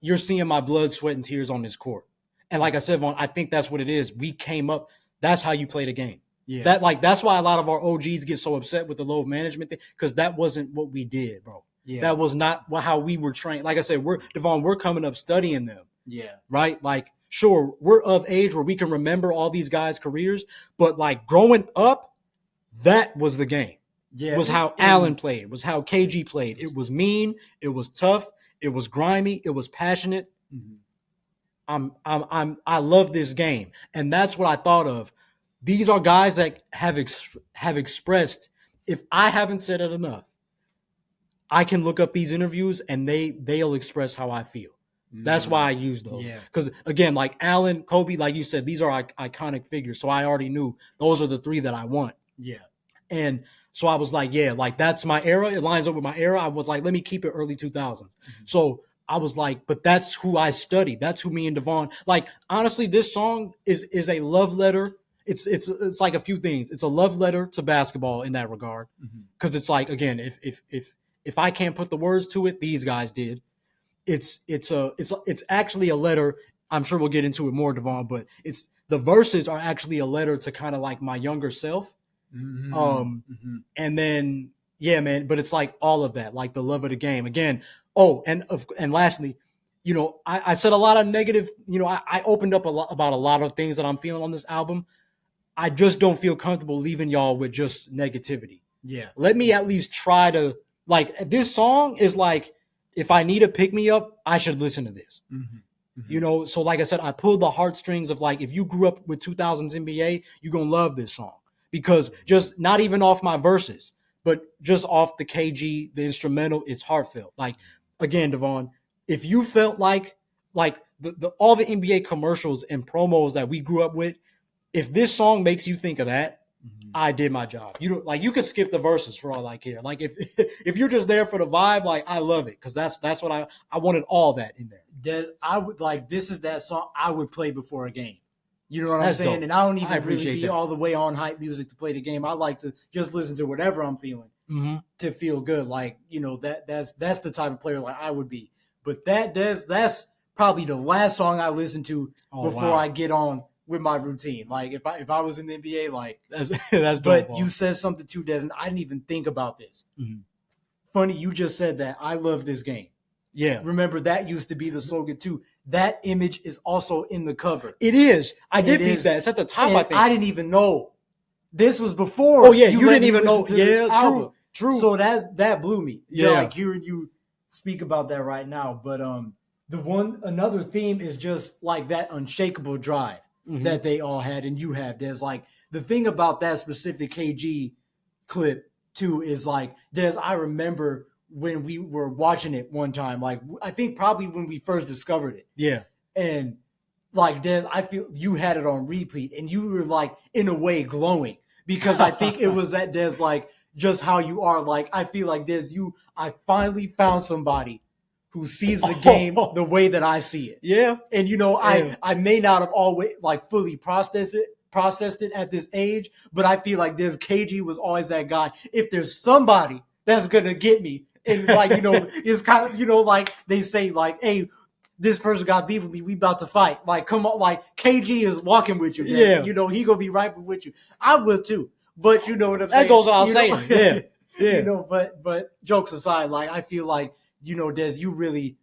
you're seeing my blood, sweat, and tears on this court. And like I said, Vaughn, I think that's what it is. We came up. That's how you play the game. Yeah. That's why a lot of our OGs get so upset with the load management thing because that wasn't what we did, bro. Yeah. That was not how we were trained. Like I said, Devaughn, we're coming up studying them. Yeah. Right? Sure, we're of age where we can remember all these guys' careers, but growing up, that was the game. Yeah. Was how Allen played, was how KG played. It was mean, it was tough, it was grimy, it was passionate. I love this game. And that's what I thought of. These are guys that have expressed, if I haven't said it enough, I can look up these interviews and they'll express how I feel. That's why I use those. Because again, Allen, Kobe, like you said, these are iconic figures. So I already knew those are the 3 that I want. Yeah. And so I was that's my era. It lines up with my era. I was let me keep it early 2000s. So I was but that's who I studied. That's who me and Devaughn, honestly, this song is a love letter. It's a few things. It's a love letter to basketball in that regard. Because it's again, if I can't put the words to it, these guys did. it's actually a letter. I'm sure we'll get into it more, Devaughn, but it's the verses are actually a letter to kind of like my younger self. And then yeah, man, but it's like all of that, like the love of the game again. Oh, and lastly, I said a lot of negative. I opened up a lot about a lot of things that I'm feeling on this album. I just don't feel comfortable leaving y'all with just negativity. Yeah. Let me at least try to, like, this song is like, if I need a pick me up, I should listen to this. So like I said, I pulled the heartstrings of, like, if you grew up with 2000s NBA, you're going to love this song because just not even off my verses, but just off the KG, the instrumental, it's heartfelt. Like, again, Devaughn, if you felt like all the NBA commercials and promos that we grew up with, if this song makes you think of that, I did my job. You could skip the verses for all I care. Like if if you're just there for the vibe, like I love it because that's what I wanted all that in there. I would like this is that song I would play before a game. You know what I'm That's saying? dope. And I don't even really appreciate be that. all the way on hype music to play the game. I like to just listen to whatever I'm feeling to feel good. Like, that's the type of player like I would be. But that's probably the last song I listen to before I get on with my routine. Like if I was in the NBA, like That's but dope. you said something too, Desmond. I didn't even think about this. Funny, you just said that. I love this game. Yeah. Remember that used to be the slogan too. That image is also in the cover. It is. I did read that. It's at the top, I think. I didn't even know. This was before. Oh yeah, you didn't even know. Yeah, true. So that blew me. Yeah. Like hearing you speak about that right now. But another theme is just like that unshakable drive that they all had and you have. There's like the thing about that specific KG clip too is like I remember when we were watching it one time, like I think probably when we first discovered it. Yeah. And like I feel you had it on repeat and you were like in a way glowing because I think it was that like just how you are. Like I feel like I finally found somebody who sees the game the way that I see it. Yeah. And I may not have always like fully processed it at this age, but I feel like KG was always that guy. If there's somebody that's gonna get me, and like it's kind of like they say like, hey, this person got beef with me, we about to fight. Like come on, like KG is walking with you. Man. Yeah, he gonna be right with you. I will too, but you know what I'm saying. That goes without saying. Yeah. But jokes aside, like I feel like Des, you really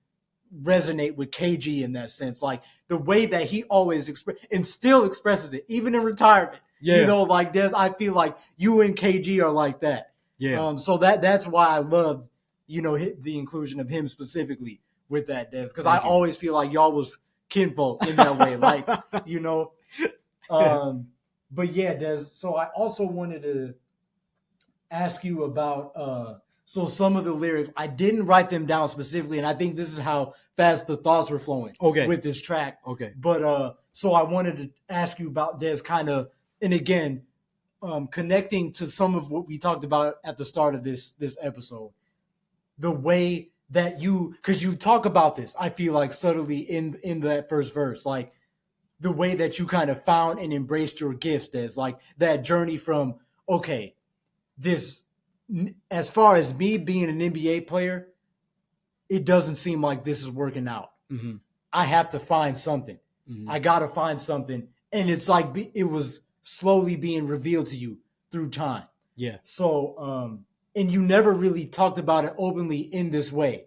resonate with KG in that sense. Like the way that he always and still expresses it, even in retirement. Yeah. Like Des, I feel like you and KG are like that. Yeah. So that's why I loved, the inclusion of him specifically with that, Des, because I always feel like y'all was kinfolk in that way. Like, but yeah, Des, so I also wanted to ask you about so some of the lyrics. I didn't write them down specifically, and I think this is how fast the thoughts were flowing with this track. Okay. But so I wanted to ask you about Des kind of, and again, connecting to some of what we talked about at the start of this episode, the way that because you talk about this, I feel like subtly in that first verse, like the way that you kind of found and embraced your gifts, Des, like that journey from, okay, this, as far as me being an NBA player, it doesn't seem like this is working out. I have to find something. I got to find something. And it's like it was slowly being revealed to you through time. Yeah. So, and you never really talked about it openly in this way,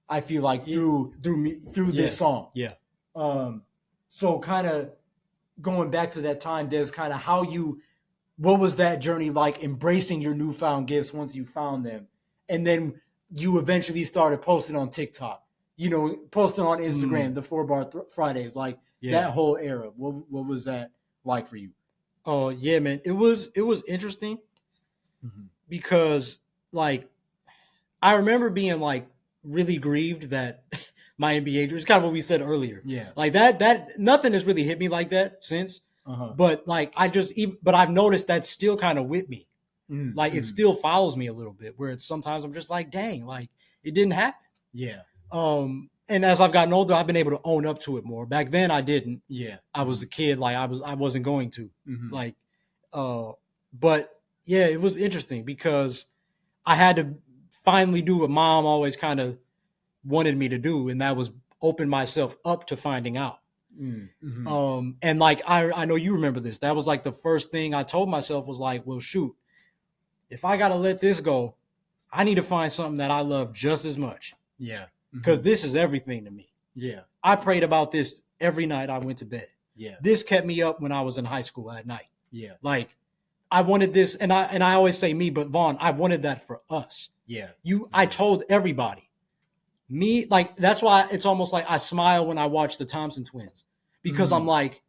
I feel like, through this song. Yeah. So kind of going back to that time, there's kind of what was that journey like, embracing your newfound gifts once you found them? And then you eventually started posting on TikTok, posting on Instagram, the 4-Bar Fridays, like that whole era. What was that like for you? Oh yeah, man. It was interesting because like I remember being like really grieved that my NBA dream, it's kind of what we said earlier. Yeah. Like that nothing has really hit me like that since. But like but I've noticed that's still kind of with me. Like it still follows me a little bit where it's sometimes I'm just like, dang, like it didn't happen. Yeah. And as I've gotten older, I've been able to own up to it more. Back then I didn't. Yeah. I was a kid, like I wasn't going to. Like but yeah, it was interesting because I had to finally do what mom always kind of wanted me to do, and that was open myself up to finding out. Mm-hmm. And like I know you remember this. That was like the first thing I told myself was like, well, shoot, if I gotta let this go, I need to find something that I love just as much. Yeah. Because this is everything to me. Yeah. I prayed about this every night I went to bed. Yeah. This kept me up when I was in high school at night. Yeah. Like I wanted this, and I always say me, but Vaughn, I wanted that for us. Yeah. I told everybody. Me, like, that's why it's almost like I smile when I watch the Thompson twins. Because I'm like,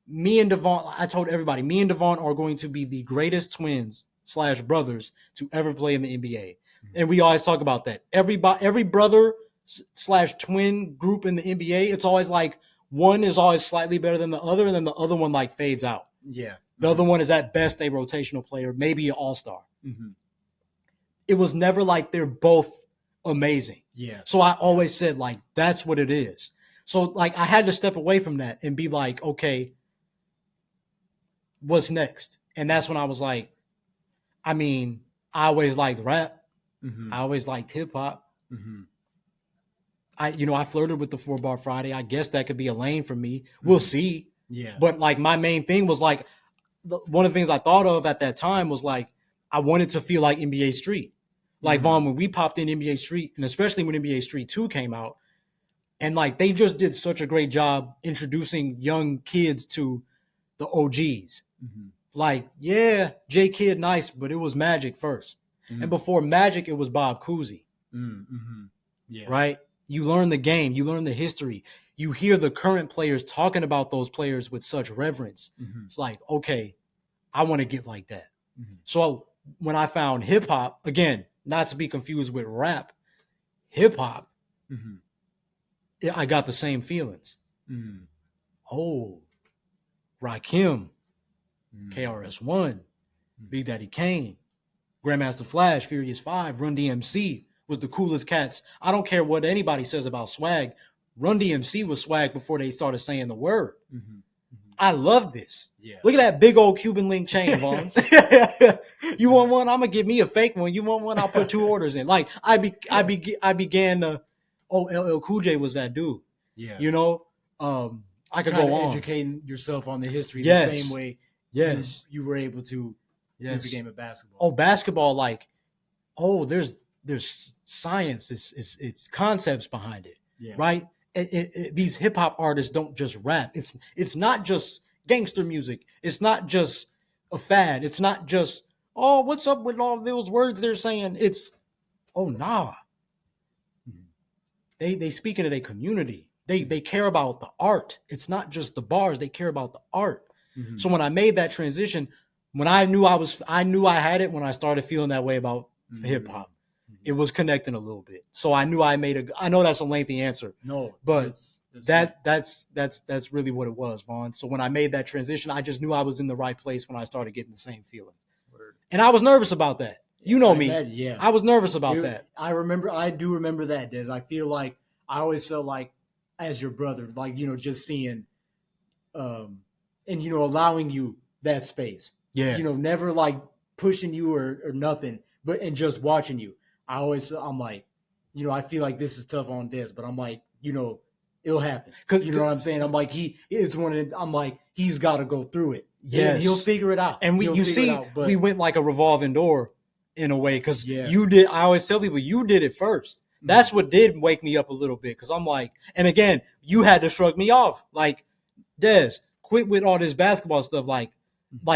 me and Devaughn, I told everybody, me and Devaughn are going to be the greatest twins / brothers to ever play in the NBA. And we always talk about that. Every brother / twin group in the NBA, it's always like one is always slightly better than the other, and then the other one like fades out. Yeah. The other one is at best a rotational player, maybe an all-star. It was never like they're both amazing. Yeah. So I always said, like, that's what it is. So, like, I had to step away from that and be like, okay, what's next? And that's when I was like, I mean, I always liked rap. I always liked hip-hop. I flirted with the 4-Bar Friday. I guess that could be a lane for me. We'll see. Yeah. But, like, my main thing was, like, one of the things I thought of at that time was, like, I wanted to feel like NBA Street. Like, Vaughn, when we popped in NBA Street, and especially when NBA Street 2 came out, and, like, they just did such a great job introducing young kids to the OGs. Like, yeah, J Kidd, nice, but it was Magic first. And before Magic, it was Bob Cousy. Yeah. Right? You learn the game. You learn the history. You hear the current players talking about those players with such reverence. It's like, okay, I want to get like that. So when I found hip-hop, again, not to be confused with rap, hip-hop, I got the same feelings. Oh, Rakim, KRS-One, Big Daddy Kane, Grandmaster Flash, Furious 5, Run DMC was the coolest cats. I don't care what anybody says about swag. Run DMC was swag before they started saying the word. I love this. Yeah. Look at that big old Cuban link chain, Vaughn. You want one? I'm gonna give me a fake one. You want one? I'll put 2 orders in. Like I began to. Oh, LL Cool J was that dude. Yeah. You know, I could go on educating yourself on the history Yes. the same way. Yes. You were able to through Yes. the game of basketball. Oh, basketball, like, oh, there's science, it's concepts behind it, Yeah. right? These hip hop artists don't just rap. It's not just gangster music. It's not just a fad. It's not just, oh, what's up with all those words they're saying? It's, oh, nah. They speak into their community. They care about the art. It's not just the bars. They care about the art. So when I made that transition, when I knew I had it when I started feeling that way about hip hop. It was connecting a little bit. So I knew I know that's a lengthy answer. No, but that's really what it was, Vaughn. So when I made that transition, I just knew I was in the right place when I started getting the same feeling. Word. And I was nervous about that. You know me. Yeah. I was nervous about that. I do remember that, Des. I feel like I always felt like as your brother, like, just seeing and allowing you that space. Yeah. Never like pushing you or nothing, and just watching you. I'm like, I feel like this is tough on Des, but I'm like, it'll happen. Because you know what I'm saying? I'm like, I'm like, he's got to go through it. Yes. And he'll figure it out. And we went like a revolving door in a way. Because you did, I always tell people, you did it first. That's what did wake me up a little bit. Because I'm like, and again, you had to shrug me off. Like, Des, quit with all this basketball stuff. Like,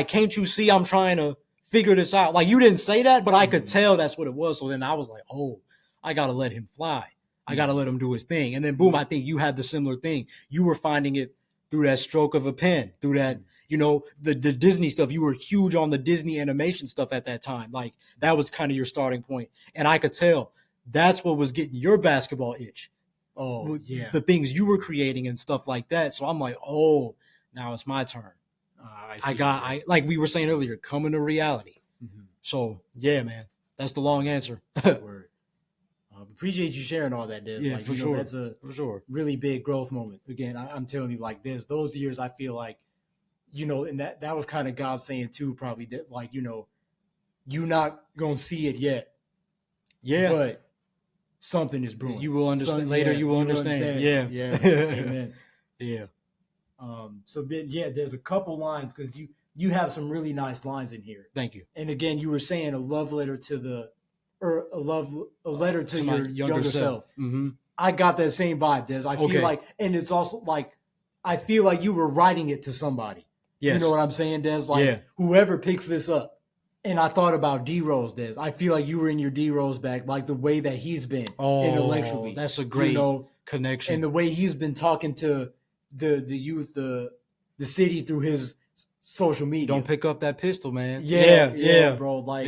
can't you see I'm trying to figure this out? Like, you didn't say that, but I could tell that's what it was. So then I was like, oh, I got to let him fly. I got to let him do his thing. And then boom, I think you had the similar thing. You were finding it through that stroke of a pen, through that, the Disney stuff. You were huge on the Disney animation stuff at that time. Like, that was kind of your starting point. And I could tell that's what was getting your basketball itch. Oh, yeah. The things you were creating and stuff like that. So I'm like, oh, now it's my turn. Like we were saying earlier, coming to reality. So yeah, man, that's the long answer. Word. Appreciate you sharing all that, Des. Yeah, like, for sure. That's a for sure really big growth moment. Again, I'm telling you, like this, those years, I feel like, and that was kind of God saying too, probably that, like, you're not gonna see it yet. Yeah. But something is brewing. You will understand later. You will understand. Yeah. Amen. Yeah. So then, there's a couple lines because you have some really nice lines in here. Thank you. And again, you were saying a love letter to a letter to my your younger self. Mm-hmm. I got that same vibe, Des. I feel like, and it's also like, I feel like you were writing it to somebody. Yes. You know what I'm saying, Des? Like, whoever picks this up. And I thought about D-Rose, Des. I feel like you were in your D-Rose back, like the way that he's been intellectually. That's a great connection. And the way he's been talking to the youth, the city through his social media. Don't pick up that pistol, man. Yeah, bro. Like,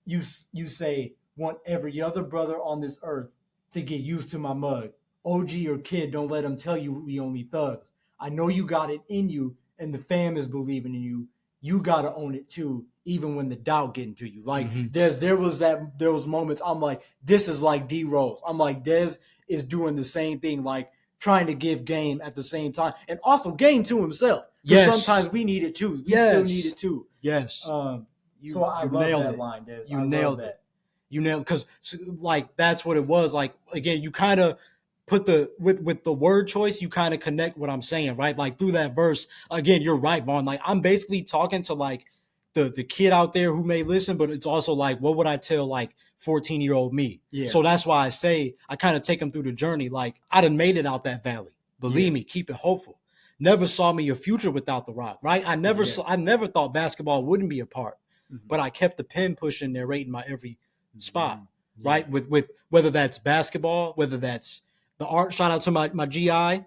you say, want every other brother on this earth to get used to my mug. OG or kid, don't let them tell you we only thugs. I know you got it in you, and the fam is believing in you. You gotta own it too, even when the doubt getting to you. Like there was moments I'm like, this is like D Rose. I'm like, Dez is doing the same thing, like trying to give game at the same time, and also game to himself. Yes, sometimes we need it too. We still need it too. Yes. So I love that line, Dez. You nailed it. You nailed, because like that's what it was. Like again, you kind of put with the word choice, you kind of connect what I'm saying, right? Like through that verse, again, you're right, Vaughn. Like I'm basically talking to like the kid out there who may listen, but it's also like, what would I tell like 14-year-old me? Yeah. So that's why I say I kind of take them through the journey. Like I done made it out that valley. Believe me, keep it hopeful. Never saw me a future without the rock, right? I never thought basketball wouldn't be a part, but I kept the pen pushing, narrating my every spot, right? With whether that's basketball, whether that's the art, shout out to my GI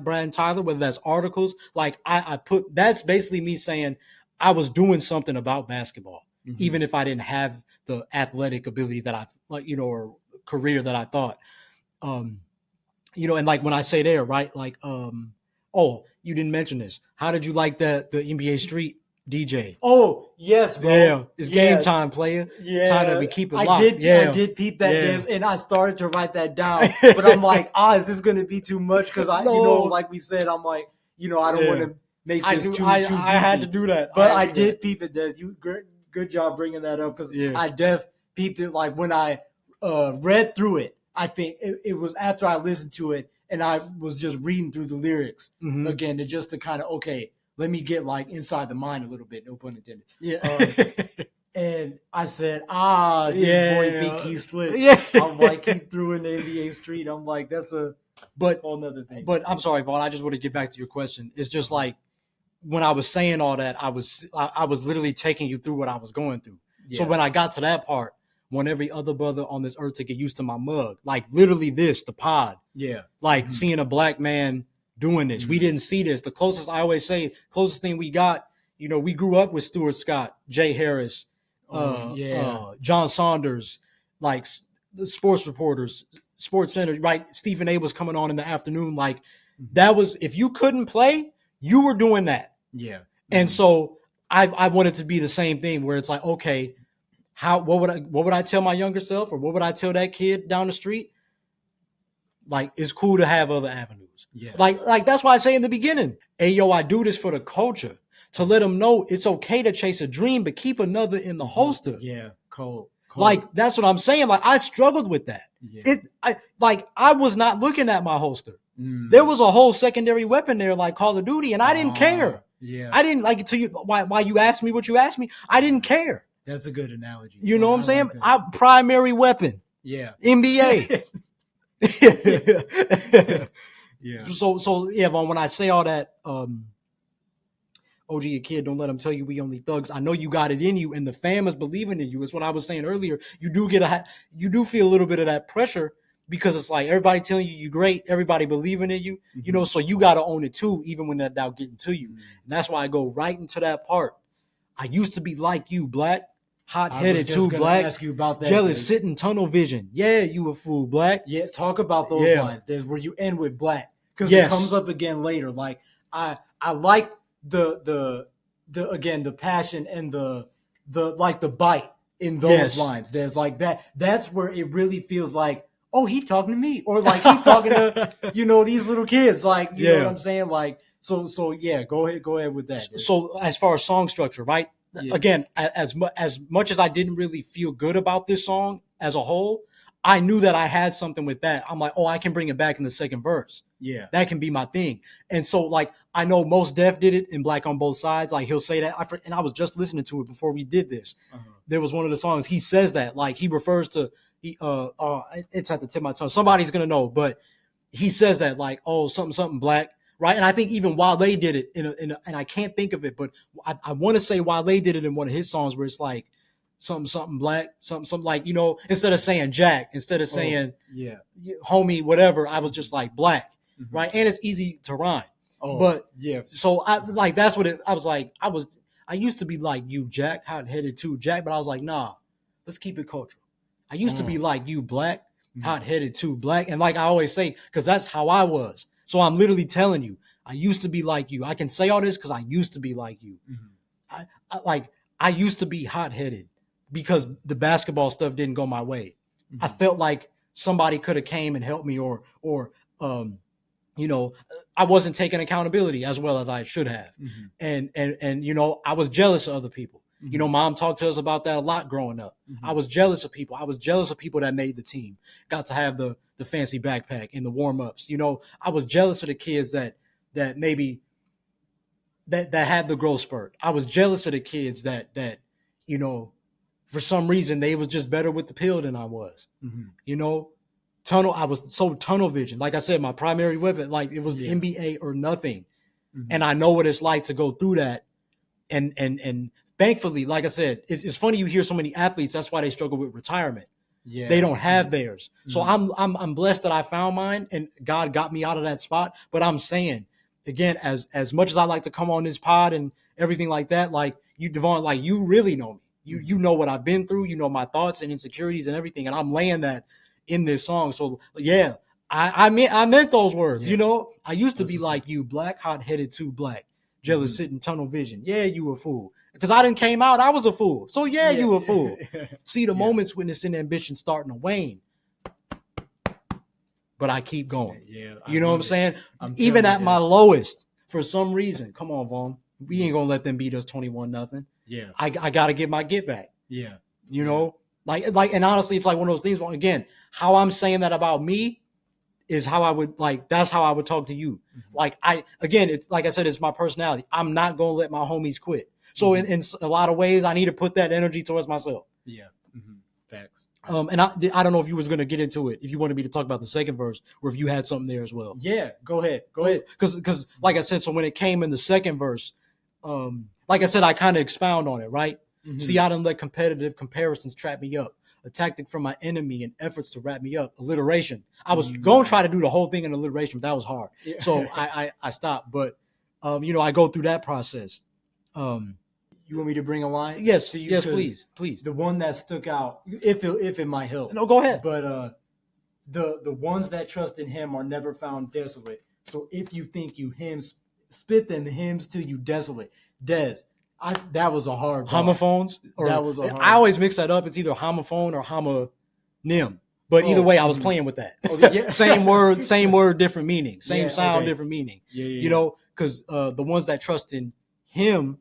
Brian Tyler, whether that's articles, like I put, that's basically me saying I was doing something about basketball, even if I didn't have the athletic ability that I like, or career that I thought, and like when I say there, right? Like, oh, you didn't mention this. How did you like the NBA Street DJ? Oh, yes, bro. Yeah, it's game time, player. Yeah. Time that we keep it locked. I did peep that, and I started to write that down. But I'm like, is this going to be too much? Because like we said, I'm like, I don't want to make this too I had to do that. But I did peep it, Des. You good job bringing that up, because I peeped it. Like when I read through it, I think it was after I listened to it, and I was just reading through the lyrics again, to kind of, let me get like inside the mind a little bit. No pun intended. Yeah. And I said, boy think he's slick. Yeah. I'm like, he threw in the NBA Street. I'm like, that's a whole nother thing. But I'm sorry, Vaughn. I just want to get back to your question. It's just like when I was saying all that, I was literally taking you through what I was going through. Yeah. So when I got to that part, want every other brother on this earth to get used to my mug, like literally the pod. Yeah. Like seeing a black man doing this. We didn't see this. The closest, I always say, closest thing we got, we grew up with Stuart Scott, Jay Harris, John Saunders, like the sports reporters, Sports Center, right? Stephen A was coming on in the afternoon. Like that was, if you couldn't play, you were doing that. Yeah. And so I wanted to be the same thing, where it's like, okay, what would I tell my younger self, or what would I tell that kid down the street? Like, it's cool to have other avenues. Yeah. Like that's why I say in the beginning, hey, yo, I do this for the culture, to let them know it's okay to chase a dream, but keep another in the holster. Yeah. Cold. Like, that's what I'm saying. Like, I struggled with that. Yeah. I was not looking at my holster. There was a whole secondary weapon there, like Call of Duty, and I didn't care. Yeah. I didn't like it till you, why you asked me what you asked me. I didn't care. That's a good analogy. You know what I'm saying? Primary weapon. Yeah. NBA. Yeah. So yeah, Vaughn, when I say all that, OG, a kid, don't let them tell you we only thugs. I know you got it in you, and the fam is believing in you. It's what I was saying earlier. You do feel a little bit of that pressure, because it's like everybody telling you you're great, everybody believing in you, so you got to own it too, even when that doubt getting to you. And that's why I go right into that part. I used to be like you, black. Hot-headed too, black. Ask you about that, jealous, dude. Sitting, tunnel vision. Yeah, you a fool, black. Yeah, talk about those lines. There's where you end with black, because it comes up again later. Like I like the again, the passion and the like the bite in those lines. There's like that. That's where it really feels like, oh, he talking to me, or like he talking to these little kids. Like you know what I'm saying. Like so yeah. Go ahead with that. So as far as song structure, right? Yeah. Again, as much as I didn't really feel good about this song as a whole, I knew that I had something with that. I'm like, oh, I can bring it back in the second verse. Yeah. That can be my thing. And so, like, I know Mos Def did it in Black on Both Sides. Like, he'll say that. And I was just listening to it before we did this. There was one of the songs. He says that. Like, he refers to, it's at the tip of my tongue. Somebody's going to know. But he says that, like, oh, something black. Right. And I think even Wale did it and I can't think of it, but I want to say Wale did it in one of his songs where it's like, something black, something like, you know, instead of saying Jack, instead of saying homie, whatever, I was just like black, right? And it's easy to rhyme. But so I like that's what I was like. I used to be like you, Jack, hot headed too, Jack, but I was like, nah, let's keep it cultural. I used to be like you, black, hot headed too, black, and like I always say, because that's how I was. So I'm literally telling you, I used to be like you. I can say all this because I used to be like you. I used to be hot headed. Because the basketball stuff didn't go my way. I felt like somebody could have came and helped me or you know, I wasn't taking accountability as well as I should have. And you know, I was jealous of other people. You know, mom talked to us about that a lot growing up. I was jealous of people. I was jealous of people that made the team, got to have the fancy backpack and the warm-ups. You know, I was jealous of the kids that maybe that had the growth spurt. I was jealous of the kids that you know, for some reason, they was just better with the pill than I was. You know, I was so tunnel vision. Like I said, my primary weapon, like it was the NBA or nothing. And I know what it's like to go through that. And thankfully, like I said, it's funny you hear so many athletes. That's why they struggle with retirement. Yeah, they don't have theirs. So I'm blessed that I found mine, and God got me out of that spot. But I'm saying again, as much as I like to come on this pod and everything like that, like you, Devaughn, like you really know me. You know what I've been through. You know my thoughts and insecurities and everything, and I'm laying that in this song. So yeah, I meant those words. You know, I used to be like you, black, hot headed, too black, jealous, sitting, tunnel vision. Yeah, you a fool. Because I didn't came out, I was a fool. So yeah, you a fool. See the moments when this ambition starting to wane, but I keep going. You know what I'm saying? Even at my lowest, for some reason. Come on, Vaughn. We ain't gonna let them beat us 21-0. I gotta get my get back. You know, like, and honestly, it's like one of those things. Again, how I'm saying that about me is how I would that's how I would talk to you. Like it's like I said, it's my personality. I'm not gonna let my homies quit. So in a lot of ways, I need to put that energy towards myself. Facts. And I don't know if you was gonna get into it, if you wanted me to talk about the second verse, or if you had something there as well. Yeah, go ahead. Because like I said, so when it came in the second verse, like I said, I kind of expound on it, right? See, I done let competitive comparisons trap me up. A tactic from my enemy and efforts to wrap me up. Alliteration. I was going to try to do the whole thing in alliteration, but that was hard. So I stopped. But, you know, I go through that process. You want me to bring a line? Yes, yes, please. The one that stuck out, if it might help. No, go ahead. But the ones that trust in him are never found desolate. So if you think you hymns, spit them hymns till you desolate. That was a hard bar. Homophones? That was a hard. I always mix that up. It's either homophone or homonym. But either way, I was playing with that. Same word, different meaning. Same sound, different meaning. You know, because the ones that trust in him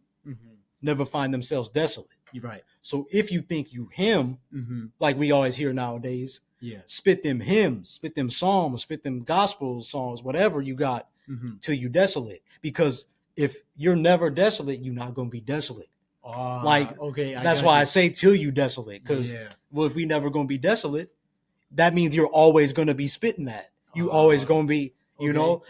never find themselves desolate. You're right. So if you think you him, like we always hear nowadays, spit them hymns, spit them psalms, spit them gospel songs, whatever you got, till you desolate. Because if you're never desolate, you're not going to be desolate. That's why I say till you desolate. Because well, if we never going to be desolate, that means you're always going to be spitting that. You always going to be, you know.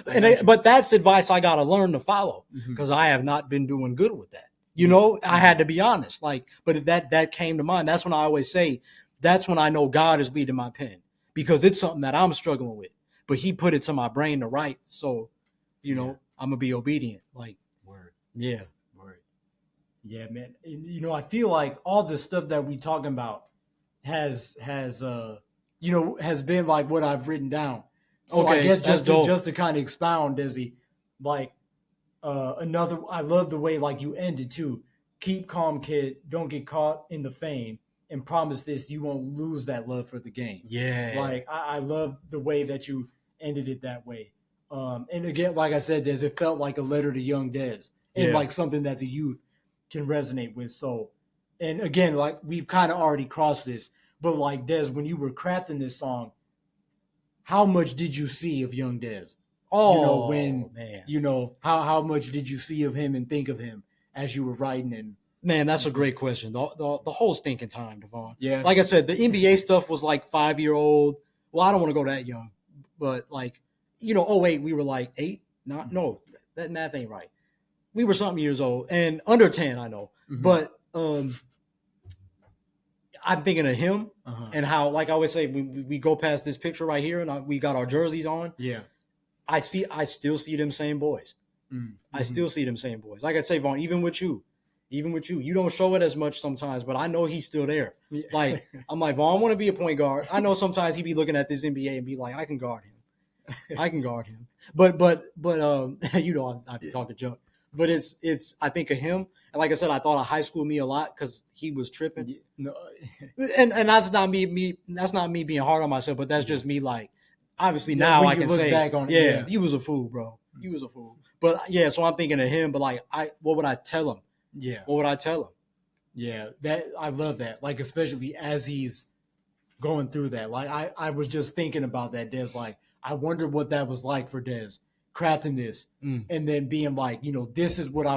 But that's advice I got to learn to follow, because I have not been doing good with that. You know, I had to be honest. But if that came to mind, that's when I always say, that's when I know God is leading my pen, because it's something that I'm struggling with. But He put it to my brain to write, so you know I'm gonna be obedient. Word. Word. Yeah, man. And, you know, I feel like all the stuff that we talking about has been like what I've written down. So I guess just to kind of expound, Desi, like. I love the way like you ended too. Keep calm, kid. Don't get caught in the fame, and promise this: you won't lose that love for the game. Yeah, like I love the way that you ended it that way. And again, like I said, Des, it felt like a letter to young Des, and like something that the youth can resonate with. So, and again, like we've kind of already crossed this. But like Des, when you were crafting this song, how much did you see of young Des? Oh, When man. how much did you see of him and think of him as you were writing? And Man, that's a great question. The whole stinking time, Devaughn. Yeah. Like I said, the NBA stuff was like 5-year-old. Well, I don't want to go that young, but like, oh wait, we were like 8. No, that math ain't right. We were something years old and under 10, I know. Mhm. But I'm thinking of him Uh-huh. and how, like I always say, we go past this picture right here and we got our jerseys on. Yeah. I still see them same boys. Mm-hmm. I still see them same boys. Like I say, Vaughn, even with you, you don't show it as much sometimes, but I know he's still there. Yeah. Like, I'm like, Vaughn, I want to be a point guard. I know sometimes he be looking at this NBA and be like, I can guard him. I can guard him. But I talk to junk. But it's I think of him, and like I said, I thought of high school me a lot because he was tripping. No. And that's not me. That's not me being hard on myself, but that's just me. Like, obviously Yeah, now when I you can look say, back on it, yeah, yeah. he was a fool, bro. He was a fool. But yeah, so I'm thinking of him. But like, what would I tell him? Yeah. What would I tell him? Yeah, that I love that. Like, especially as he's going through that. Like, I was just thinking about that, Des. Like, I wonder what that was like for Des crafting this and then being like, this is what I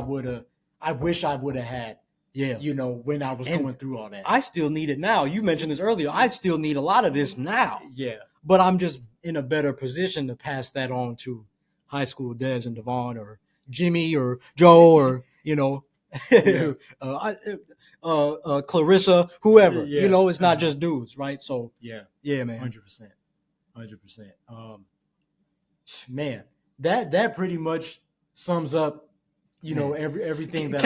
wish I would have had. Yeah. When I was going through all that. I still need it now. You mentioned this earlier. I still need a lot of this now. Yeah. But I'm just in a better position to pass that on to high school Des and Devaughn or Jimmy or Joe or, Yeah. Clarissa, whoever. Yeah. It's not just dudes, right? So Yeah, man. 100%. Man, that pretty much sums up, everything that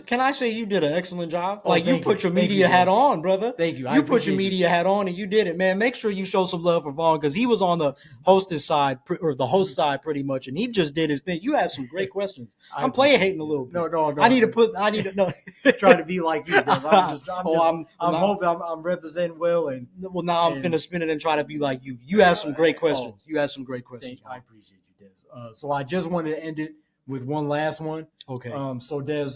Can I say you did an excellent job? Oh, Like, you thank put you. your Thank media you, hat Des. on, brother. Thank you. I You put appreciate your you. media hat on and you did it, man. Make sure you show some love for Vaughn because he was on the hostess side or the host side pretty much, and he just did his thing. You had some great questions. I'm playing hating a little bit. No. I need to no. try to be like you, Des. I'm Oh, hoping I'm representing well, and Well, now I'm finna spin it and try to be like you. You have some great questions. You have some great questions. I appreciate you, Des. So I just wanted to end it with one last one. Okay. So Des,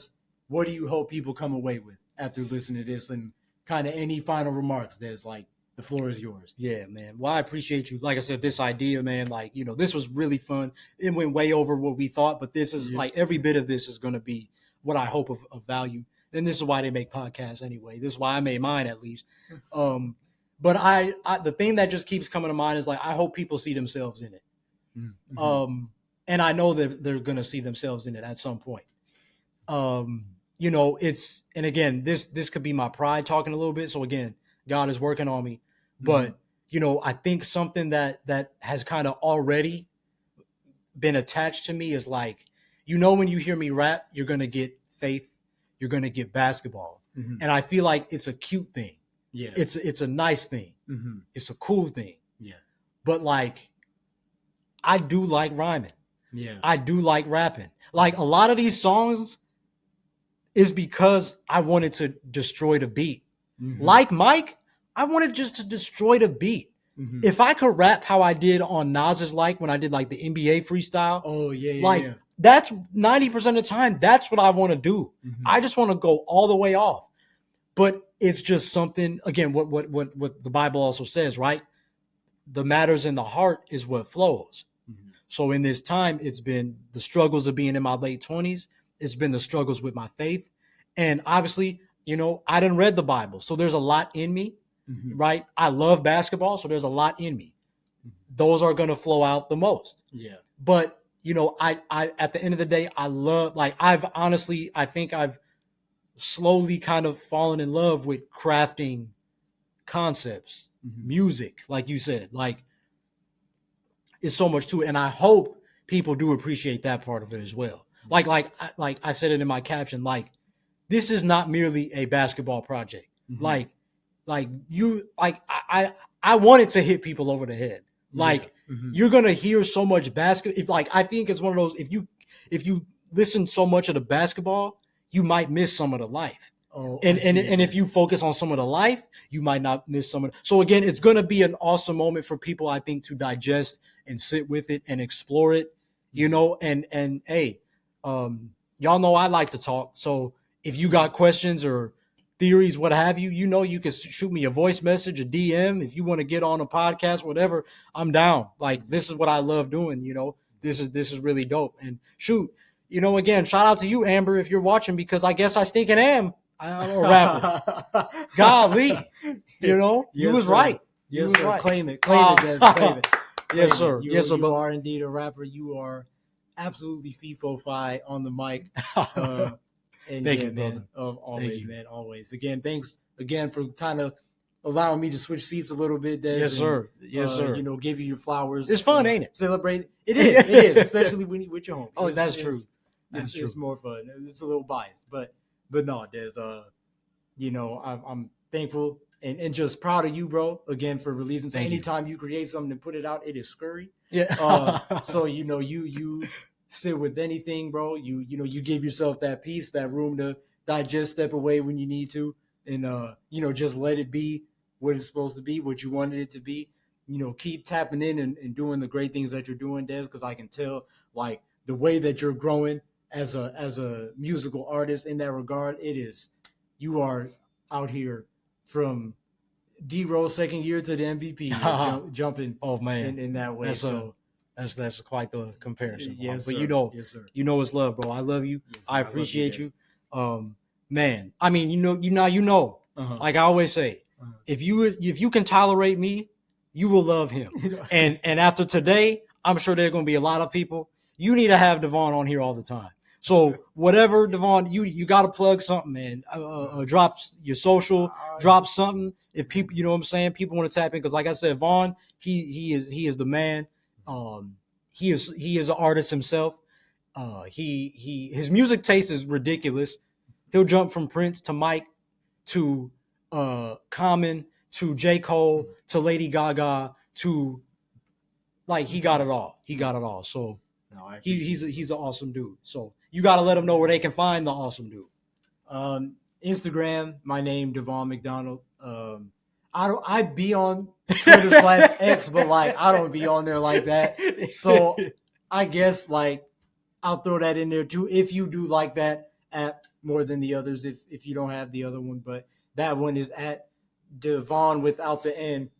what do you hope people come away with after listening to this, and kind of any final remarks? Des, like, the floor is yours. Yeah, man. Well, I appreciate you. Like I said, this idea, man, like, this was really fun. It went way over what we thought, but this is like every bit of this is going to be what I hope of value. And this is why they make podcasts anyway. This is why I made mine, at least. But I the thing that just keeps coming to mind is like, I hope people see themselves in it. Mm-hmm. And I know that they're going to see themselves in it at some point. It's, and again, this could be my pride talking a little bit. So again, God is working on me, but I think something that has kind of already been attached to me is like, when you hear me rap, you're going to get faith, you're going to get basketball. And I feel like it's a cute thing. Yeah. It's a nice thing. It's a cool thing. Yeah. But like, I do like rhyming. Yeah. I do like rapping. Like, a lot of these songs is because I wanted to destroy the beat. Like Mike, I wanted just to destroy the beat. If I could rap how I did on Nas's Like when I did like the NBA freestyle. Oh yeah. Like, yeah. That's 90% of the time. That's what I want to do. I just want to go all the way off. But it's just something, again, what the Bible also says, right? The matters in the heart is what flows. So in this time, it's been the struggles of being in my late 20s. It's been the struggles with my faith. And obviously, I didn't read the Bible. So there's a lot in me, right? I love basketball. So there's a lot in me. Those are going to flow out the most. Yeah. But, I at the end of the day, I love, like, I think I've slowly kind of fallen in love with crafting concepts, music, like you said, like, it's so much to it. And I hope people do appreciate that part of it as well. Like I said it in my caption, like, this is not merely a basketball project. I wanted to hit people over the head. Like, you're going to hear so much I think it's one of those, if you listen so much of the basketball, you might miss some of the life. And if you focus on some of the life, you might not miss some of it. So again, it's going to be an awesome moment for people, I think, to digest and sit with it and explore it, and hey, y'all know I like to talk. So if you got questions or theories, what have you, you can shoot me a voice message, a DM. If you want to get on a podcast, whatever, I'm down. Like, this is what I love doing. This is really dope. And shoot, again, shout out to you, Amber, if you're watching, because I guess I stinking am a rapper. Golly, you Yes, was sir. right. Yes, You was sir. right. Claim it, Des. Claim it. Yes, sir. You, Yes, sir. You are indeed a rapper. You are absolutely FIFO-fi on the mic. And Thank yeah, you, man. brother. Always, man. Always. Again, thanks again for kind of allowing me to switch seats a little bit, Des. Yes, sir. Yes, sir. Give you your flowers. It's fun, ain't it? Celebrate. It is, especially when you with your home. Oh, that's true. That's true. It's more fun. It's a little biased, but no, Des. I'm thankful and just proud of you, bro. Again, for releasing. So anytime you create something and put it out, it is scurry. Yeah. So you sit with anything, bro. You give yourself that peace, that room to digest, step away when you need to, and just let it be what it's supposed to be, what you wanted it to be. Keep tapping in and doing the great things that you're doing, Des, because I can tell like the way that you're growing as a musical artist in that regard. You are out here from D-Rose second year to the MVP, jumping. Oh man, in that way. That's quite the comparison. Yes, but sir. Yes, sir. It's love, bro. I love you. Yes, I appreciate you. Man. I mean, Uh-huh. like I always say, if you can tolerate me, you will love him. and after today, I'm sure there are going to be a lot of people. You need to have Devaughn on here all the time. So whatever, Devaughn, you got to plug something, man. Drop your social, drop something. If people, you know what I'm saying, people want to tap in, because like I said, Vaughn, he is the man. He is an artist himself. His music taste is ridiculous. He'll jump from Prince to Mike to Common to J. Cole to Lady Gaga to, like, he got it all. He got it all. So he's an awesome dude. So you got to let them know where they can find the awesome dude. Instagram, my name Devaughn McDonald. I be on Twitter / X, but like I don't be on there like that. So I guess like I'll throw that in there too if you do like that app more than the others. If you don't have the other one, but that one is at Devaughn without the N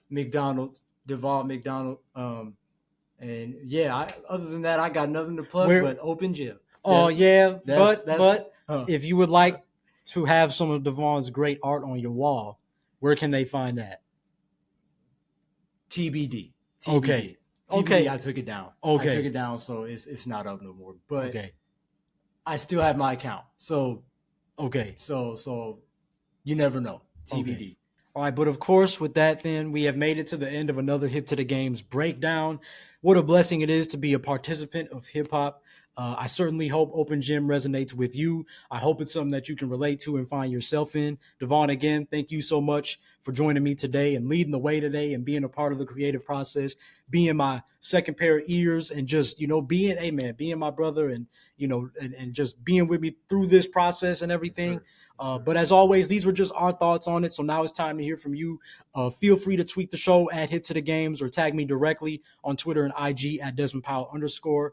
McDonald, Devaughn McDonald. And yeah, other than that, I got nothing to plug but Open Gym. Oh yeah, but huh. If you would like to have some of Devaughn's great art on your wall, where can they find that? TBD. Okay. TBD, I took it down. Okay. I took it down, so it's not up no more. But okay. I still have my account. So okay. So you never know. TBD. Okay. All right, but of course, with that, then we have made it to the end of another Hip to the Games breakdown. What a blessing it is to be a participant of hip hop. I certainly hope Open Gym resonates with you. I hope it's something that you can relate to and find yourself in. Devaughn, again, thank you so much for joining me today and leading the way today and being a part of the creative process, being my second pair of ears, and just, being my brother and just being with me through this process and everything. Yes, but as always, these were just our thoughts on it. So now it's time to hear from you. Feel free to tweet the show at Hip to the Games or tag me directly on Twitter and IG at Desmond Powell _.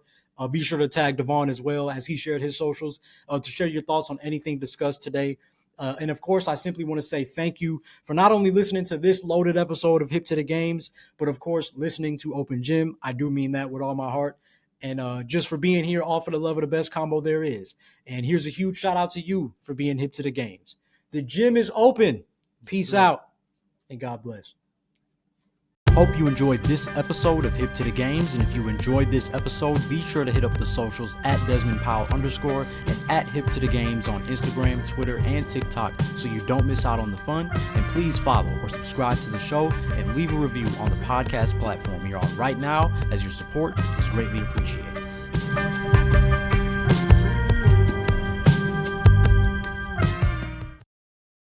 Be sure to tag Devaughn as well, as he shared his socials, to share your thoughts on anything discussed today. And of course, I simply want to say thank you for not only listening to this loaded episode of Hip to the Games, but of course, listening to Open Gym. I do mean that with all my heart. And just for being here, all for the love of the best combo there is. And here's a huge shout out to you for being hip to the games. The gym is open. Peace out and God bless. Hope you enjoyed this episode of Hip to the Games. And if you enjoyed this episode, be sure to hit up the socials at Desmond Powell _ and at Hip to the Games on Instagram, Twitter, and TikTok so you don't miss out on the fun. And please follow or subscribe to the show and leave a review on the podcast platform you're on right now, as your support is greatly appreciated.